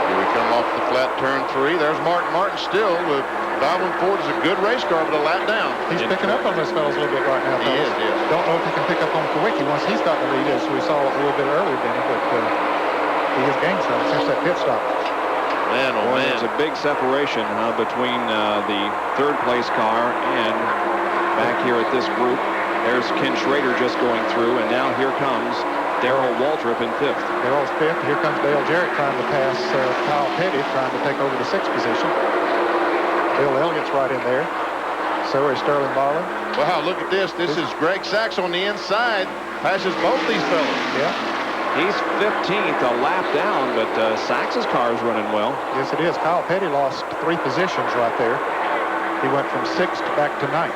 Here we come off the flat turn 3. There's Martin. Martin still with Baldwin Ford is a good race car, but a lap down. He's picking up on those fellas a little bit right now. He is, yes. Don't know if he can pick up on Kowicki once he's got the lead, as we saw a little bit earlier, Benny, but he has gained some since that pit stop. Man, oh man. There's a big separation between the 3rd place car and back here at this group. There's Ken Schrader just going through, and now here comes Darrell Waltrip in 5th. Darrell's 5th. Here comes Dale Jarrett trying to pass Kyle Petty, trying to take over the 6th position. Bill Elliott's right in there. So is Sterling Marlin. Wow, look at this. This is Greg Sachs on the inside. Passes both these fellas. Yeah. He's 15th, a lap down, but Sachs's car is running well. Yes, it is. Kyle Petty lost 3 positions right there. He went from 6th back to 9th.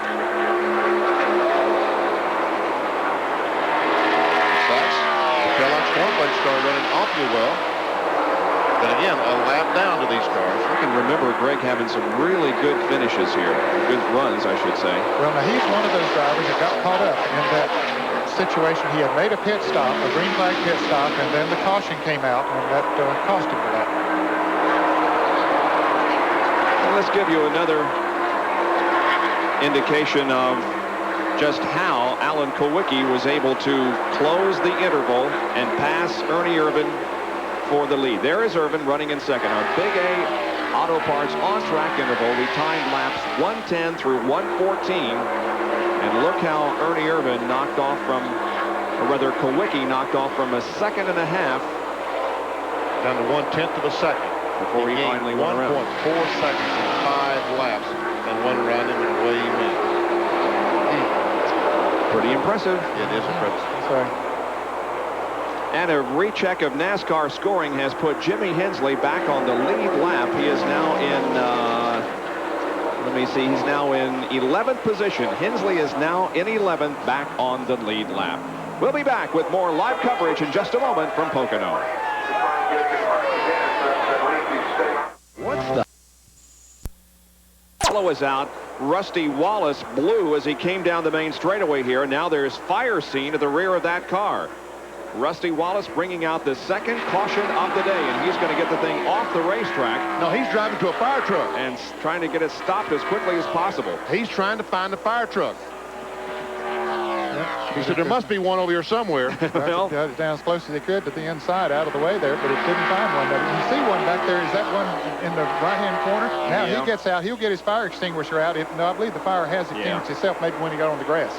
Sachs, the Kellogg's cornflakes car running awfully well. But again, a lap down to these cars. I can remember Greg having some really good finishes here. Good runs, I should say. Well, now he's one of those drivers that got caught up in that situation. He had made a pit stop, a green flag pit stop, and then the caution came out, and that cost him for that. Well, let's give you another indication of just how Alan Kowicki was able to close the interval and pass Ernie Irvin for the lead. There is Irvin running in 2nd. Our Big A Auto Parts on-track interval. We timed laps 110 through 114. And look how Ernie Irvin knocked off from, or rather Kowicki knocked off from a 2.5 seconds. Down to 1/10 of a second. Before he finally went around. 1.4 seconds in 5 laps and 1 run, and away he went. Pretty impressive. It is impressive. Sorry. And a recheck of NASCAR scoring has put Jimmy Hensley back on the lead lap. He is now in, let me see, he's now in 11th position. Hensley is now in 11th, back on the lead lap. We'll be back with more live coverage in just a moment from Pocono. What's the... Follow is out. Rusty Wallace blew as he came down the main straightaway here. Now there's fire scene at the rear of that car. Rusty Wallace bringing out the 2nd caution of the day, and he's going to get the thing off the racetrack. No, he's driving to a fire truck. And trying to get it stopped as quickly as possible. He's trying to find a fire truck. He said there must be one over here somewhere. Well, got it down as close as he could to the inside, out of the way there, but it didn't find one. You see one back there. Is that one in the right-hand corner? Now he gets out. He'll get his fire extinguisher out. No, I believe the fire has extinguished itself maybe when he got on the grass.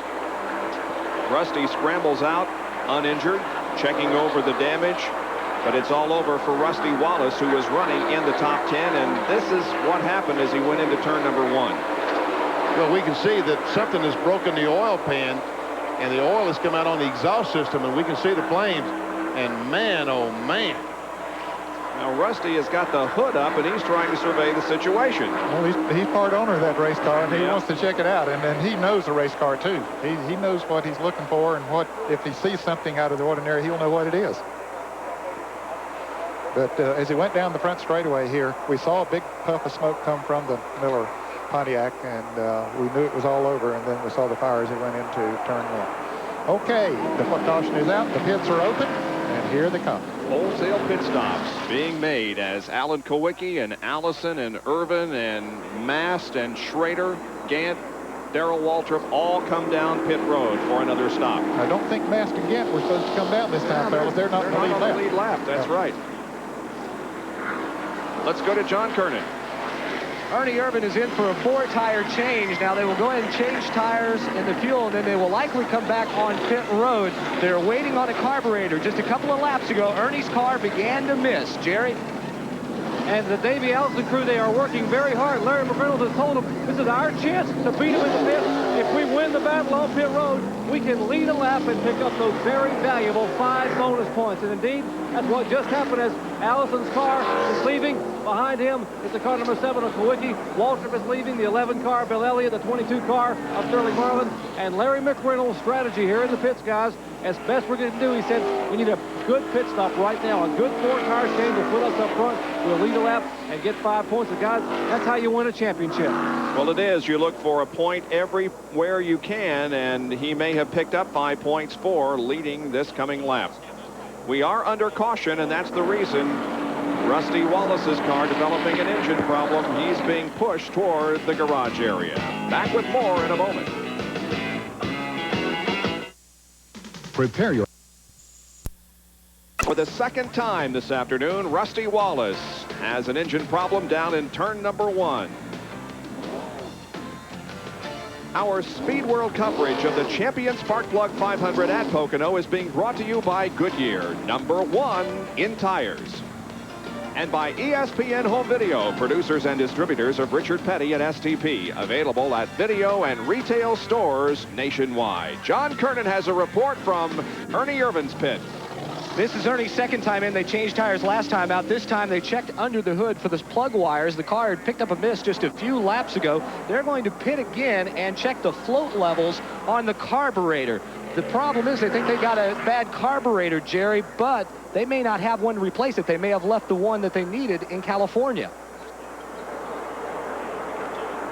Rusty scrambles out, uninjured, checking over the damage. But it's all over for Rusty Wallace, who was running in the top 10. And this is what happened as he went into turn number 1. Well, we can see that something has broken the oil pan, and the oil has come out on the exhaust system, and we can see the flames. And man, oh man. Now Rusty has got the hood up, and he's trying to survey the situation. Well, he's part owner of that race car, and he wants to check it out. And then he knows the race car, too. He knows what he's looking for, and what if he sees something out of the ordinary, he'll know what it is. But as he went down the front straightaway here, we saw a big puff of smoke come from the Miller Pontiac, and we knew it was all over, and then we saw the fire as he went into turn one. Okay, the caution is out, the pits are open, and here they come. Wholesale pit stops being made as Alan Kowicki and Allison and Irvin and Mast and Schrader, Gant, Darrell Waltrip all come down pit road for another stop. I don't think Mast and Gant were supposed to come down this time, fellas. They're not in the lead lap. Lead lap. That's right. Let's go to John Kernan. Ernie Irvin is in for a 4-tire change. Now they will go ahead and change tires in the fuel, and then they will likely come back on pit road. They're waiting on a carburetor. Just a couple of laps ago, Ernie's car began to miss. Jerry? And the Davey Allison crew, they are working very hard. Larry McReynolds has told them this is our chance to beat him in the pit. If we win the battle on pit road, we can lead a lap and pick up those very valuable 5 bonus points. And indeed, that's what just happened as Allison's car is leaving. Behind him is the car number 7 of Kowicki. Waltrip is leaving, the 11 car, Bill Elliott, the 22 car of Sterling Marlin. And Larry McReynolds' strategy here in the pits, guys, as best we're going to do, he said, we need a good pit stop right now. A good 4-tire change will put us up front. We'll lead a lap and get 5 points. And guys, that's how you win a championship. Well, it is. You look for a point everywhere you can, and he may have picked up 5 points for leading this coming lap. We are under caution, and that's the reason Rusty Wallace's car developing an engine problem. He's being pushed toward the garage area. Back with more in a moment. Prepare your... For the second time this afternoon, Rusty Wallace has an engine problem down in turn number 1. Our Speedworld coverage of the Champion Spark Plug 500 at Pocono is being brought to you by Goodyear, number 1 in tires. And by ESPN Home Video, producers and distributors of Richard Petty and STP, available at video and retail stores nationwide. John Kernan has a report from Ernie Irvin's pit. This is Ernie's second time in. They changed tires last time out. This time they checked under the hood for the plug wires. The car had picked up a miss just a few laps ago. They're going to pit again and check the float levels on the carburetor. The problem is they think they got a bad carburetor, Jerry, but they may not have one to replace it. They may have left the one that they needed in California.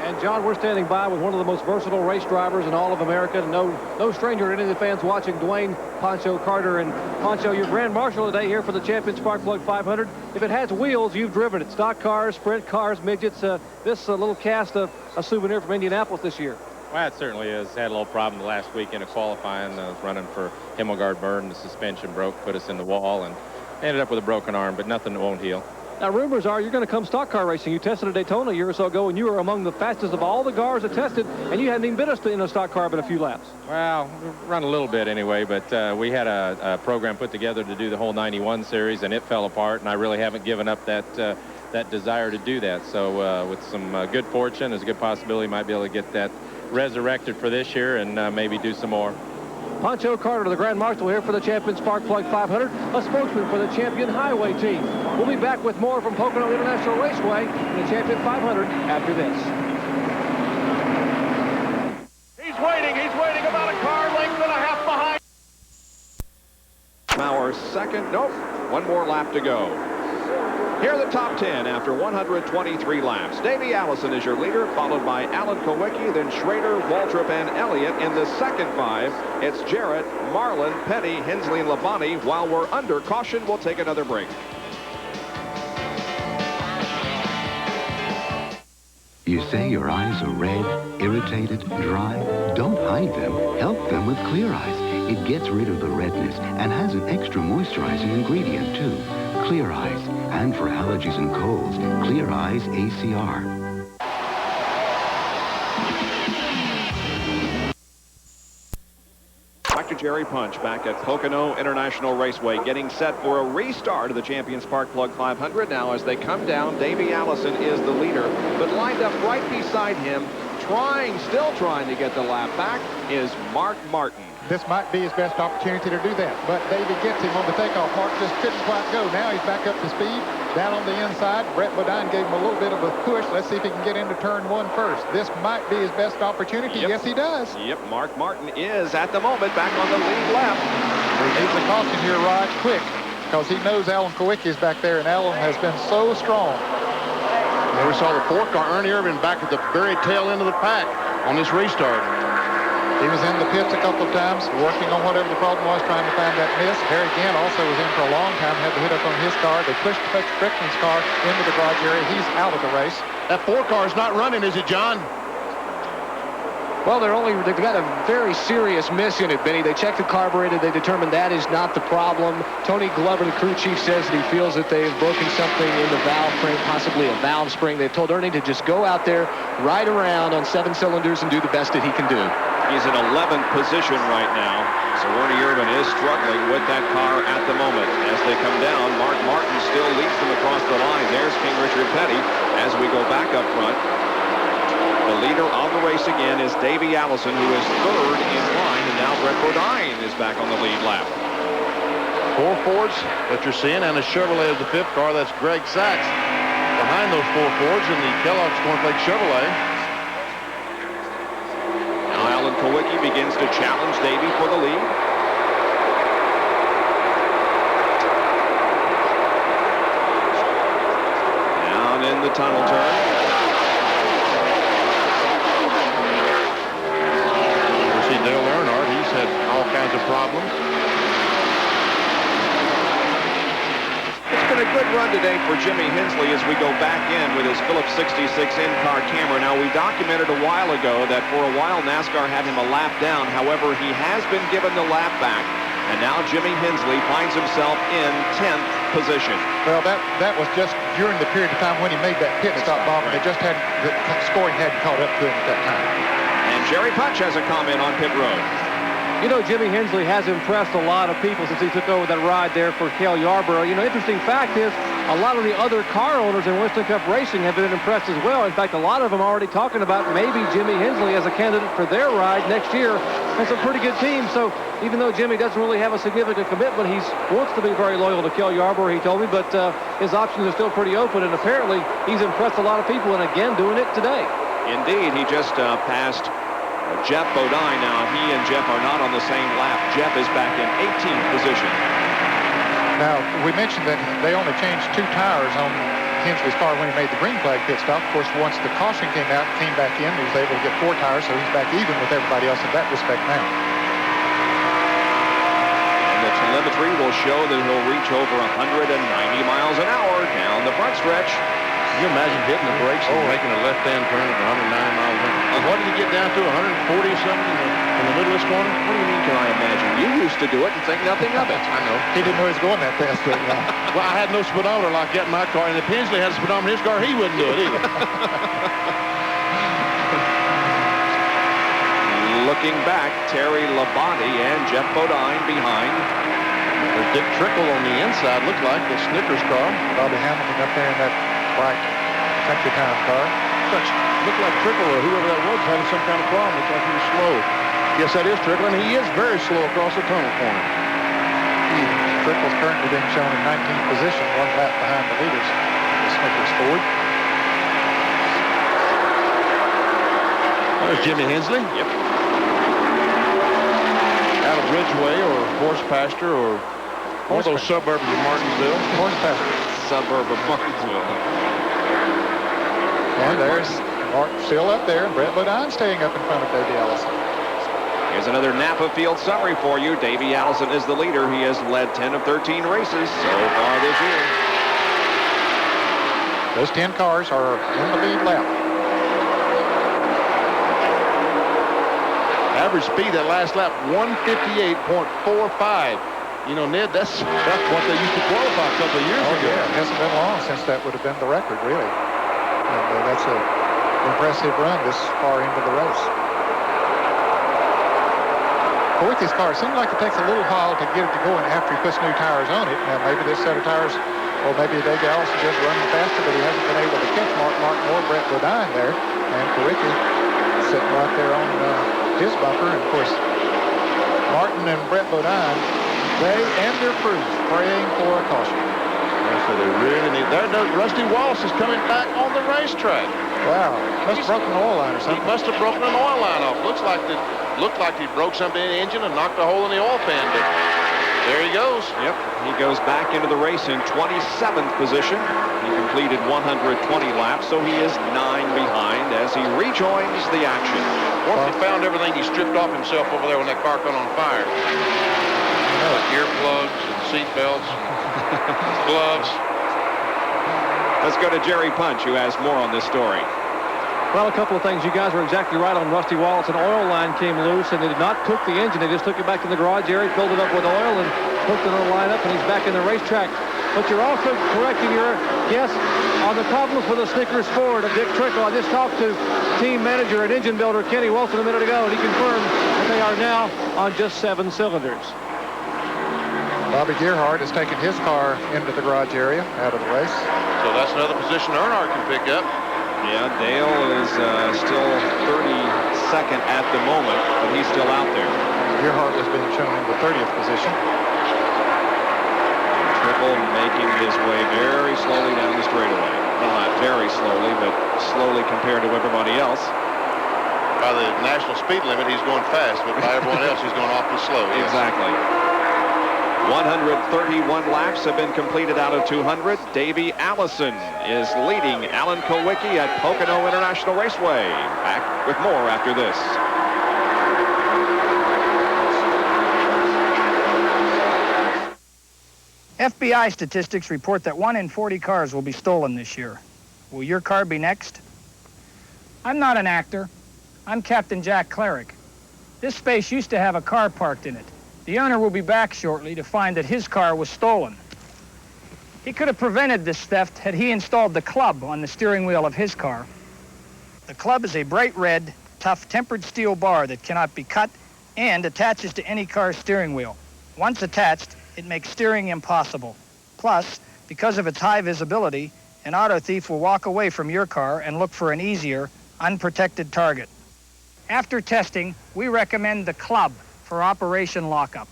And John, we're standing by with one of the most versatile race drivers in all of America. No stranger to any of the fans watching, Dwayne Poncho Carter. And Poncho, your grand marshal today here for the Champion Spark Plug 500. If it has wheels, you've driven it. Stock cars, sprint cars, midgets. This little cast of a souvenir from Indianapolis this year. Well, it certainly is. Had a little problem the last weekend of qualifying. I was running for Himmelgard Burn. The suspension broke, put us in the wall, and ended up with a broken arm, but nothing that won't heal. Now, rumors are you're going to come stock car racing. You tested at Daytona a year or so ago, and you were among the fastest of all the cars that tested, and you hadn't even been in a stock car but a few laps. Well, run a little bit anyway, but we had a program put together to do the whole 91 series, and it fell apart, and I really haven't given up that desire to do that. So with some good fortune, there's a good possibility might be able to get that resurrected for this year and maybe do some more. Poncho Carter, the Grand Marshal here for the Champion Spark Plug 500, a spokesman for the Champion Highway team. We'll be back with more from Pocono International Raceway in the Champion 500 after this. He's waiting about a car length and a half behind. Our second, nope, one more lap to go. Here are the top 10 after 123 laps. Davey Allison is your leader, followed by Alan Kowicki, then Schrader, Waltrip, and Elliott. In the second 5, it's Jarrett, Marlin, Petty, Hensley, and Labonte. While we're under caution, we'll take another break. You say your eyes are red, irritated, dry? Don't hide them. Help them with Clear Eyes. It gets rid of the redness and has an extra moisturizing ingredient, too. Clear Eyes. And for allergies and colds, Clear Eyes ACR. Dr. Jerry Punch back at Pocono International Raceway, getting set for a restart of the Champion Spark Plug 500. Now, as they come down, Davey Allison is the leader, but lined up right beside him, still trying to get the lap back, is Mark Martin. This might be his best opportunity to do that, but Davey gets him on the takeoff. Mark just couldn't quite go. Now he's back up to speed. Down on the inside, Brett Bodine gave him a little bit of a push. Let's see if he can get into turn 1 first. This might be his best opportunity. Yep. Yes, he does. Yep, Mark Martin is at the moment back on the lead lap. He needs a caution here right quick because he knows Alan Kowicki is back there, and Alan has been so strong. There we saw the 4-car Ernie Irvin back at the very tail end of the pack on this restart. He was in the pits a couple of times, working on whatever the problem was, trying to find that miss. Harry Gant also was in for a long time, had to hit up on his car. They pushed Butch Brickman's car into the garage area. He's out of the race. That 4-car is not running, is it, John? Well, they've got a very serious miss in it, Benny. They checked the carburetor. They determined that is not the problem. Tony Glover, the crew chief, says that he feels that they've broken something in the valve frame, possibly a valve spring. They've told Ernie to just go out there, ride around on 7 cylinders, and do the best that he can do. He's in 11th position right now, so Ernie Irvin is struggling with that car at the moment. As they come down, Mark Martin still leads them across the line. There's King Richard Petty as we go back up front. The leader of the race again is Davey Allison, who is 3rd in line, and now Brett Bodine is back on the lead lap. 4 Fords that you're seeing, and a Chevrolet is the 5th car. That's Greg Sachs behind those 4 Fords in the Kellogg's Cornflake Chevrolet. Now Alan Kowicki begins to challenge Davey for the lead. Down in the tunnel turn. Dale Earnhardt, he's had all kinds of problems. It's been a good run today for Jimmy Hensley as we go back in with his Phillips 66 in-car camera. Now, we documented a while ago that for a while NASCAR had him a lap down. However, he has been given the lap back, and now Jimmy Hensley finds himself in 10th position. Well, that was just during the period of time when he made that pit stop, Bob, and they just hadn't, the scoring hadn't caught up to him at that time. And Jerry Punch has a comment on pit road. You know, Jimmy Hensley has impressed a lot of people since he took over that ride there for Cale Yarborough. You know, interesting fact is a lot of the other car owners in Winston Cup Racing have been impressed as well. In fact, a lot of them are already talking about maybe Jimmy Hensley as a candidate for their ride next year. And some pretty good teams. So even though Jimmy doesn't really have a significant commitment, he wants to be very loyal to Cale Yarborough, he told me, but his options are still pretty open, and apparently he's impressed a lot of people, and again doing it today. Indeed, he just passed Jeff Bodine. Now, he and Jeff are not on the same lap. Jeff is back in 18th position. Now, we mentioned that they only changed 2 tires on Hensley's car when he made the green flag pit stop. Of course, once the caution came out, came back in, he was able to get 4 tires, so he's back even with everybody else in that respect now. And the telemetry will show that he'll reach over 190 miles an hour down the front stretch. Can you imagine hitting the brakes and making a left-hand turn at 109 miles an hour? What did he get down to, 140 or something in the middle of this corner? What do you mean, can I imagine? You used to do it and think nothing of it. I know. He didn't know he was going that fast. But, well, I had no speedometer like that in my car, and if Hensley had a speedometer in his car, he wouldn't do it either. Looking back, Terry Labonte and Jeff Bodine behind. There's Dick Trickle on the inside, looked like the Snickers car. Bobby Hamilton up there in that white Country Town car. Looked like Trickle or whoever that was having some kind of problem. Looked like he was slow. Yes, that is Trickle, and he is very slow across the tunnel corner. Trickle's currently being shown in 19th position, 1 lap behind the leaders, the Snickers Ford. There's Jimmy Hensley. Yep. Out of Ridgeway or Horse Pasture or one of those suburbs of Martinsville. Horse Pasture. Suburb of Martinsville. And there's Mark still up there, and Brett Bodine staying up in front of Davey Allison. Here's another Napa Field summary for you. Davey Allison is the leader. He has led 10 of 13 races so far this year. Those 10 cars are in the lead lap. Average speed that last lap, 158.45. You know, Ned, that's what they used to qualify a couple of years ago. Yeah, it hasn't been long since that would have been the record, really. And that's an impressive run this far into the race. Kowicki's car seems like it takes a little while to get it to going after he puts new tires on it. Now, maybe this set of tires Or maybe Davey Allison just running faster, but he hasn't been able to catch Mark Martin or Brett Bodine there. And Kawicki sitting right there on his bumper. And, of course, Martin and Brett Bodine, they and their crews praying for a caution. So they really need. There, Rusty Wallace is coming back on the racetrack. Wow, must have broken an oil line or something. He must have broken an oil line off. Looked like he broke something in the engine and knocked a hole in the oil pan. But there he goes. Yep, he goes back into the race in 27th position. He completed 120 laps, so he is 9 behind as he rejoins the action. Once he found everything, he stripped off himself over there when that car caught on fire. Like earplugs and seat belts, gloves. Let's go to Jerry Punch, who has more on this story. Well, a couple of things. You guys were exactly right on Rusty Wallace. An oil line came loose, and they did not cook the engine. They just took it back to the garage area, filled it up with oil, and hooked another line up, and he's back in the racetrack. But you're also correct in your guess on the problems with the Snickers Ford of Dick Trickle. I just talked to team manager and engine builder Kenny Wilson a minute ago, and he confirmed that they are now on just 7 cylinders. Bobby Gerhardt has taken his car into the garage area out of the race. So that's another position Earnhardt can pick up. Yeah, Dale is still 32nd at the moment, but he's still out there. Gerhardt has been shown in the 30th position. Trickle making his way very slowly down the straightaway. Well, not very slowly, but slowly compared to everybody else. By the national speed limit, he's going fast, but by everyone else, he's going awfully slow. Yes. Exactly. 131 laps have been completed out of 200. Davey Allison is leading Alan Kawicki at Pocono International Raceway. Back with more after this. FBI statistics report that 1 in 40 cars will be stolen this year. Will your car be next? I'm not an actor. I'm Captain Jack Cleric. This space used to have a car parked in it. The owner will be back shortly to find that his car was stolen. He could have prevented this theft had he installed the club on the steering wheel of his car. The club is a bright red, tough tempered steel bar that cannot be cut and attaches to any car's steering wheel. Once attached, it makes steering impossible. Plus, because of its high visibility, an auto thief will walk away from your car and look for an easier, unprotected target. After testing, we recommend the club for Operation Lockup.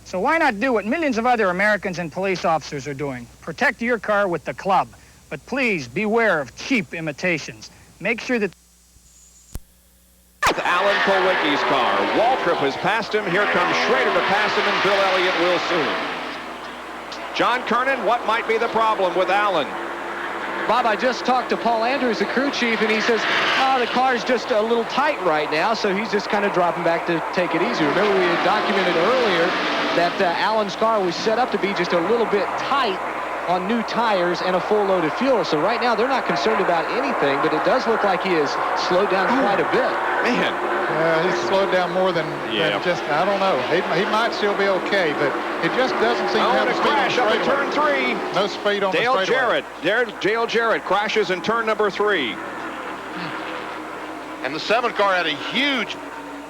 So why not do what millions of other Americans and police officers are doing? Protect your car with the club. But please beware of cheap imitations. Make sure that... Alan Kowicki's car. Waltrip has passed him. Here comes Schrader to pass him, and Bill Elliott will soon. John Kernan, what might be the problem with Alan? Bob, I just talked to Paul Andrews, the crew chief, and he says, the car's just a little tight right now, so he's just kind of dropping back to take it easy. Remember, we had documented earlier that Alan's car was set up to be just a little bit tight on new tires and a full load of fuel. So right now, they're not concerned about anything, but it does look like he has slowed down quite a bit. Man. Yeah, he's slowed down more than just, I don't know. He might still be okay, but it just doesn't seem to have the speed on the crash up in turn 3. No speed on the straightaway. Dale Jarrett crashes in turn number 3. And the 7 car had a huge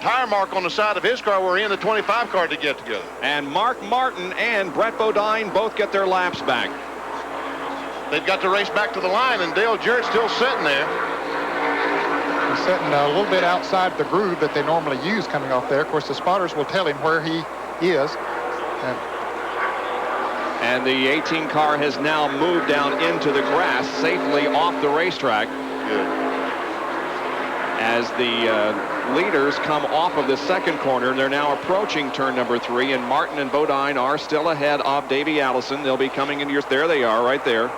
tire mark on the side of his car where he and the 25 car to get together. And Mark Martin and Brett Bodine both get their laps back. They've got to race back to the line, and Dale Jarrett's still sitting there. He's sitting a little bit outside the groove that they normally use coming off there. Of course, the spotters will tell him where he is. And the 18 car has now moved down into the grass safely off the racetrack. Good. As the leaders come off of the second corner, and they're now approaching turn number 3, and Martin and Bodine are still ahead of Davey Allison. They'll be coming into yours. There they are, right there.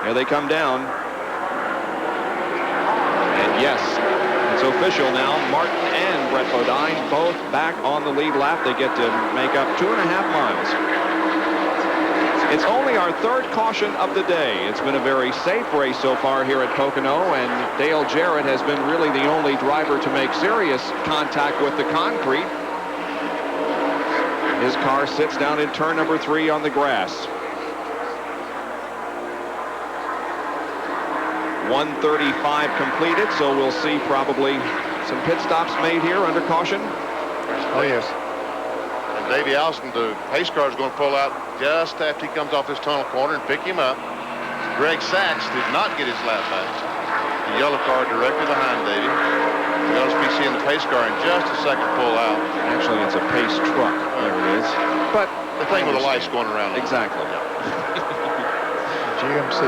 There they come down. And yes, it's official now. Martin and Brett Bodine both back on the lead lap. They get to make up 2.5 miles. It's only our 3rd caution of the day. It's been a very safe race so far here at Pocono, and Dale Jarrett has been really the only driver to make serious contact with the concrete. His car sits down in turn number 3 on the grass. 135 completed, so we'll see probably some pit stops made here under caution. Oh, yes. And Davey Allison, the pace car, is going to pull out just after he comes off this tunnel corner and pick him up. Greg Sachs did not get his lap back. The yellow car directly behind Davey. We'll be seeing the pace car in just a second pull out. Actually, it's a pace truck. There it is. But the thing with the lights going around. Exactly. GMC.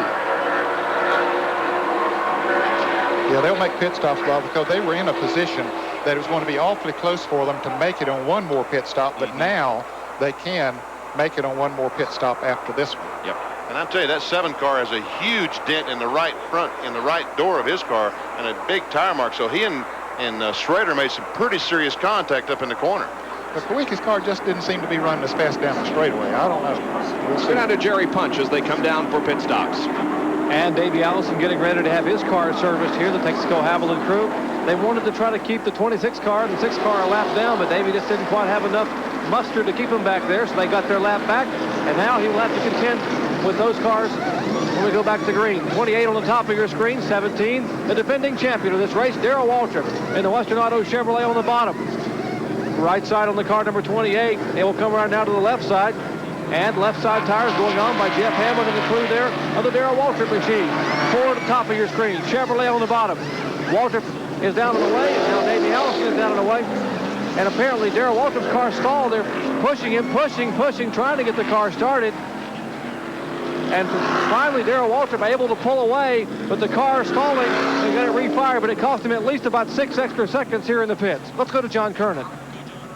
Yeah, they'll make pit stops, Bob, because they were in a position that it was going to be awfully close for them to make it on one more pit stop, but now they can make it on one more pit stop after this one. Yep. And I'll tell you, that 7 car has a huge dent in the right front, in the right door of his car, and a big tire mark. So he and Schrader made some pretty serious contact up in the corner. But Kawicki's car just didn't seem to be running as fast down the straightaway. I don't know. We'll see. Down to Jerry Punch as they come down for pit stops. And Davey Allison getting ready to have his car serviced here, the Texaco Haviland crew. They wanted to try to keep the 26 car and the 6 car a lap down, but Davey just didn't quite have enough muster to keep them back there, so they got their lap back. And now he will have to contend with those cars when we go back to green. 28 on the top of your screen, 17. The defending champion of this race, Darrell Waltrip, in the Western Auto Chevrolet on the bottom. Right side on the car, number 28. They will come around now to the left side. And left side tires going on by Jeff Hammond and the crew there of the Darrell Waltrip machine. 4 at the top of your screen. Chevrolet on the bottom. Waltrip is down and away. And now Davey Allison is down and away. And apparently Darrell Waltrip's car stalled. They're pushing him, pushing, trying to get the car started. And finally Darrell Waltrip able to pull away, but the car stalling and got it refired, but it cost him at least about 6 extra seconds here in the pits. Let's go to John Kernan.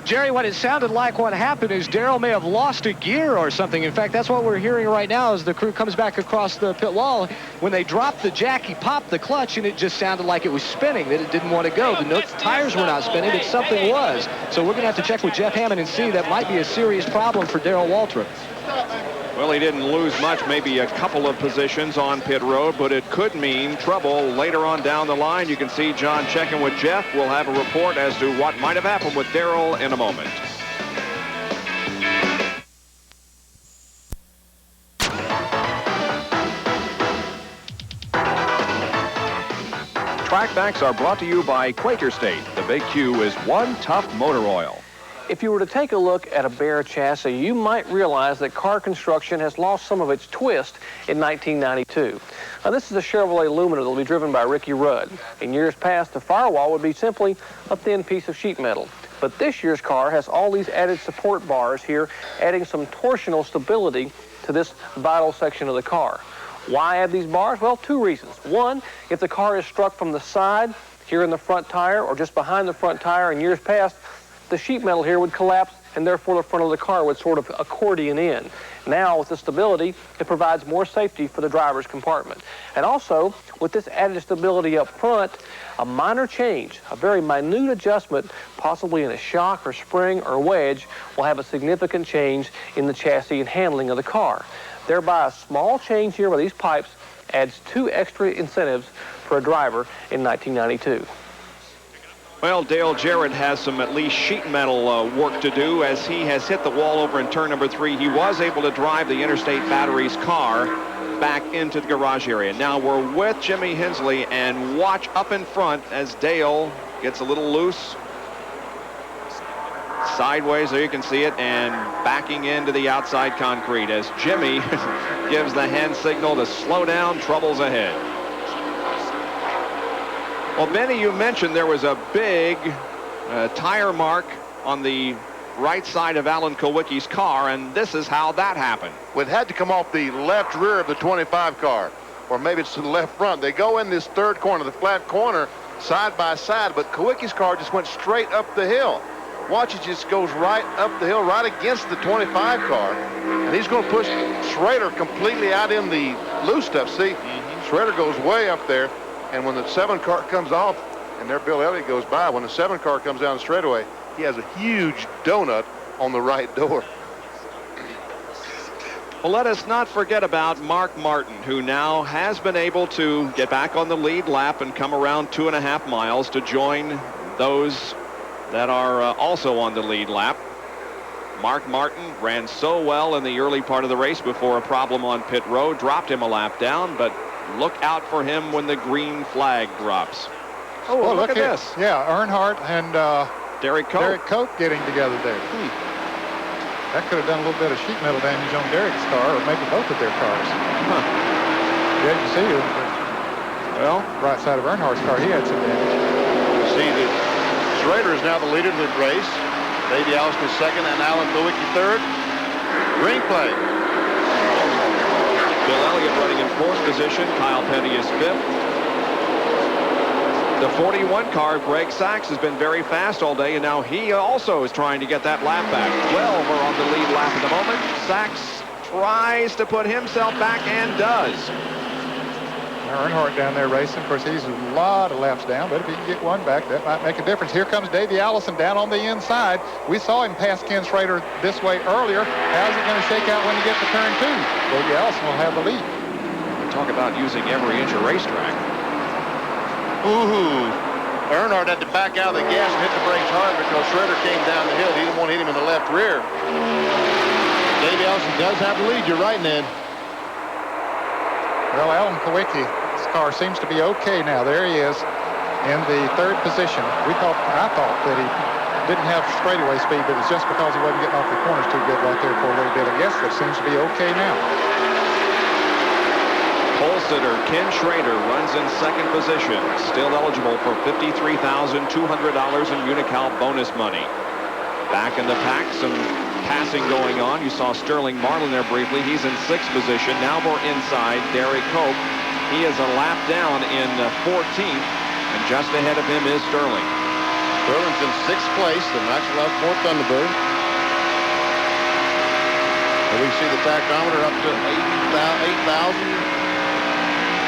Jerry, what it sounded like what happened is Darrell may have lost a gear or something. In fact, that's what we're hearing right now as the crew comes back across the pit wall. When they dropped the jack, he popped the clutch, and it just sounded like it was spinning, that it didn't want to go. The tires were not spinning, but something was. So we're going to have to check with Jeff Hammond and see. That might be a serious problem for Darrell Waltrip. Well, he didn't lose much, maybe a couple of positions on pit road, but it could mean trouble later on down the line. You can see John checking with Jeff. We'll have a report as to what might have happened with Darrell in a moment. Trackbacks are brought to you by Quaker State. The Big Q is one tough motor oil. If you were to take a look at a bare chassis, you might realize that car construction has lost some of its twist in 1992. Now, this is a Chevrolet Lumina that will be driven by Ricky Rudd. In years past, the firewall would be simply a thin piece of sheet metal. But this year's car has all these added support bars here, adding some torsional stability to this vital section of the car. Why add these bars? Well, 2 reasons. One, if the car is struck from the side, here in the front tire, or just behind the front tire in years past, the sheet metal here would collapse, and therefore the front of the car would sort of accordion in. Now, with the stability, it provides more safety for the driver's compartment. And also, with this added stability up front, a minor change, a very minute adjustment, possibly in a shock or spring or wedge, will have a significant change in the chassis and handling of the car. Thereby, a small change here by these pipes adds 2 extra incentives for a driver in 1992. Well, Dale Jarrett has some at least sheet metal work to do as he has hit the wall over in turn number 3. He was able to drive the Interstate Batteries car back into the garage area. Now we're with Jimmy Hensley, and watch up in front as Dale gets a little loose. Sideways, there you can see it, and backing into the outside concrete as Jimmy gives the hand signal to slow down, troubles ahead. Well, Benny, you mentioned there was a big tire mark on the right side of Alan Kulwicki's car, and this is how that happened. Well, it had to come off the left rear of the 25 car, or maybe it's to the left front. They go in this third corner, the flat corner, side by side, but Kulwicki's car just went straight up the hill. Watch, it just goes right up the hill, right against the 25 car, and he's going to push Schrader completely out in the loose stuff. See, Schrader goes way up there. And when the 7 car comes off, and there Bill Elliott goes by, when the 7 car comes down the straightaway, he has a huge donut on the right door. Well, let us not forget about Mark Martin, who now has been able to get back on the lead lap and come around 2.5 miles to join those that are also on the lead lap. Mark Martin ran so well in the early part of the race before a problem on pit road dropped him a lap down, but look out for him when the green flag drops. Oh, well, look at this. Yeah, Earnhardt and Derek Cope getting together there. That could have done a little bit of sheet metal damage on Derek's car, or maybe both of their cars. Huh. Yeah, you see, well, right side of Earnhardt's car, he had some damage. See that Schrader is now the leader of the race. Davey Allison is second, and Alan Kowicki third. Green flag. Bill Elliott running in fourth position. Kyle Petty is fifth. The 41 car, Greg Sachs, has been very fast all day, and now he also is trying to get that lap back. 12 are on the lead lap at the moment. Sachs tries to put himself back and does. Now Earnhardt down there racing. Of course, he's a lot of laps down, but if he can get one back, that might make a difference. Here comes Davey Allison down on the inside. We saw him pass Ken Schrader this way earlier. How's it going to shake out when you get to turn 2? Davey Allison will have the lead. Talk about using every inch of racetrack. Ooh. Earnhardt had to back out of the gas and hit the brakes hard because Schrader came down the hill. He didn't want to hit him in the left rear. Davey Allison does have the lead. You're right, Ned. Well, Alan Kowicki's car seems to be okay now. There he is in the third position. I thought that he didn't have straightaway speed, but it was just because he wasn't getting off the corners too good right there for a little bit. I guess that seems to be okay now. Pole sitter Ken Schrader runs in second position, still eligible for $53,200 in Unocal bonus money. Back in the pack, some passing going on. You saw Sterling Marlin there briefly. He's in sixth position. Now we're inside Derek Cope. He is a lap down in 14th, and just ahead of him is Sterling. Sterling's in sixth place, the Maxwell Ford Thunderbird. And we see the tachometer up to 8,000.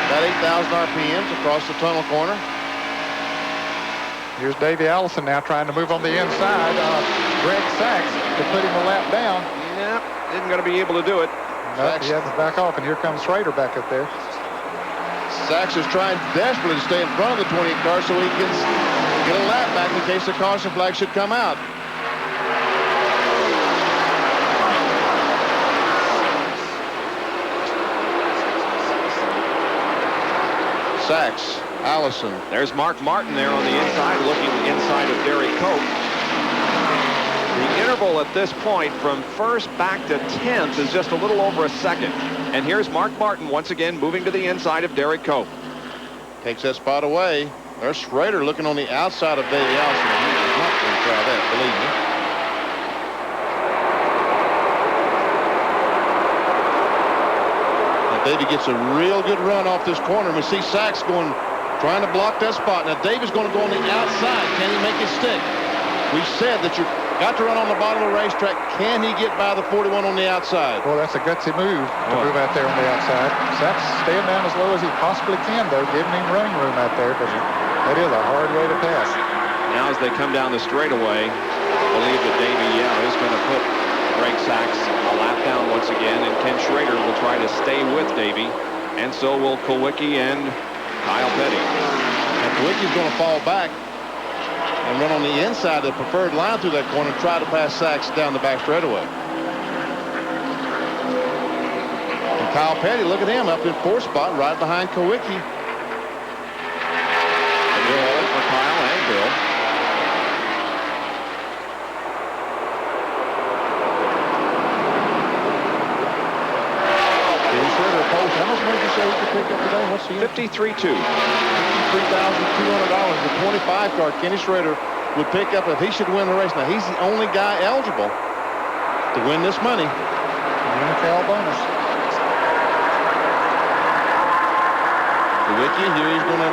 About 8,000 RPMs across the tunnel corner. Here's Davey Allison now trying to move on the inside. Greg Sachs to put him a lap down. Yep, isn't going to be able to do it. No, he has to back off, and here comes Schrader back up there. Sachs is trying desperately to stay in front of the 20 car so he can get a lap back in case the caution flag should come out. Sachs, Allison. There's Mark Martin there on the inside, looking inside of Derek Cope. The interval at this point from first back to 10th is just a little over a second. And here's Mark Martin once again moving to the inside of Derek Cope. Takes that spot away. There's Schrader looking on the outside of Davey Allison. He's not going to try that, believe me. Davey gets a real good run off this corner. We see Sachs trying to block that spot. Now Davey's going to go on the outside. Can he make it stick? We said that you've got to run on the bottom of the racetrack. Can he get by the 41 on the outside? Well, that's a gutsy move to move out there on the outside. Sachs staying down as low as he possibly can, though, giving him running room out there. But that is a hard way to pass. Now as they come down the straightaway, I believe that Davey, is going to put Greg Sachs a lap down once again, and Ken Schrader will try to stay with Davey, and so will Kowicki and Kyle Petty. And Kowicki's going to fall back and run on the inside of the preferred line through that corner and try to pass Sachs down the back straightaway. And Kyle Petty, look at him up in fourth spot right behind Kowicki. Bill for Kyle and Bill. How much money did you say he could pick up today? What's the $53,200. The 25 car Kenny Schrader would pick up if he should win the race. Now he's the only guy eligible to win this money. Unocal bonus. Kowicki here, he's going to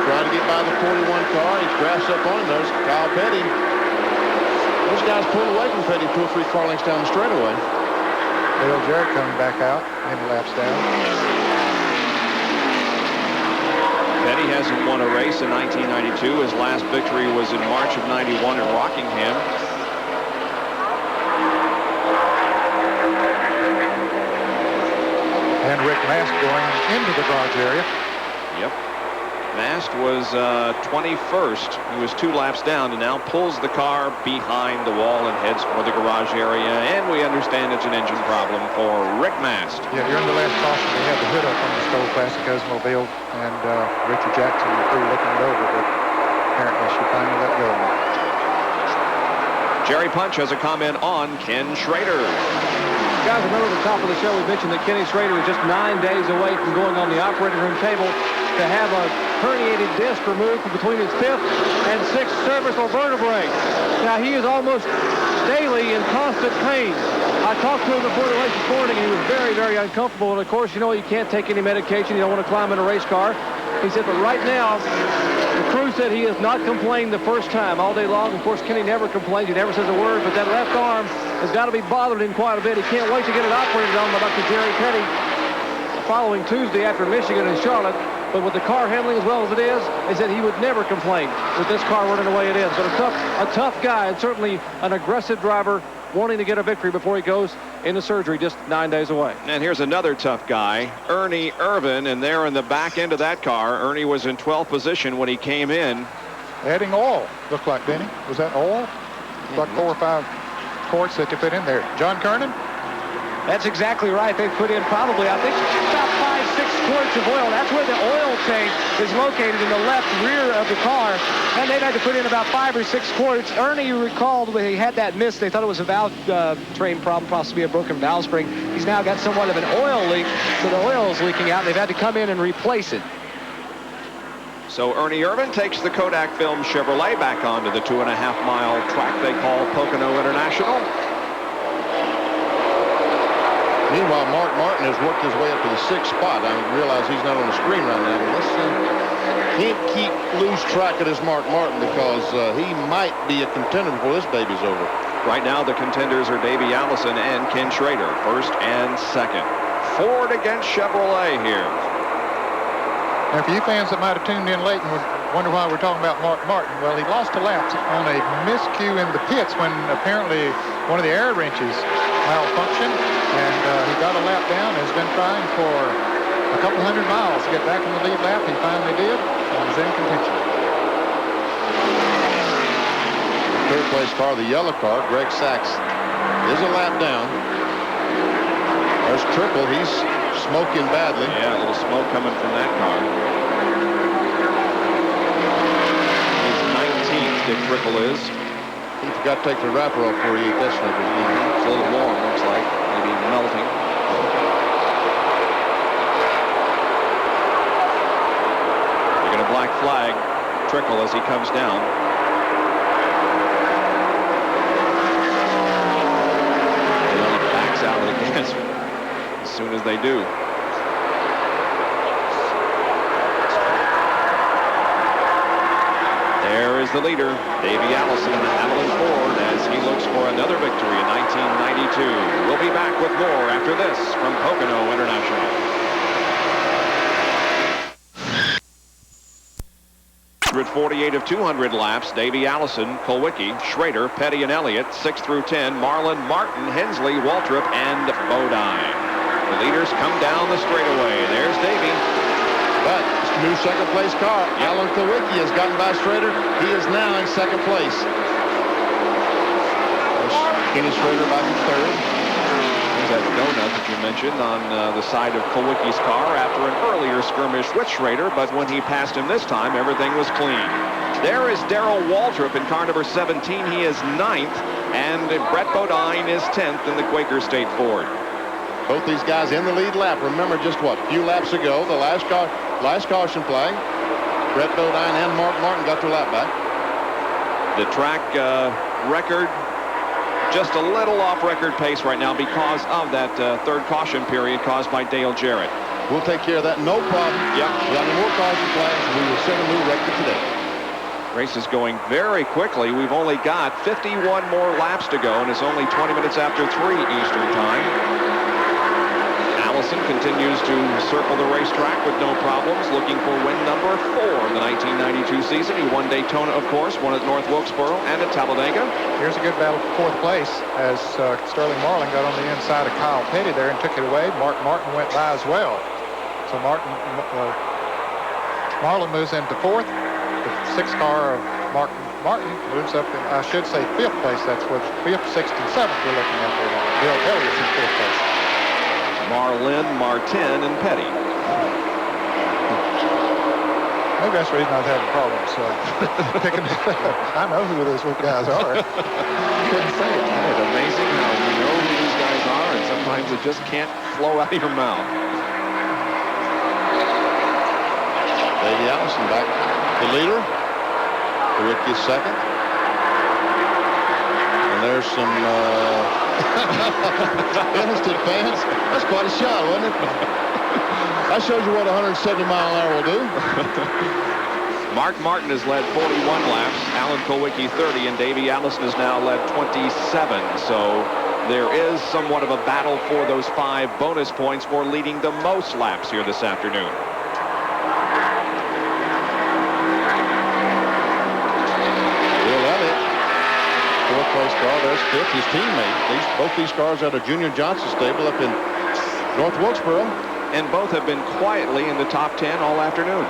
try to get by the 41 car. He crashed up on him. There's Kyle Petty. Those guys pulled away from Petty 2 or 3 car lengths down the straightaway. Bill Jarrett coming back out, and laps down. Petty hasn't won a race in 1992. His last victory was in March of 91 in Rockingham. And Rick Mast going into the garage area. Yep. Mast was 21st. He was 2 laps down and now pulls the car behind the wall and heads for the garage area. And we understand it's an engine problem for Rick Mast. Yeah, during the last caution, they had the hood up on the Stoll Classic Oldsmobile, and Richard Jackson and the crew looking it over, but apparently she finally let go. Jerry Punch has a comment on Ken Schrader. Guys, remember at the top of the show we mentioned that Kenny Schrader is just 9 days away from going on the operating room table to have a herniated disc removed from between his 5th and 6th cervical vertebrae. Now, he is almost daily in constant pain. I talked to him before the race this morning, and he was very, very uncomfortable. And, of course, you know you can't take any medication. You don't want to climb in a race car. He said, but right now, the crew said he has not complained the first time all day long. Of course, Kenny never complains. He never says a word, but that left arm has got to be bothering him quite a bit. He can't wait to get it operated on by Dr. Jerry Petty the following Tuesday after Michigan and Charlotte. But with the car handling as well as it is, he said he would never complain with this car running the way it is. But a tough guy, and certainly an aggressive driver wanting to get a victory before he goes into surgery just 9 days away. And here's another tough guy, Ernie Irvin, and there in the back end of that car, Ernie was in 12th position when he came in. Adding oil, looked like, Benny. Was that oil? Like 4 or 5 quarts that they put in there. John Kernan? That's exactly right. They put in probably, I think, about 5-6 quarts of oil. That's where the oil tank is located in the left rear of the car. And they've had to put in about 5 or 6 quarts. Ernie recalled when he had that miss, they thought it was a valve train problem, possibly a broken valve spring. He's now got somewhat of an oil leak, so the oil is leaking out. They've had to come in and replace it. So Ernie Irvin takes the Kodak Film Chevrolet back onto the 2.5-mile track they call Pocono International. Meanwhile, Mark Martin has worked his way up to the 6th spot. I realize he's not on the screen right now, but let's can't keep lose track of this Mark Martin because he might be a contender before this baby's over. Right now, the contenders are Davey Allison and Ken Schrader, 1st and 2nd. Ford against Chevrolet here. Now, for you fans that might have tuned in late and wonder why we're talking about Mark Martin, well, he lost a lap on a miscue in the pits when apparently one of the air wrenches malfunctioned, and he got a lap down and has been trying for a couple hundred miles to get back in the lead lap. He finally did, and is in contention. Third place car, the yellow car, Greg Sachs, is a lap down. There's Triple. He's smoking badly. Yeah, a little smoke coming from that car. He's 19th, Dick Trickle is. He forgot to take the wrapper off before he ate that snippet. It's a little warm, looks like. Maybe melting. They're going to black flag Trickle as he comes down. And he backs out again as soon as they do. There is the leader, Davey Allison in the Havoline Ford, as he looks for another victory in 1992. We'll be back with more after this from Pocono International. 148 of 200 laps, Davey Allison, Kulwicki, Schrader, Petty and Elliott, 6 through 10, Marlin, Martin, Hensley, Waltrip, and Bodine. The leaders come down the straightaway. There's Davey. But new second place car, Alan Kulwicki has gotten by Schrader. He is now in second place. Kenny Schrader back in third. There's that donut that you mentioned on the side of Kulwicki's car after an earlier skirmish with Schrader, but when he passed him this time, everything was clean. There is Darrell Waltrip in car number 17. He is 9th, and Brett Bodine is 10th in the Quaker State Ford. Both these guys in the lead lap. Remember just what, a few laps ago, the last caution flag, Brett Bodine and Mark Martin got their lap back. The track record, just a little off record pace right now because of that third caution period caused by Dale Jarrett. We'll take care of that, no problem. Yep. We got no more caution flags. We will set a new record today. Race is going very quickly. We've only got 51 more laps to go, and it's only 20 minutes after 3 Eastern time. Allison continues to circle the racetrack with no problems, looking for win number 4 in the 1992 season. He won Daytona, of course, won at North Wilkesboro and at Talladega. Here's a good battle for 4th place as Sterling Marlin got on the inside of Kyle Petty there and took it away. Mark Martin went by as well. So Marlin moves into 4th. The 6th car of Mark Martin moves up in, I should say, 5th place. That's what 5th, 6th, and 7th we're looking at there. Bill Elliott's in 5th place. Marlin, Martin, and Petty. Maybe that's the reason I was having problems picking it up. I know who those guys are. Couldn't say it. It's amazing how you know who these guys are, and sometimes it just can't flow out of your mouth. Davey Allison back, the leader. Ricky second. And there's some interested fans. That's quite a shot, wasn't it? That shows you what 170 mile an hour will do. Mark Martin has led 41 laps, Alan Kulwicki 30, and Davey Allison has now led 27. So there is somewhat of a battle for those 5 bonus points for leading the most laps here this afternoon. Fourth place car, there's fifth, his teammate. Both these cars out of Junior Johnson stable up in North Wilkesboro. And both have been quietly in the top 10 all afternoon.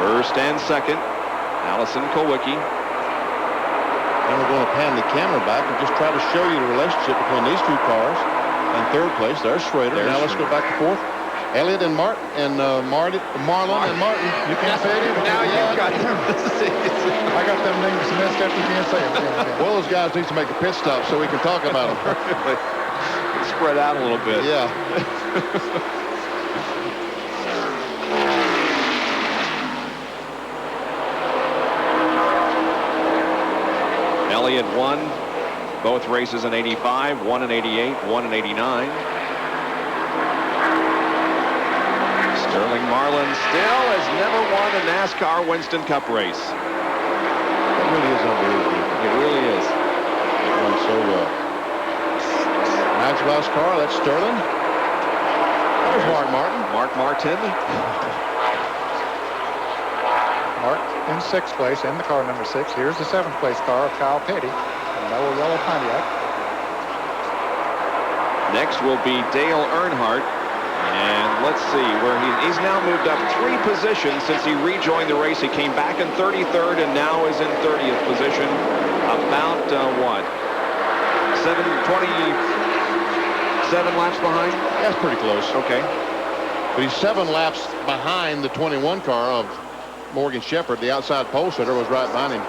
First and second, Allison Kulwicki. And we're going to pan the camera back and just try to show you the relationship between these two cars. In third place, there's Schrader. Now let's go back to fourth. Elliott and Marlon and Marlin and Martin. You can't say it either. Now you've got them. I got them names messed up. You can't say it. Well, those guys need to make a pit stop so we can talk about them. Spread out a little bit. Yeah. Elliott won both races in 85, one in 88, one in 89. Sterling Marlin still has never won a NASCAR Winston Cup race. That really is unbelievable. It really is. It won so well. Maxwell's car, that's Sterling. There's Mark Martin. Mark Martin. Mark in 6th place in the car number 6. Here's the 7th place car of Kyle Petty. Another yellow Pontiac. Next will be Dale Earnhardt. And let's see where he's now moved up 3 positions since he rejoined the race. He came back in 33rd and now is in 30th position. About what? 27 laps behind? That's pretty close. Okay. But he's 7 laps behind the 21 car of Morgan Shepherd. The outside pole sitter was right behind him.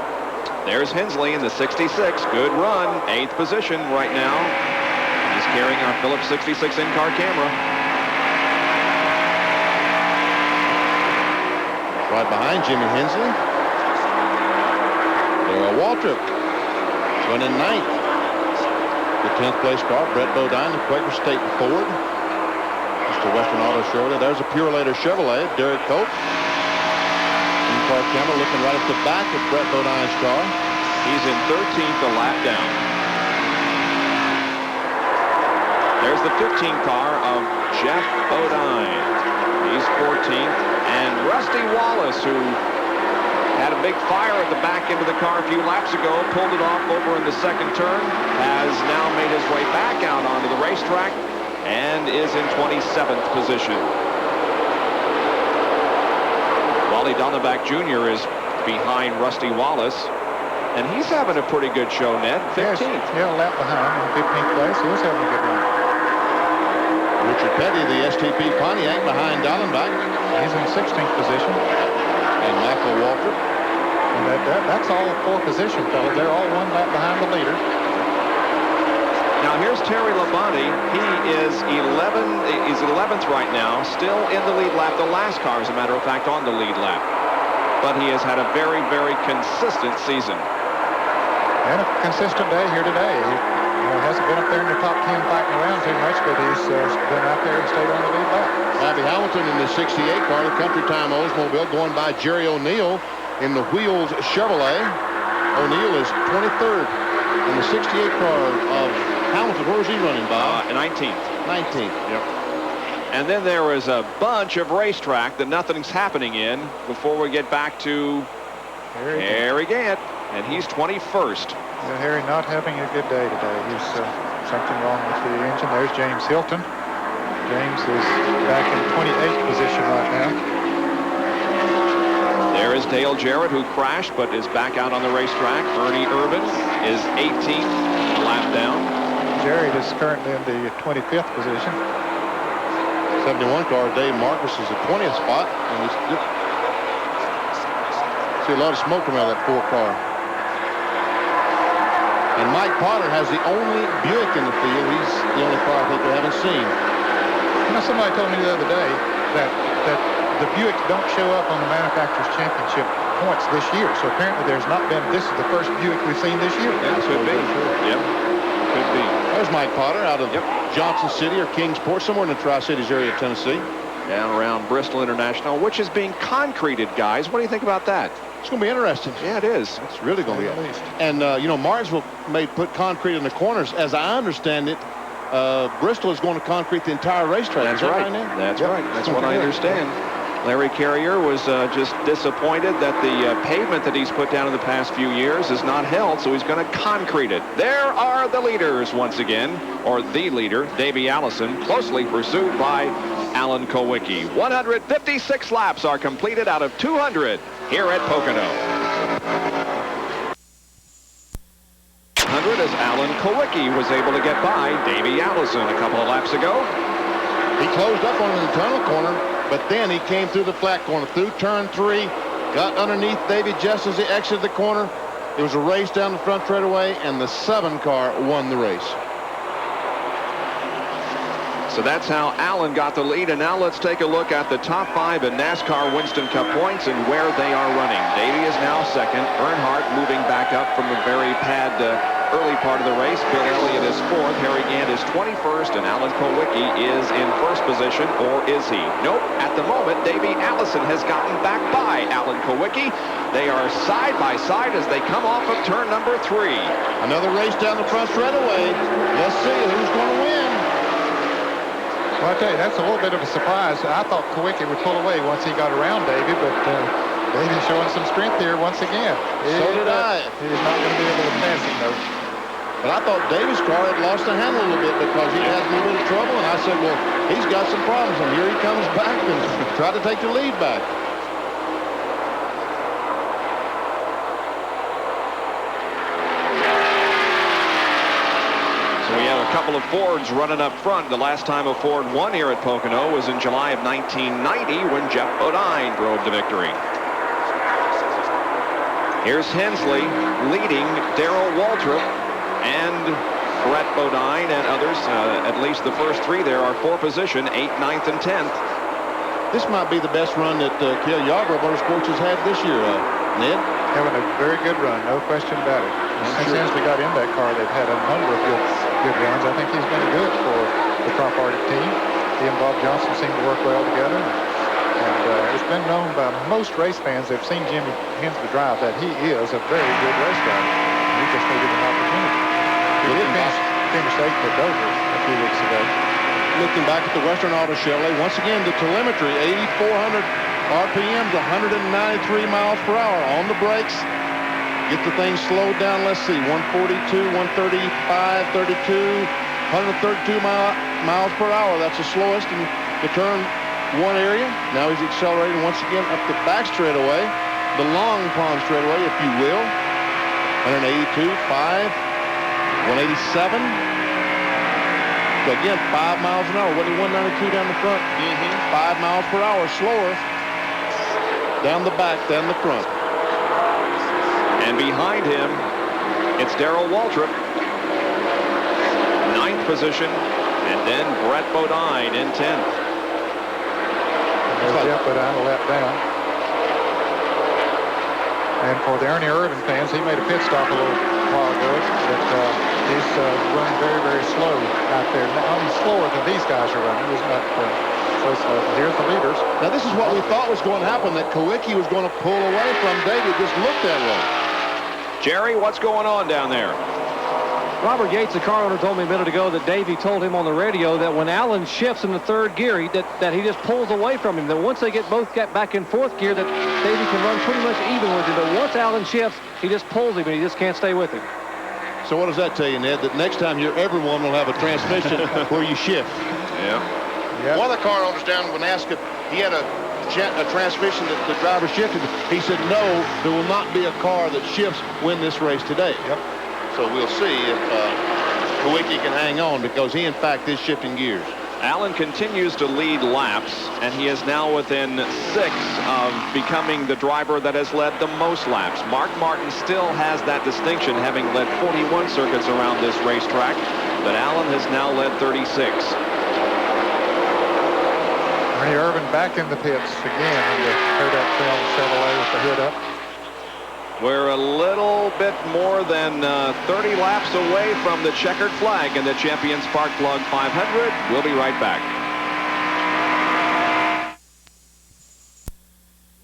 There's Hensley in the 66. Good run. 8th position right now. He's carrying our Phillips 66 in-car camera. Right behind Jimmy Hensley. Darrell Waltrip running 9th. The 10th place car, Brett Bodine, the Quaker State Ford. Mr. Western Auto Chevrolet. There's a Purelator Chevrolet, Derek Cope. In-car camera looking right at the back of Brett Bodine's car. He's in 13th, a lap down. There's the 15 car of Jeff Bodine. He's 14th. And Rusty Wallace, who had a big fire at the back end of the car a few laps ago, pulled it off over in the second turn, has now made his way back out onto the racetrack and is in 27th position. Wally Donovac Jr. is behind Rusty Wallace, and he's having a pretty good show, Ned. 15th. Yeah, a lap behind in 15th place. He was having a good run. Richard Petty, the STP Pontiac, behind Dallenbach. He's in 16th position. And Michael Walker. And that's all 4 position, fellas. They're all 1 lap behind the leader. Now here's Terry Labonte. He is 11th right now, still in the lead lap. The last car, as a matter of fact, on the lead lap. But he has had a very, very consistent season. And a consistent day here today. He hasn't been up there in the top 10 fighting around too much, but he's been out there and stayed on the lead lap. Bobby Hamilton in the 68 car, the Country Time Oldsmobile, going by Jerry O'Neill in the Wheels Chevrolet. O'Neill is 23rd in the 68 car of Hamilton. Where is he running, Bob? 19th. 19th. Yep. And then there is a bunch of racetrack that nothing's happening in before we get back to Harry Gant, and he's 21st. Yeah, Harry not having a good day today. He's something wrong with the engine. There's James Hilton. James is back in 28th position right now. There is Dale Jarrett, who crashed but is back out on the racetrack. Ernie Irvin is 18th, a lap down. Jarrett is currently in the 25th position. 71 car, Dave Marcus, is the 20th spot. And we see a lot of smoke coming out of that 4 car. And Mike Potter has the only Buick in the field. He's the only car I think we haven't seen. You know, somebody told me the other day that the Buicks don't show up on the Manufacturers Championship points this year. So apparently there's not been, this is the first Buick we've seen this year. Yeah, could be. Yep, could be. There's Mike Potter out of Johnson City or Kingsport, somewhere in the Tri-Cities area of Tennessee. Down around Bristol International, which is being concreted, guys. What do you think about that? It's going to be interesting. Yeah, it is. It's really going to be. And, you know, Martinsville may put concrete in the corners. As I understand it, Bristol is going to concrete the entire racetrack. That's right. That's right. That's what I understand. Larry Carrier was just disappointed that the pavement that he's put down in the past few years is not held, so he's going to concrete it. There are the leaders once again, or the leader, Davey Allison, closely pursued by Alan Kowicki. 156 laps are completed out of 200 here at Pocono. 100 as Alan Kowicki was able to get by Davey Allison a couple of laps ago. He closed up on him in the tunnel corner, but then he came through the flat corner, through turn 3, got underneath Davey just as he exited the corner. It was a race down the front straightaway, and the 7 car won the race. So that's how Allen got the lead, and now let's take a look at the top 5 in NASCAR Winston Cup points and where they are running. Davey is now second. Earnhardt moving back up from the very early part of the race. Bill Elliott is 4th. Harry Gant is 21st, and Alan Kowicki is in 1st position, or is he? Nope. At the moment, Davey Allison has gotten back by Alan Kowicki. They are side by side as they come off of turn number 3. Another race down the front straightaway. Let's see who's going to win. Well, I tell you, that's a little bit of a surprise. I thought Kowicki would pull away once he got around Davey, but Davey's showing some strength here once again. So did I. He's not going to be able to pass him, though. But I thought Davey's car had lost the handle a little bit because he had a little bit of trouble, and I said, well, he's got some problems, and here he comes back and try to take the lead back. We have a couple of Fords running up front. The last time a Ford won here at Pocono was in July of 1990 when Jeff Bodine drove the victory. Here's Hensley leading Darrell Waltrip and Brett Bodine and others. At least the first 3 there are for position, 8th, 9th, and 10th. This might be the best run that Cale Yarborough Motorsports has had this year, Ned. Having a very good run, no question about it. Since Hensley got in that car, they've had a number of good runs. I think he's been good for the Crop Arctic team. He and Bob Johnson seem to work well together. And it's been known by most race fans that have seen Jimmy Hensley drive that he is a very good race driver. And he just needed an opportunity. He did finish 8th at Dover a few weeks ago. Looking back at the Western Auto Chevrolet, once again, the telemetry, 8,400 RPMs, 193 miles per hour on the brakes. Get the thing slowed down. Let's see, 142, 135, 32, 132 miles per hour. That's the slowest in the turn 1 area. Now he's accelerating once again up the back straightaway, the long pond straightaway, if you will. 182, 5, 187. So again, 5 miles an hour. Wasn't he 192 down the front? 5 miles per hour slower down the back than the front. And behind him, it's Darrell Waltrip, 9th position, and then Brett Bodine in 10th. There's Jeff Bodine a lap down. And for the Ernie Irvin fans, he made a pit stop a little while ago, but he's running very, very slow out there. Now, he's slower than these guys are running. He's not so slow. Here's the leaders. Now, this is what we thought was going to happen, that Kowicki was going to pull away from Davey. Just looked that way. Jerry, what's going on down there? Robert Yates, the car owner, told me a minute ago that Davey told him on the radio that when Allen shifts in the 3rd gear, that he just pulls away from him. That once they both get back in 4th gear, that Davey can run pretty much even with him. But once Allen shifts, he just pulls him and he just can't stay with him. So what does that tell you, Ned? That next time you're everyone will have a transmission where you shift. Yeah. One of the car owners down in Nebraska, he had a transmission that the driver shifted. He said, no, there will not be a car that shifts win this race today. Yep. So we'll see if Kowicki can hang on, because he, in fact, is shifting gears. Allen continues to lead laps, and he is now within 6 of becoming the driver that has led the most laps. Mark Martin still has that distinction, having led 41 circuits around this racetrack, but Allen has now led 36. Ernie Irvin back in the pits again in the Kodak Film Chevrolet with the hood up. We're a little bit more than 30 laps away from the checkered flag in the Champion Spark Plug 500. We'll be right back.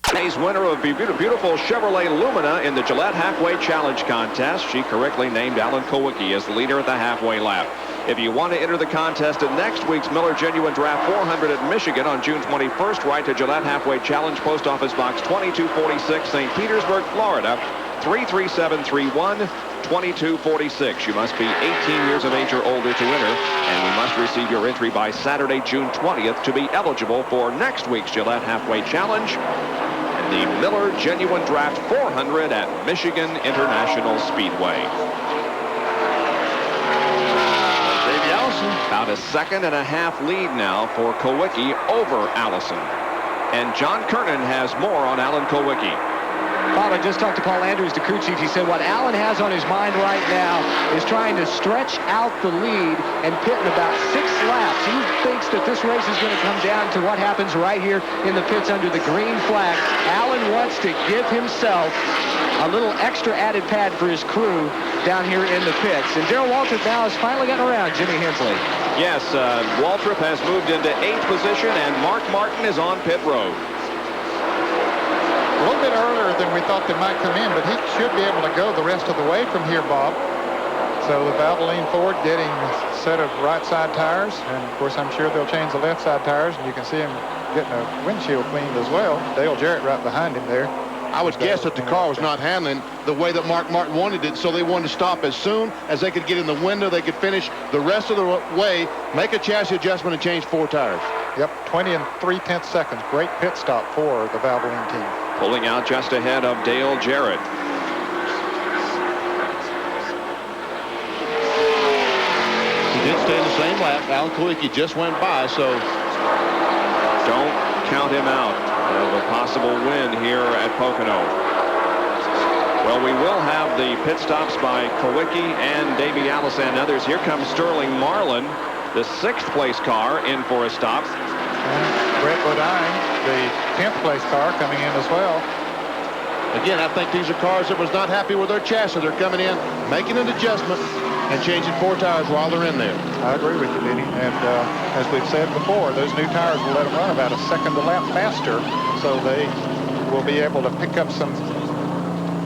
Today's winner of beautiful Chevrolet Lumina in the Gillette Halfway Challenge contest. She correctly named Alan Kowicki as the leader at the halfway lap. If you want to enter the contest in next week's Miller Genuine Draft 400 at Michigan on June 21st, write to Gillette Halfway Challenge, Post Office Box 2246, St. Petersburg, Florida, 33731, 2246. You must be 18 years of age or older to enter, and you must receive your entry by Saturday, June 20th to be eligible for next week's Gillette Halfway Challenge, the Miller Genuine Draft 400 at Michigan International Speedway. About a 1.5 seconds lead now for Kowicki over Allison. And John Kernan has more on Alan Kowicki. Bob, I just talked to Paul Andrews, the crew chief. He said what Allen has on his mind right now is trying to stretch out the lead and pit in about 6 laps. He thinks that this race is going to come down to what happens right here in the pits under the green flag. Allen wants to give himself a little extra added pad for his crew down here in the pits. And Darrell Waltrip now has finally gotten around Jimmy Hensley. Yes, Waltrip has moved into 8th position, and Mark Martin is on pit road. A little bit earlier than we thought they might come in, but he should be able to go the rest of the way from here, Bob. So the Valvoline Ford getting a set of right side tires, and of course I'm sure they'll change the left side tires, and you can see him getting a windshield cleaned as well. Dale Jarrett right behind him there. I would guess that the car was not handling the way that Mark Martin wanted it, so they wanted to stop as soon as they could get in the window. They could finish the rest of the way, make a chassis adjustment, and change 4 tires. Yep, 20 3/10 seconds. Great pit stop for the Valvoline team. Pulling out just ahead of Dale Jarrett. He did stay in the same lap. Alan Kowicki just went by, so don't count him out of a possible win here at Pocono. Well, we will have the pit stops by Kowicki and Davey Allison and others. Here comes Sterling Marlin, the 6th place car, in for a stop. And Brett Bodine, the 10th place car, coming in as well. Again, I think these are cars that was not happy with their chassis. They're coming in, making an adjustment, and changing 4 tires while they're in there. I agree with you, Vinny. And as we've said before, those new tires will let them run about a second a lap faster, so they will be able to pick up some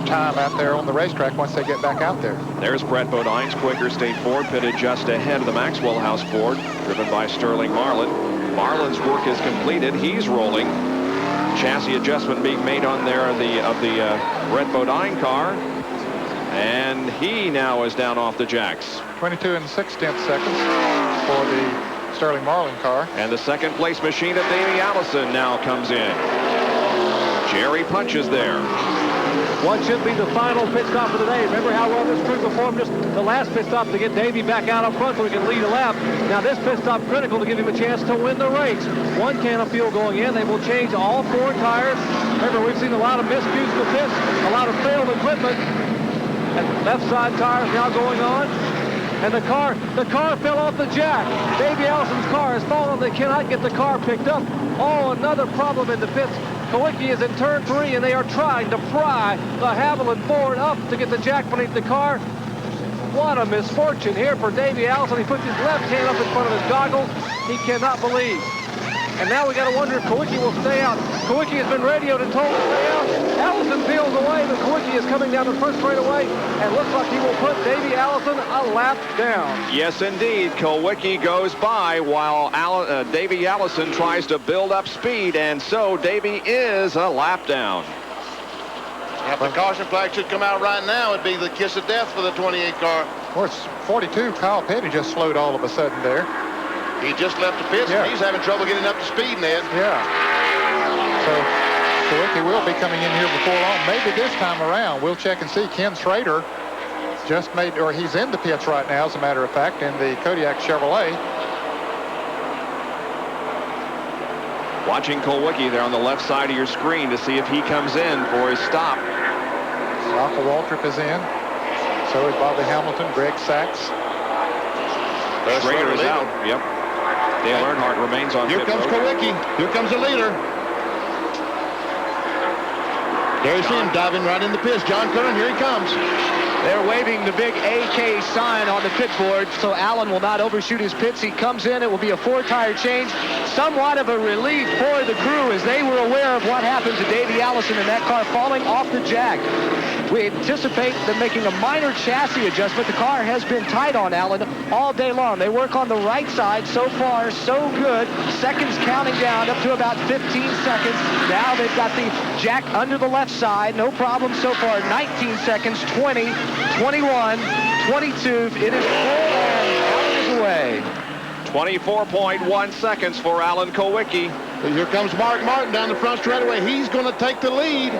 time out there on the racetrack once they get back out there. There's Brett Bodine's Quaker State Ford, pitted just ahead of the Maxwell House Ford, driven by Sterling Marlin. Marlin's work is completed. He's rolling. Chassis adjustment being made on there of the Brett Bodine car. And he now is down off the jacks. 22 6/10 seconds for the Sterling Marlin car. And the 2nd place machine of Davey Allison now comes in. Jerry Punch is there. What should be the final pit stop of the day. Remember how well this crew performed just the last pit stop to get Davey back out up front so he can lead a lap. Now this pit stop critical to give him a chance to win the race. 1 can of fuel going in. They will change all 4 tires. Remember, we've seen a lot of miscues in the pits, a lot of failed equipment. And left side tires now going on. And the car fell off the jack. Davey Allison's car has fallen. They cannot get the car picked up. Oh, another problem in the pits. Kowicki is in turn 3, and they are trying to pry the Haviland Ford up to get the jack beneath the car. What a misfortune here for Davey Allison. He puts his left hand up in front of his goggles. He cannot believe. And now we got to wonder if Kowicki will stay out. Kowicki has been radioed and told to stay out. Allison peels away, but Kowicki is coming down the first straightaway, and looks like he will put Davey Allison a lap down. Yes, indeed. Kowicki goes by while Davey Allison tries to build up speed, and so Davey is a lap down. If the caution flag should come out right now, it'd be the kiss of death for the 28 car. Of course, 42, Kyle Petty just slowed all of a sudden there. He just left the pits, and he's having trouble getting up to speed, Ned. Yeah. So Kowicki will be coming in here before long. Maybe this time around. We'll check and see. Ken Schrader just made, or he's in the pits right now, as a matter of fact, in the Kodiak Chevrolet. Watching Kulwicki there on the left side of your screen to see if he comes in for his stop. Uncle Waltrip is in. So is Bobby Hamilton, Greg Sachs. Schrader is out. Yep. Dale Earnhardt remains on Here pit comes road. Kulwicki. Here comes the leader. There you see him diving right in the pits. John Curran, here he comes. They're waving the big AK sign on the pit board, so Allen will not overshoot his pits. He comes in. It will be a 4-tire change. Somewhat of a relief for the crew as they were aware of what happened to Davey Allison in that car falling off the jack. We anticipate them making a minor chassis adjustment. The car has been tight on Allen all day long. They work on the right side. So far, so good. Seconds counting down up to about 15 seconds. Now they've got the jack under the left side. No problem so far. 19 seconds, 20, 21, 22. It is full and Allen is away. 24.1 seconds for Alan Kulwicki. Here comes Mark Martin down the front straightaway. He's going to take the lead.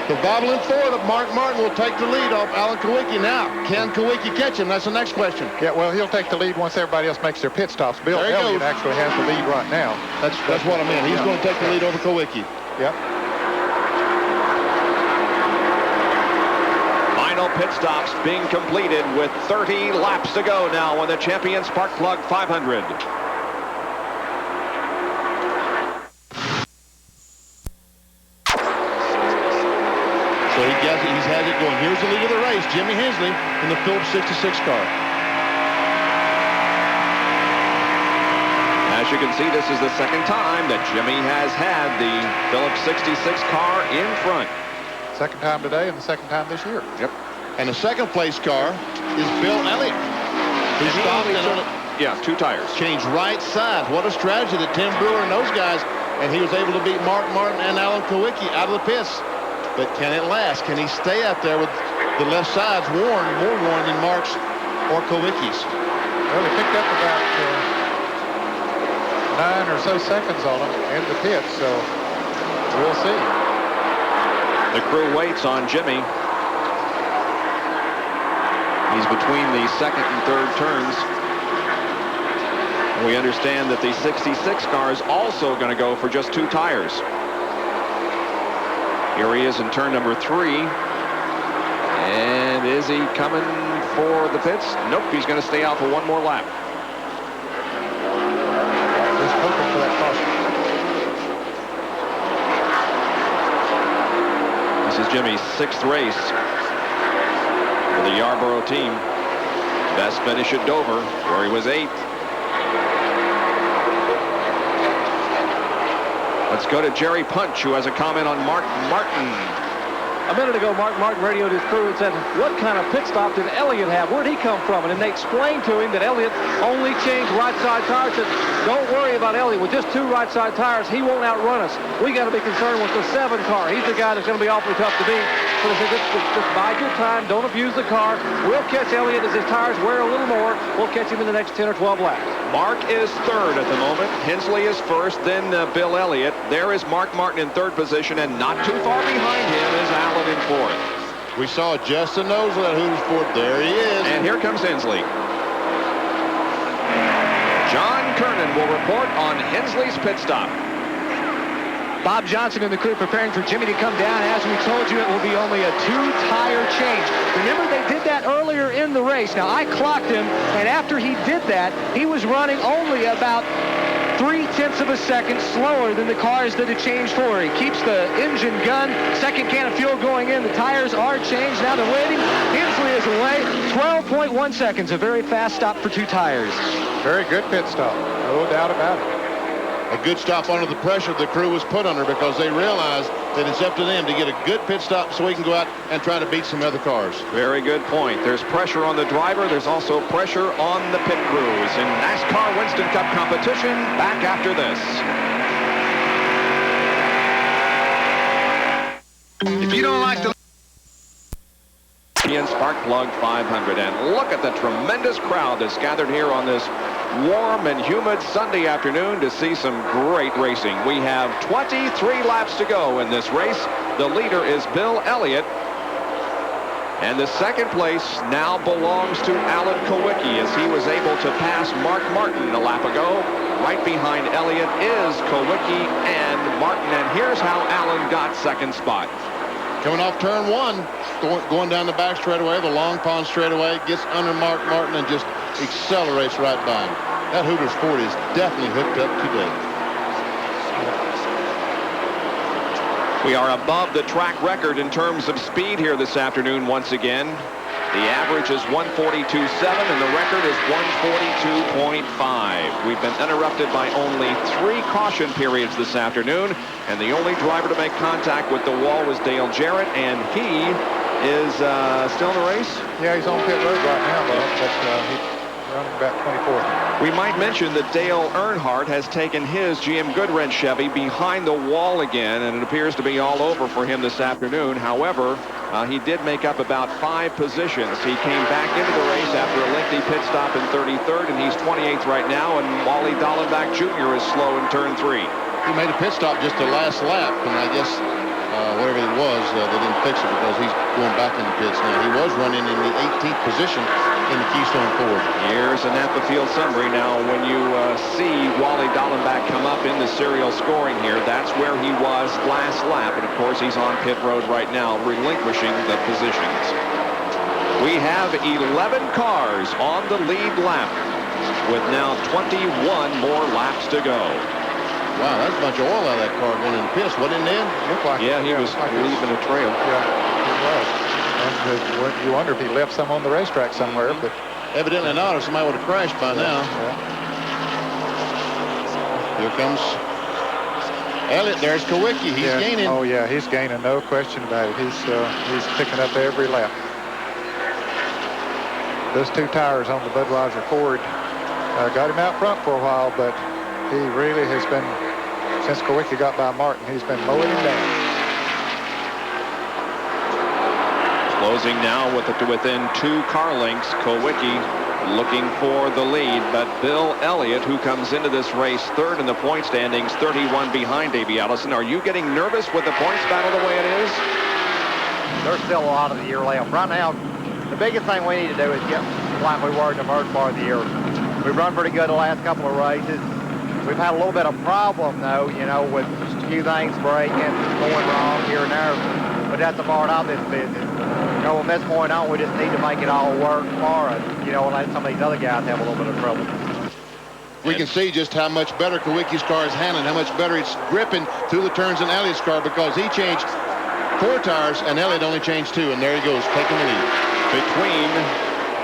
The bobbling Ford of Mark Martin will take the lead off Alan Kulwicki. Now, can Kulwicki catch him? That's the next question. Yeah, well, he'll take the lead once everybody else makes their pit stops. Bill Elliott actually has the lead right now. That's what I meant. He's going to take the lead over Kulwicki. Yep. Final pit stops being completed with 30 laps to go now on the Champion Spark Plug 500. So he has it going. Here's the lead of the race, Jimmy Hensley in the Phillips 66 car. As you can see, this is the second time that Jimmy has had the Phillips 66 car in front. Second time today and the second time this year. Yep. And the second place car is Bill Elliott. He stopped and 2 tires. Changed right sides. What a strategy that Tim Brewer and those guys. And he was able to beat Mark Martin and Alan Kulwicki out of the pits. But can it last? Can he stay out there with the left sides more worn than Mark's or Kulwicki's? Well, he picked up about 9 or so seconds on him in the pits, so we'll see. The crew waits on Jimmy. He's between the second and third turns. We understand that the 66 car is also going to go for just 2 tires. Here he is in turn number 3. And is he coming for the pits? Nope, he's going to stay out for 1 more lap. Just hoping for that caution. This is Jimmy's 6th race for the Yarborough team. Best finish at Dover, where he was 8th. Let's go to Jerry Punch, who has a comment on Mark Martin. A minute ago, Mark Martin radioed his crew and said, what kind of pit stop did Elliott have? Where'd he come from? And they explained to him that Elliott only changed right side tires. Said, don't worry about Elliott. With just 2 right side tires, he won't outrun us. We got to be concerned with the 7 car. He's the guy that's going to be awfully tough to beat. So they said, just bide your time. Don't abuse the car. We'll catch Elliott as his tires wear a little more. We'll catch him in the next 10 or 12 laps. Mark is 3rd at the moment. Hensley is 1st, then Bill Elliott. There is Mark Martin in 3rd position, and not too far behind him is Allen in 4th. We saw just the nose of that Hooters Ford. There he is. And here comes Hensley. John Kernan will report on Hensley's pit stop. Bob Johnson and the crew preparing for Jimmy to come down. As we told you, it will be only a 2-tire change. Remember, they did that earlier in the race. Now, I clocked him, and after he did that, he was running only about 0.3 of a second slower than the cars that had changed for. He keeps the engine gun, second can of fuel going in. The tires are changed. Now they're waiting. Hensley is away. 12.1 seconds, a very fast stop for 2 tires. Very good pit stop, no doubt about it. A good stop under the pressure the crew was put under because they realized that it's up to them to get a good pit stop so he can go out and try to beat some other cars. Very good point. There's pressure on the driver. There's also pressure on the pit crews in NASCAR Winston Cup competition. Back after this. If you don't like the Spark Plug 500, and look at the tremendous crowd that's gathered here on this warm and humid Sunday afternoon to see some great racing. We have 23 laps to go in this race. The leader is Bill Elliott, and the second place now belongs to Alan Kulwicki as he was able to pass Mark Martin a lap ago. Right behind Elliott is Kowicki and Martin. And here's how Allen got second spot. Coming off turn one, going down the back straightaway, the long pond straightaway, gets under Mark Martin and just accelerates right by him. That Hooters 40 is definitely hooked up today. We are above the track record in terms of speed here this afternoon once again. The average is 142.7 and the record is 142.5. We've been interrupted by only 3 caution periods this afternoon, and the only driver to make contact with the wall was Dale Jarrett, and he is still in the race? Yeah, he's on pit road right now, but he's running about 24th. We might mention that Dale Earnhardt has taken his GM Goodwrench Chevy behind the wall again, and it appears to be all over for him this afternoon. However, he did make up about 5 positions. He came back into the race after a lengthy pit stop in 33rd, and he's 28th right now, and Wally Dallenbach Jr. is slow in turn 3. He made a pit stop just the last lap, and I guess whatever it was, they didn't fix it because he's going back in the pits now. He was running in the 18th position in the Keystone Ford. Here's a Napa Field summary now. When you see Wally Dallenbach come up in the serial scoring here, that's where he was last lap. And, of course, he's on pit road right now, relinquishing the positions. We have 11 cars on the lead lap with now 21 more laps to go. Wow, that's a bunch of oil out of that car going in the pits. What didn't it? Looked like yeah, he was leaving a trail. Yeah, he was. And you wonder if he left some on the racetrack somewhere, but evidently not, or somebody would have crashed by now. Yeah. Here comes Elliott. There's Kowicki. He's gaining. Oh yeah, he's gaining, no question about it. He's picking up every lap. Those 2 tires on the Budweiser Ford got him out front for a while, but he really has been, since Kowicki got by Martin, he's been mowing him down. Closing now within 2 car lengths. Kowicki looking for the lead, but Bill Elliott, who comes into this race 3rd in the point standings, 31 behind Davey Allison. Are you getting nervous with the points battle the way it is? There's still a lot of the year left. Right now, the biggest thing we need to do is get like we were in the first part of the year. We've run pretty good the last couple of races. We've had a little bit of problem, though, you know, with a few things breaking, going wrong here and there. But that's a part of this business. You know, from this point on, we just need to make it all work for us, you know, and let some of these other guys have a little bit of trouble. We can see just how much better Kowicki's car is handling, how much better it's gripping through the turns in Elliott's car, because he changed 4 tires and Elliott only changed 2, and there he goes, taking the lead. Between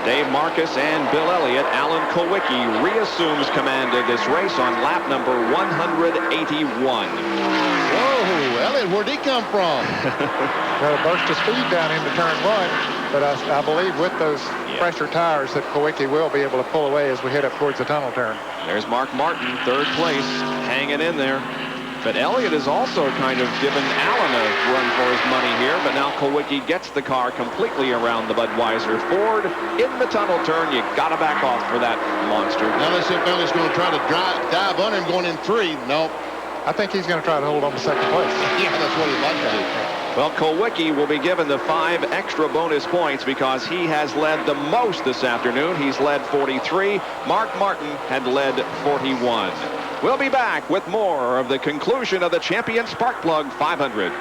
Dave Marcus and Bill Elliott, Alan Kowicki reassumes command of this race on lap number 181. Whoa, Elliott, where'd he come from? Well, a burst of speed down into turn 1, but I believe with those pressure tires that Kowicki will be able to pull away as we head up towards the tunnel turn. There's Mark Martin, 3rd place, hanging in there. But Elliott has also kind of given Allen a run for his money here, but now Kowicki gets the car completely around the Budweiser Ford. In the tunnel turn, you got to back off for that monster. Now let's see if Elliott's going to try to dive under him going in 3. No. I think he's going to try to hold on to 2nd place. Yeah, that's what he'd like to do. Well, Kowicki will be given the 5 extra bonus points because he has led the most this afternoon. He's led 43. Mark Martin had led 41. We'll be back with more of the conclusion of the Champion Sparkplug 500.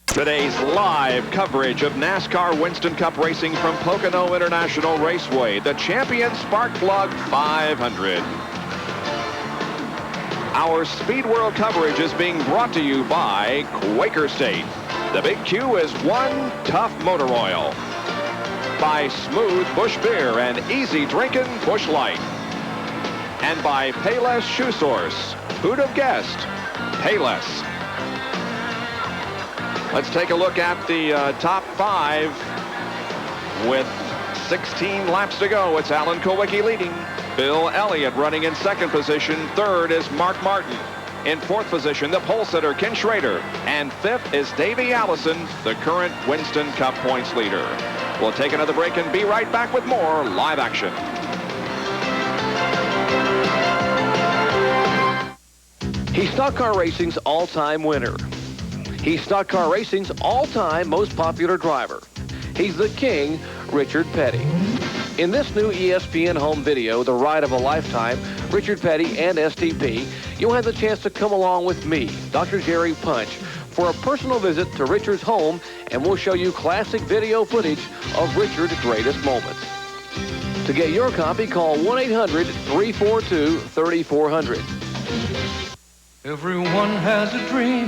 Today's live coverage of NASCAR Winston Cup racing from Pocono International Raceway, the Champion Sparkplug 500. Our Speedworld coverage is being brought to you by Quaker State. The Big Q is One Tough Motor Oil. By Smooth Busch Beer and Easy Drinkin' Busch Light. And by Payless Shoe Source. Who'd have guessed? Payless. Let's take a look at the top 5. With 16 laps to go, it's Alan Kowicki leading. Bill Elliott running in 2nd position. 3rd is Mark Martin. In 4th position, the pole sitter, Ken Schrader. And 5th is Davey Allison, the current Winston Cup points leader. We'll take another break and be right back with more live action. He's Stock Car Racing's all-time winner. He's Stock Car Racing's all-time most popular driver. He's the King, Richard Petty. In this new ESPN home video, The Ride of a Lifetime, Richard Petty and STP, you'll have the chance to come along with me, Dr. Jerry Punch, for a personal visit to Richard's home, and we'll show you classic video footage of Richard's greatest moments. To get your copy, call 1-800-342-3400. Everyone has a dream,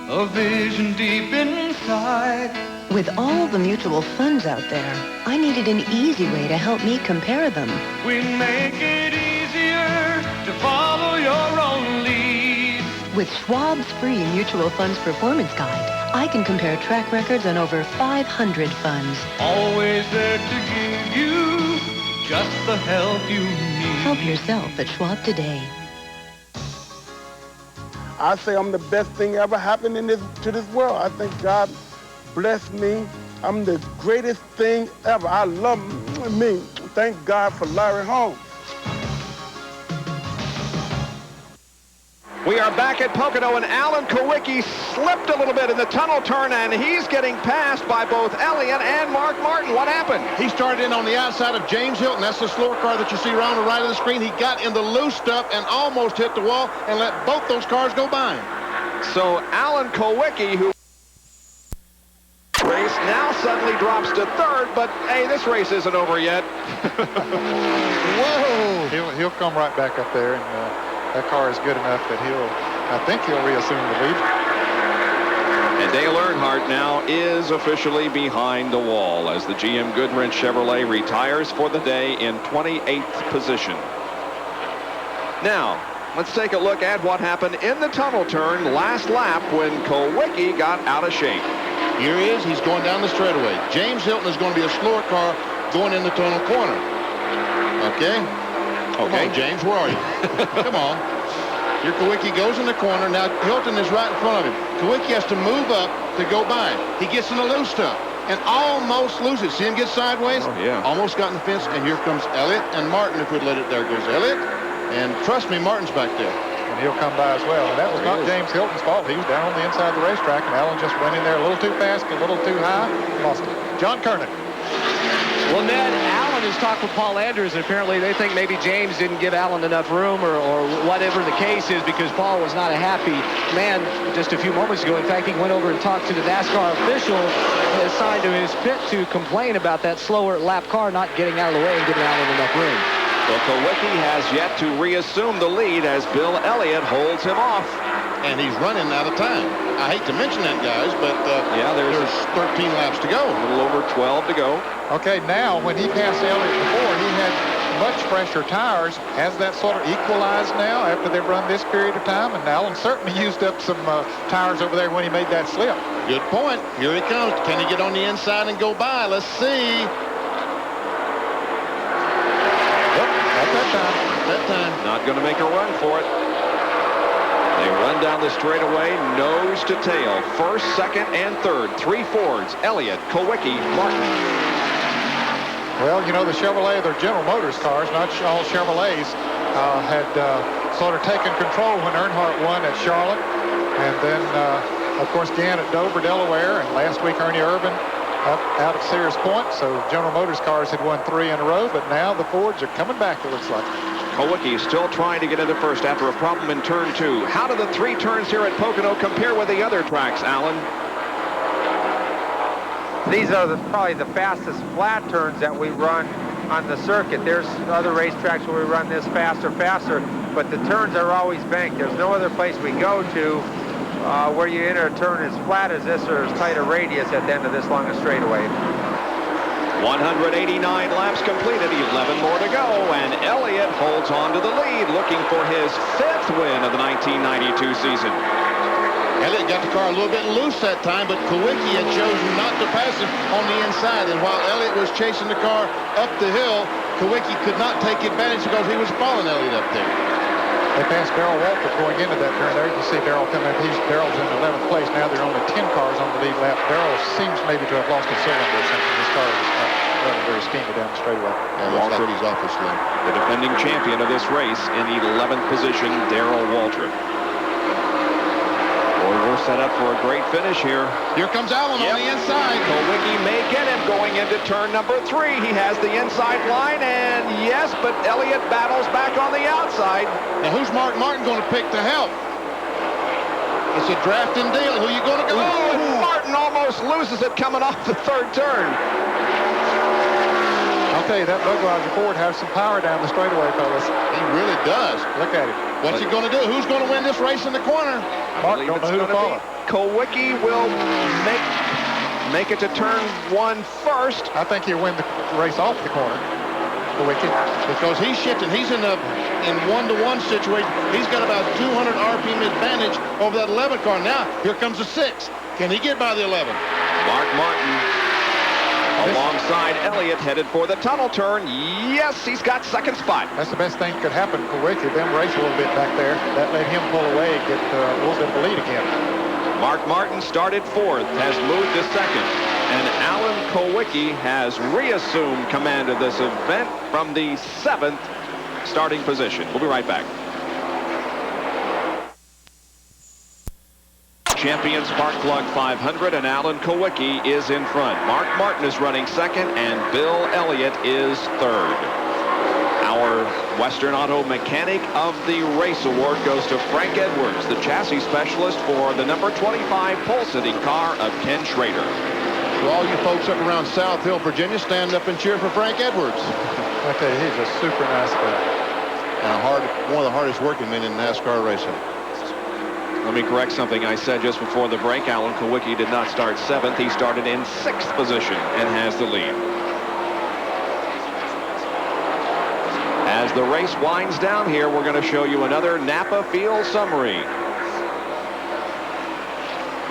a vision deep inside. With all the mutual funds out there, I needed an easy way to help me compare them. We make it easier to follow your own lead. With Schwab's free Mutual Funds Performance Guide, I can compare track records on over 500 funds. Always there to give you just the help you need. Help yourself at Schwab today. I say I'm the best thing ever happened to this world. I think God blessed me. I'm the greatest thing ever. I love me. Thank God for Larry Holmes. We are back at Pocono, and Alan Kowicki slipped a little bit in the tunnel turn, and he's getting passed by both Elliott and Mark Martin. What happened? He started in on the outside of James Hilton. That's the slower car that you see around the right of the screen. He got in the loose stuff and almost hit the wall and let both those cars go by him. So Alan Kowicki, who race now suddenly drops to third, but hey, this race isn't over yet. Whoa! He'll come right back up there, and that car is good enough that I think he'll reassume the lead. And Dale Earnhardt now is officially behind the wall as the GM Goodwrench Chevrolet retires for the day in 28th position. Now, let's take a look at what happened in the tunnel turn last lap when Kowicki got out of shape. Here he is. He's going down the straightaway. James Hilton is going to be a slower car going in the tunnel corner. Okay? Come on, James, where are you? Come on. Here Kowicki goes in the corner. Now Hilton is right in front of him. Kowicki has to move up to go by him. He gets in the loose stuff and almost loses. See him get sideways? Oh, yeah. Almost got in the fence, and here comes Elliott and Martin. If we'd let it, there goes Elliott. And trust me, Martin's back there. And he'll come by as well. And that was not James Hilton's fault. He was down on the inside of the racetrack, and Alan just went in there a little too fast, a little too high, lost it. John Kernan. Well, Ned, Alan has talked with Paul Andrews, and apparently they think maybe James didn't give Alan enough room or whatever the case is, because Paul was not a happy man just a few moments ago. In fact, he went over and talked to the NASCAR official assigned to his pit to complain about that slower lap car not getting out of the way and giving Alan enough room. Well, Kowicki has yet to reassume the lead as Bill Elliott holds him off. And he's running out of time. I hate to mention that, guys, but yeah, there's 13 laps to go. A little over 12 to go. Okay, now when he passed Elliott before, he had much fresher tires. Has that sort of equalized now after they've run this period of time? And Alan certainly used up some tires over there when he made that slip. Good point. Here he comes. Can he get on the inside and go by? Let's see. That time. Not going to make a run for it. They run down the straightaway, nose to tail. First, second, and third. 3 Fords, Elliott, Kowicki, Martin. Well, you know, the Chevrolet, they're General Motors cars, not all Chevrolets, had sort of taken control when Earnhardt won at Charlotte. And then, of course, Gann at Dover, Delaware. And last week, Ernie Irvin out at Sears Point. So General Motors cars had won 3 in a row, but now the Fords are coming back, it looks like. Kowicki still trying to get into first after a problem in turn 2. How do the 3 turns here at Pocono compare with the other tracks, Alan? These are probably the fastest flat turns that we run on the circuit. There's other racetracks where we run this faster, but the turns are always banked. There's no other place we go to where you enter a turn as flat as this or as tight a radius at the end of this long a straightaway. 189 laps completed, 11 more to go, and Elliott holds on to the lead, looking for his 5th win of the 1992 season. Elliott got the car a little bit loose that time, but Kowicki had chosen not to pass him on the inside, and while Elliott was chasing the car up the hill, Kowicki could not take advantage because he was following Elliott up there. They passed Darrell Waltrip going into that turn there. You can see Darrell coming up. Darrell's in 11th place. Now there are only 10 cars on the lead lap. Darrell seems maybe to have lost a cylinder or something. This car is not running very steamy down the straightaway. Yeah, looks like he's off his limb. The defending champion of this race in 11th position, Darrell Waltrip. Boy, we're set up for a great finish here. Here comes Allen on the inside. Kulwicki may get him going into turn number 3. He has the inside line, and yes, but Elliott battles back on the outside. Now, who's Mark Martin going to pick to help? It's a drafting deal. Who are you going to go? Oh, and Martin almost loses it coming off the 3rd turn. I'll tell you, that Budweiser Ford has some power down the straightaway, fellas. He really does. Look at him. What's he going to do? Who's going to win this race in the corner? Mark, don't know who to follow. Kulwicki will make it to turn 1 first. I think he'll win the race off the corner. Kulwicki. Because he's shifting. He's in a one-to-one situation. He's got about 200 RPM advantage over that 11 car. Now, here comes the 6. Can he get by the 11? Mark Martin alongside Elliott, headed for the tunnel turn. Yes, he's got 2nd spot. That's the best thing that could happen to Kulwicki. Them race a little bit back there. That let him pull away and get a little bit of a lead again. Mark Martin started 4th, has moved to 2nd. And Alan Kulwicki has reassumed command of this event from the 7th starting position. We'll be right back. Champion Sparkplug 500, and Alan Kulwicki is in front. Mark Martin is running 2nd, and Bill Elliott is 3rd. Our Western Auto Mechanic of the Race Award goes to Frank Edwards, the chassis specialist for the number 25 pole-sitting car of Ken Schrader. To all you folks up around South Hill, Virginia, stand up and cheer for Frank Edwards. I tell you, he's a super nice guy. And one of the hardest working men in NASCAR racing. Let me correct something I said just before the break. Alan Kulwicki did not start 7th. He started in 6th position and has the lead. As the race winds down here, we're going to show you another Napa Field summary,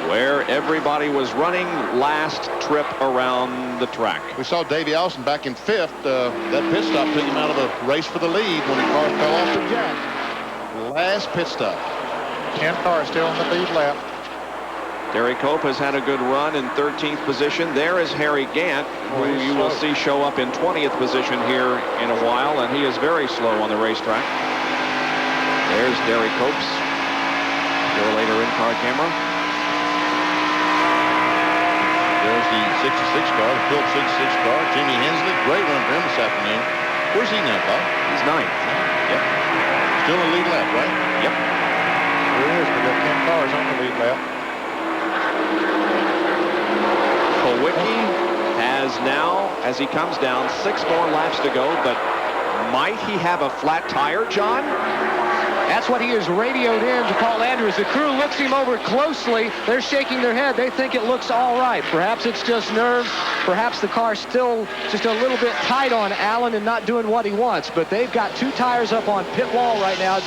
where everybody was running last trip around the track. We saw Davey Allison back in 5th. That pit stop took him out of the race for the lead when the car fell off the jack. Last pit stop. 10 cars still on the lead lap. Derry Cope has had a good run in 13th position. There is Harry Gant, who you will see show up in 20th position here in a while, and he is very slow on the racetrack. There's Derry Cope's your later in-car camera. There's the 66 car, the Phillips 66 car. Jimmy Hensley, great run for him this afternoon. Where's he now, Bob? He's 9th. Yep. Still in the lead lap, right? Yep. There is. We got 10 cars on the lead lap. Kulwicki has now, as he comes down, 6 more laps to go, but might he have a flat tire, John? That's what he has radioed in to Paul Andrews. The crew looks him over closely. They're shaking their head. They think it looks all right. Perhaps it's just nerves. Perhaps the car's still just a little bit tight on Allen and not doing what he wants. But they've got 2 tires up on pit wall right now.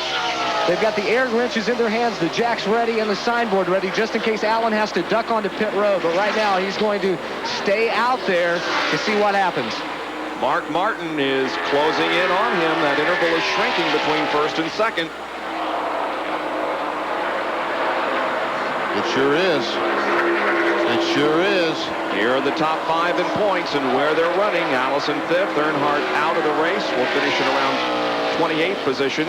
They've got the air wrenches in their hands, the jacks ready, and the signboard ready, just in case Allen has to duck onto pit road. But right now, he's going to stay out there to see what happens. Mark Martin is closing in on him. That interval is shrinking between 1st and 2nd. It sure is. It sure is. Here are the top 5 in points and where they're running. Allison 5th, Earnhardt out of the race. Will finish in around 28th position.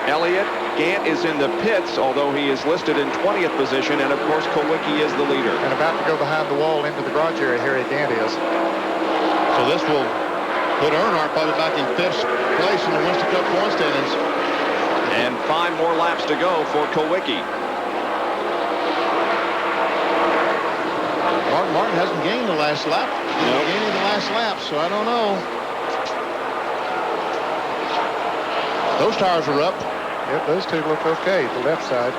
Elliott, Gant is in the pits, although he is listed in 20th position, and of course Kulwicki is the leader. And about to go behind the wall into the garage area, Harry Gant is. So this will put Earnhardt probably back in 5th place in the Winston Cup point standings. And 5 more laps to go for Kulwicki. Martin hasn't gained the last lap. He's not gaining the last lap, so I don't know. Those tires are up. Yep, those 2 look okay, the left side.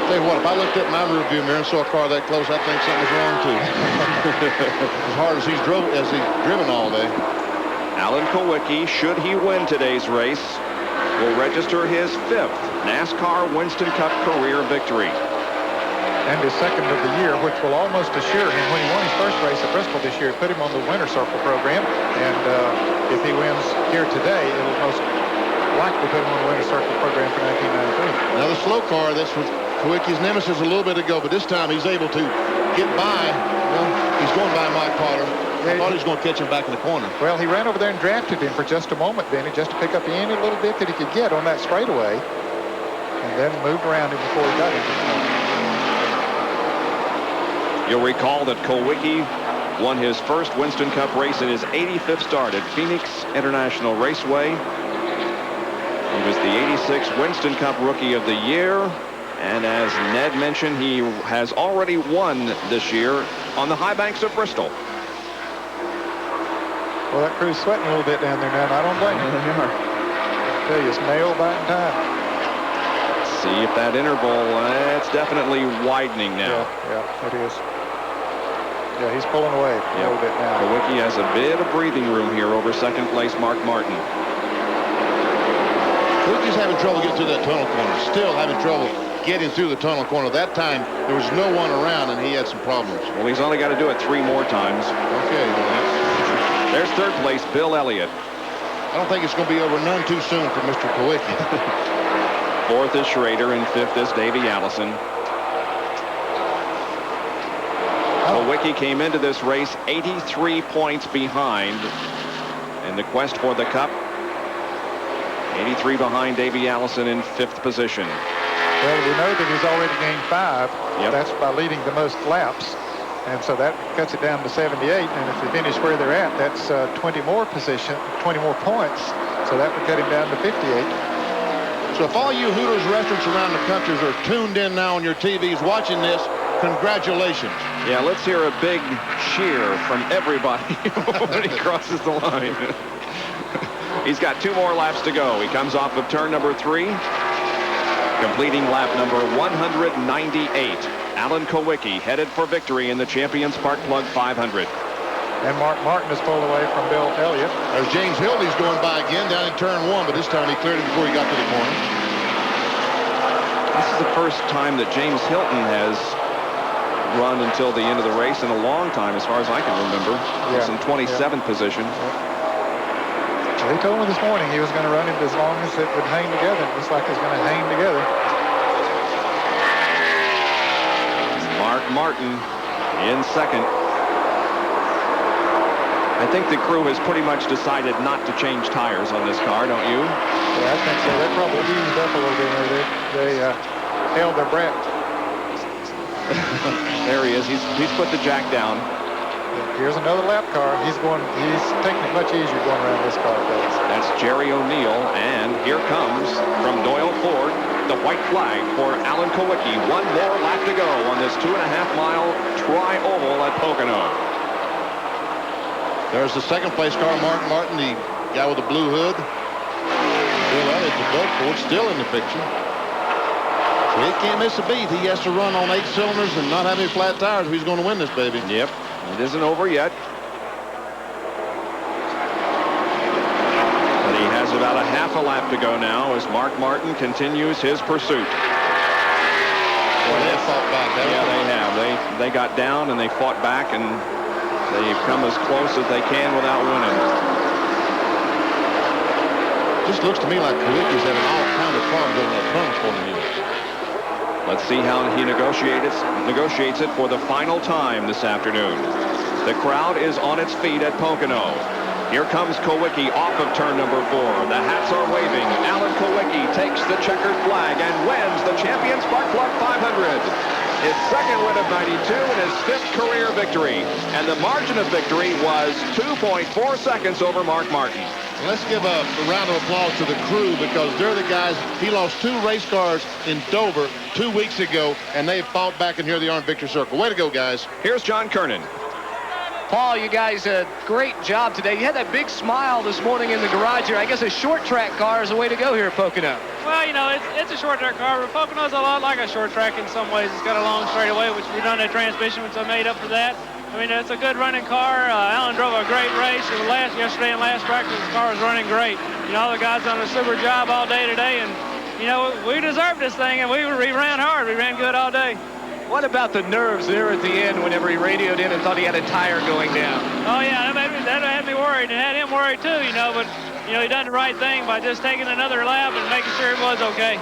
Tell you what, if I looked at my rearview mirror and saw a car that close, I'd think something was wrong too. As hard as he's driven all day. Alan Kulwicki, should he win today's race, will register his 5th NASCAR Winston Cup career victory. And his 2nd of the year, which will almost assure him, when he won his first race at Bristol this year, put him on the winner circle program. And if he wins here today, it will most likely put him on the winner circle program for 1993. Another slow car. That's with Kulwicki's nemesis a little bit ago, but this time he's able to get by. Well, he's going by Mike Potter. I thought he was going to catch him back in the corner. Well, he ran over there and drafted him for just a moment, Benny, just to pick up any little bit that he could get on that straightaway, and then moved around him before he got into the corner. You'll recall that Kulwicki won his first Winston Cup race in his 85th start at Phoenix International Raceway. He was the 86 Winston Cup Rookie of the Year. And as Ned mentioned, he has already won this year on the high banks of Bristol. Well, that crew's sweating a little bit down there now, and I don't blame them. They are. I tell you, it's nailed back in time. See if that interval, it's definitely widening now. Yeah, it is. Yeah, he's pulling away a little bit now. Kulwicki has a bit of breathing room here over second place Mark Martin. Kulwicki's having trouble getting through that tunnel corner. Still having trouble getting through the tunnel corner. That time, there was no one around, and he had some problems. Well, he's only got to do it 3 more times. Okay. There's third place, Bill Elliott. I don't think it's going to be over none too soon for Mr. Kulwicki. Fourth is Schrader, and fifth is Davey Allison. Kulwicki came into this race 83 points behind in the quest for the Cup. 83 behind Davey Allison in 5th position. Well, we know that he's already gained 5. Yep. That's by leading the most laps. And so that cuts it down to 78. And if they finish where they're at, that's 20 more points. So that would cut him down to 58. So if all you Hooters restaurants around the country are tuned in now on your TVs watching this, congratulations. Yeah, let's hear a big cheer from everybody when he crosses the line. He's got 2 more laps to go. He comes off of turn number 3, completing lap number 198. Alan Kulwicki headed for victory in the Champion Spark Plug 500. And Mark Martin is pulled away from Bill Elliott. There's James Hildy's going by again down in turn 1, but this time he cleared it before he got to the corner. This is the first time that James Hilton has run until the end of the race in a long time, as far as I can remember. He's in 27th position. Well, he told me this morning he was going to run it as long as it would hang together. It looks like it's going to hang together. Mark Martin in second. I think the crew has pretty much decided not to change tires on this car, don't you? Yeah, I think so. They probably eased up a little bit there. They held their breath. There he is. He's put the jack down. Here's another lap car. He's taking it much easier going around this car, fellas. That's Jerry O'Neill, and here comes from Doyle Ford the white flag for Alan Kulwicki. 1 more lap to go on this 2.5-mile tri-oval at Pocono. There's the second place car, Mark Martin, the guy with the blue hood. Bill Elliott, the Doyle Ford, still in the picture. So he can't miss a beat. He has to run on 8 cylinders and not have any flat tires if he's going to win this baby. Yep. It isn't over yet. But he has about a half a lap to go now as Mark Martin continues his pursuit. Boy, they fought back. Yeah, they have. They got down and they fought back, and they've come as close as they can without winning. Just looks to me like Kulwicki's having all kinds of problems over that front corner here. Let's see how he negotiates it for the final time this afternoon. The crowd is on its feet at Pocono. Here comes Kulwicki off of turn number 4. The hats are waving. Alan Kulwicki takes the checkered flag and wins the Champion Spark Plug 500. His second win of 92 and his 5th career victory. And the margin of victory was 2.4 seconds over Mark Martin. Let's give a round of applause to the crew because they're the guys. He lost 2 race cars in Dover 2 weeks ago, and they fought back, and here they are in victory circle. Way to go, guys. Here's John Kernan. Paul, you guys, great job today. You had that big smile this morning in the garage here. I guess a short track car is the way to go here at Pocono. Well, you know, it's a short track car, but Pocono's a lot like a short track in some ways. It's got a long straightaway, which we've done a transmission, which I made up for that. I mean, it's a good running car. Alan drove a great race. Yesterday and last practice, the car was running great. You know, the guys done a super job all day today, and, you know, we deserved this thing, and we ran hard. We ran good all day. What about the nerves there at the end whenever he radioed in and thought he had a tire going down? Oh, yeah, that had me worried. It had him worried, too, you know, but, you know, he done the right thing by just taking another lap and making sure it was okay.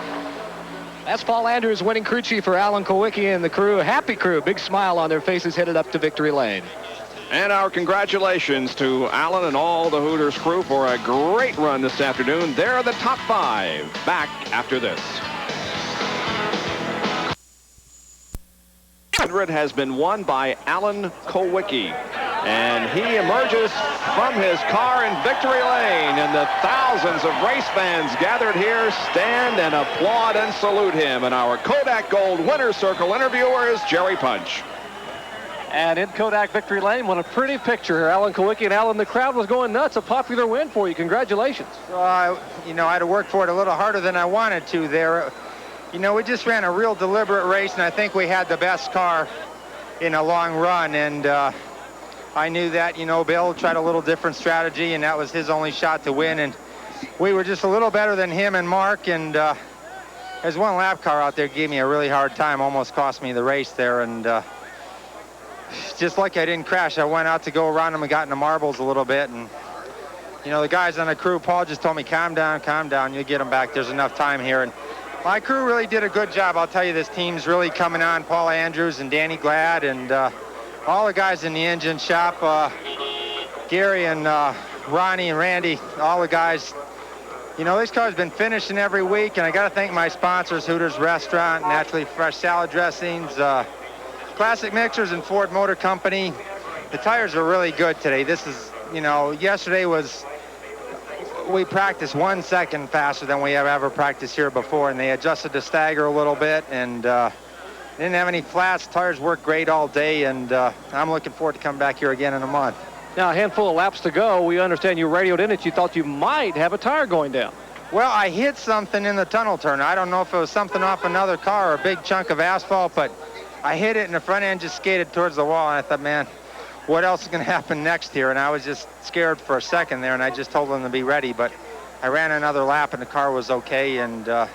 That's Paul Andrews, winning crew chief for Alan Kulwicki and the crew. A happy crew, big smile on their faces, headed up to victory lane. And our congratulations to Alan and all the Hooters crew for a great run this afternoon. They're the top 5. Back after this. 100 has been won by Alan Kowicki. And he emerges from his car in victory lane. And the thousands of race fans gathered here stand and applaud and salute him. And our Kodak Gold Winner's Circle interviewer is Jerry Punch. And in Kodak Victory Lane, what a pretty picture here. Alan Kowicki. And Alan, the crowd was going nuts. A popular win for you. Congratulations. You know, I had to work for it a little harder than I wanted to there. You know, we just ran a real deliberate race, and I think we had the best car in a long run. And I knew that, you know, Bill tried a little different strategy, and that was his only shot to win. And we were just a little better than him and Mark. And there's one lap car out there gave me a really hard time, almost cost me the race there. And just like I didn't crash, I went out to go around them and got in the marbles a little bit. And, you know, the guys on the crew, Paul just told me, calm down, you'll get them back. There's enough time here. And my crew really did a good job. I'll tell you, this team's really coming on. Paul Andrews and Danny Glad and all the guys in the engine shop, Gary and Ronnie and Randy, all the guys. You know, this car's been finishing every week, and I got to thank my sponsors, Hooters Restaurant, Naturally Fresh Salad Dressings, Classic Mixers, and Ford Motor Company. The tires are really good today. This is, you know, yesterday we practiced 1 second faster than we have ever practiced here before, and they adjusted the stagger a little bit, and didn't have any flats. Tires worked great all day, and I'm looking forward to coming back here again in a month. Now, a handful of laps to go. We understand you radioed in it. You thought you might have a tire going down. Well, I hit something in the tunnel turn. I don't know if it was something off another car or a big chunk of asphalt, but I hit it and the front end just skated towards the wall, and I thought, man, what else is going to happen next here? And I was just scared for a second there, and I just told them to be ready. But I ran another lap, and the car was okay. And as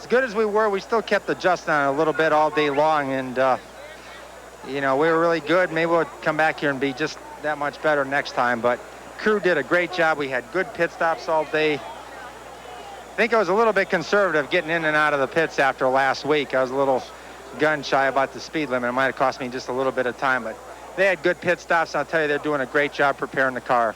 good as we were, we still kept adjusting on it a little bit all day long. And, you know, we were really good. Maybe we'll come back here and be just that much better next time. But crew did a great job. We had good pit stops all day. I think I was a little bit conservative getting in and out of the pits after last week. I was a little gun shy about the speed limit. It might have cost me just a little bit of time, but they had good pit stops. I'll tell you, they're doing a great job preparing the car.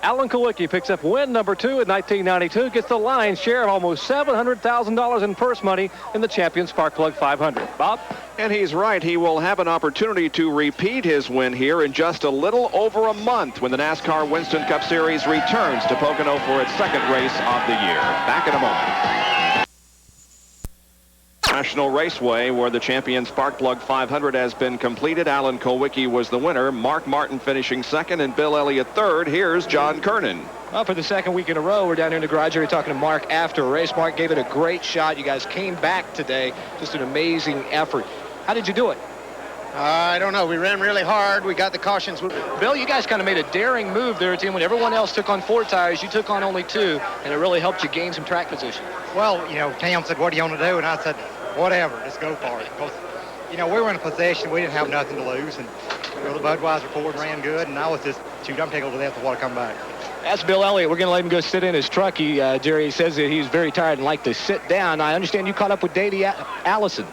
Alan Kowicki picks up win number 2 in 1992, gets the lion's share of almost $700,000 in purse money in the Champion Spark Plug 500. Bob? And he's right. He will have an opportunity to repeat his win here in just a little over a month when the NASCAR Winston Cup Series returns to Pocono for its second race of the year. Back in a moment. National Raceway, where the Champion Sparkplug 500 has been completed. Alan Kowicki was the winner. Mark Martin finishing second and Bill Elliott third. Here's John Kernan. Well, for the second week in a row, we're down here in the garage area talking to Mark after a race. Mark gave it a great shot. You guys came back today. Just an amazing effort. How did you do it? I don't know. We ran really hard. We got the cautions. Bill, you guys kind of made a daring move there, team. When everyone else took on 4 tires, you took on only 2, and it really helped you gain some track position. Well, you know, Cam said, what do you want to do? And I said, whatever, just go for it. Because, you know, we were in a possession. We didn't have nothing to lose. And you know, the Budweiser Ford ran good, and I was just, shoot, I'm taking over there for water come back. That's Bill Elliott. We're going to let him go sit in his truck. Jerry says that he's very tired and like to sit down. I understand you caught up with Davey Allison.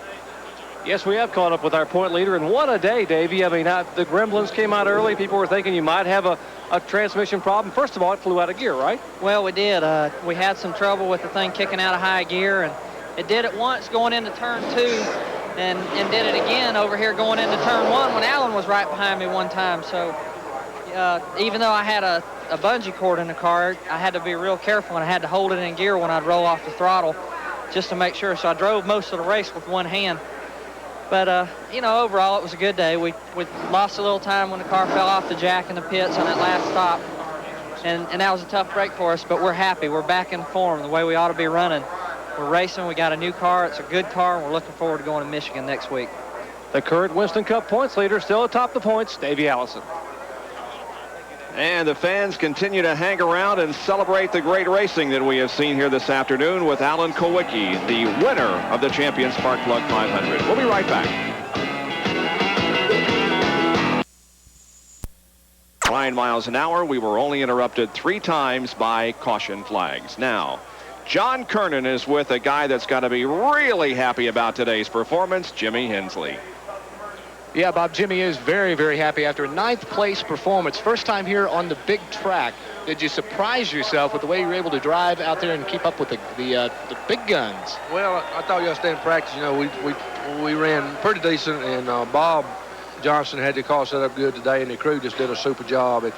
Yes, we have caught up with our point leader, and what a day, Davey. I mean, the gremlins came out early. People were thinking you might have a transmission problem. First of all, it flew out of gear, right? Well, we did. We had some trouble with the thing kicking out of high gear, and it did it once going into turn 2 and did it again over here going into turn 1 when Alan was right behind me one time. So even though I had a bungee cord in the car, I had to be real careful, and I had to hold it in gear when I'd roll off the throttle just to make sure. So I drove most of the race with one hand. But, you know, overall, it was a good day. We lost a little time when the car fell off the jack in the pits on that last stop. And that was a tough break for us, but we're happy. We're back in form the way we ought to be running. We're racing. We got a new car. It's a good car, and we're looking forward to going to Michigan next week. The current Winston Cup points leader still atop the points, Davey Allison. And the fans continue to hang around and celebrate the great racing that we have seen here this afternoon with Alan Kowicki, the winner of the Champion Sparkplug 500. We'll be right back. 9 miles an hour. We were only interrupted 3 times by caution flags. Now, John Kernan is with a guy that's got to be really happy about today's performance, Jimmy Hensley. Yeah, Bob, Jimmy is very, very happy after a 9th place performance. First time here on the big track. Did you surprise yourself with the way you were able to drive out there and keep up with the big guns? Well, I thought yesterday in practice, you know, we ran pretty decent, and Bob Johnson had the car set up good today, and the crew just did a super job. It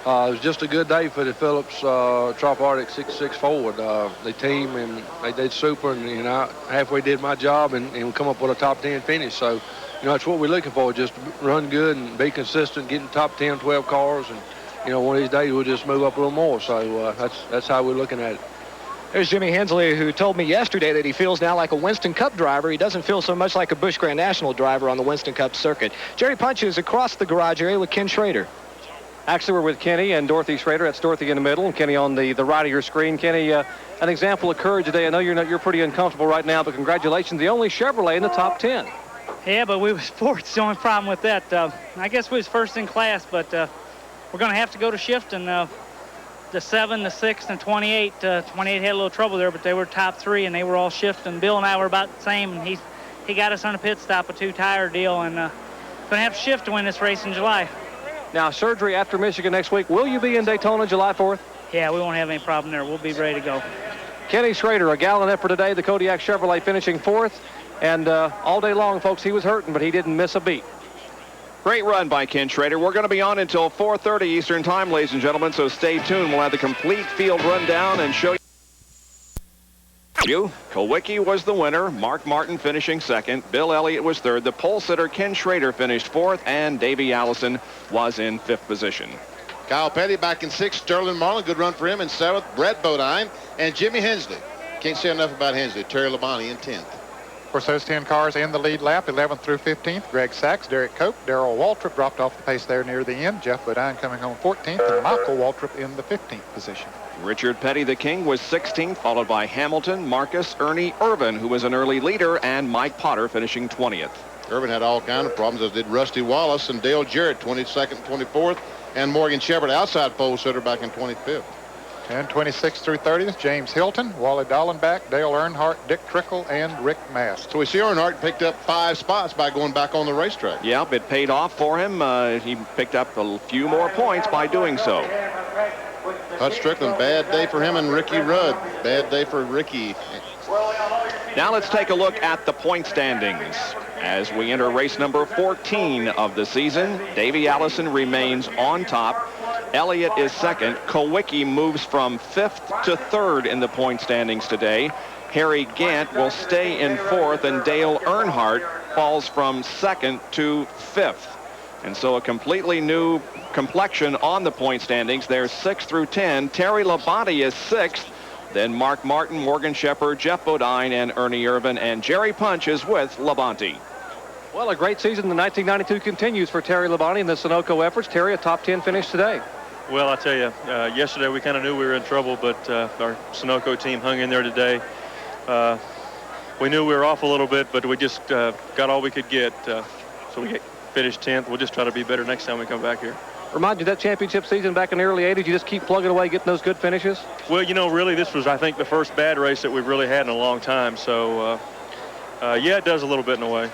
was just a good day for the Phillips Trop Arctic 66 Ford. The team, and they did super, and I halfway did my job and come up with a top 10 finish. So, you know, that's what we're looking for, just run good and be consistent, getting top 10, 12 cars, and, you know, one of these days we'll just move up a little more. So that's how we're looking at it. There's Jimmy Hensley, who told me yesterday that he feels now like a Winston Cup driver. He doesn't feel so much like a Busch Grand National driver on the Winston Cup circuit. Jerry Punch is across the garage area with Ken Schrader. Actually, we're with Kenny and Dorothy Schrader. That's Dorothy in the middle, and Kenny on the right of your screen. Kenny, an example of courage today. I know you're pretty uncomfortable right now, but congratulations, the only Chevrolet in the top 10. Yeah, but we was fourth. The only problem with that, I guess we was first in class, but we're going to have to go to shift, and the 7, the 6, and 28. 28 had a little trouble there, but they were top 3, and they were all shift. And Bill and I were about the same, and he got us on a pit stop, a 2-tire deal, and going to have to shift to win this race in July. Now, surgery after Michigan next week. Will you be in Daytona July 4th? Yeah, we won't have any problem there. We'll be ready to go. Kenny Schrader, a gallon effort today. The Kodiak Chevrolet finishing 4th. And all day long, folks, he was hurting, but he didn't miss a beat. Great run by Ken Schrader. We're going to be on until 4:30 Eastern Time, ladies and gentlemen, so stay tuned. We'll have the complete field rundown and show you. Kulwicki was the winner. Mark Martin finishing 2nd. Bill Elliott was 3rd. The pole sitter, Ken Schrader, finished 4th, and Davey Allison was in 5th position. Kyle Petty back in 6th. Sterling Marlin, good run for him in 7th. Brett Bodine and Jimmy Hensley. Can't say enough about Hensley. Terry Labonte in 10th. Of course, those 10 cars in the lead lap, 11th through 15th. Greg Sachs, Derek Cope, Darrell Waltrip dropped off the pace there near the end. Jeff Bodine coming home 14th, and Michael Waltrip in the 15th position. Richard Petty, the king, was 16th, followed by Hamilton, Marcus, Ernie Irvin, who was an early leader, and Mike Potter finishing 20th. Irvin had all kinds of problems, as did Rusty Wallace and Dale Jarrett, 22nd, 24th, and Morgan Shepard, outside pole sitter, back in 25th. And 26th through 30th, James Hilton, Wally Dallenbach, Dale Earnhardt, Dick Trickle, and Rick Mast. So we see Earnhardt picked up 5 spots by going back on the racetrack. Yep, it paid off for him. He picked up a few more points by doing so. Hut Strickland, bad day for him and Ricky Rudd. Bad day for Ricky. Now let's take a look at the point standings. As we enter race number 14 of the season, Davey Allison remains on top. Elliott is 2nd. Kulwicki moves from 5th to 3rd in the point standings today. Harry Gant will stay in 4th, and Dale Earnhardt falls from 2nd to 5th. And so a completely new complexion on the point standings. There's 6 through 10. Terry Labonte is 6th. Then Mark Martin, Morgan Shepard, Jeff Bodine, and Ernie Irvin. And Jerry Punch is with Labonte. Well, a great season in 1992 continues for Terry Labonte in the Sunoco efforts. Terry, a top 10 finish today. Well, I tell you, yesterday we kind of knew we were in trouble, but our Sunoco team hung in there today. We knew we were off a little bit, but we just got all we could get. So we finished 10th. We'll just try to be better next time we come back here. Remind you that championship season back in the early 80s, you just keep plugging away, getting those good finishes? Well, you know, really, this was, I think, the first bad race that we've really had in a long time. So, yeah, it does a little bit in a way.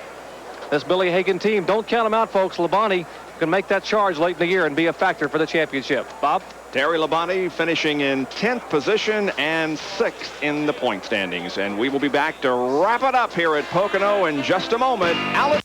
This Billy Hagan team, don't count them out, folks. Labonte can make that charge late in the year and be a factor for the championship. Bob? Terry Labonte finishing in 10th position and 6th in the point standings. And we will be back to wrap it up here at Pocono in just a moment. Alex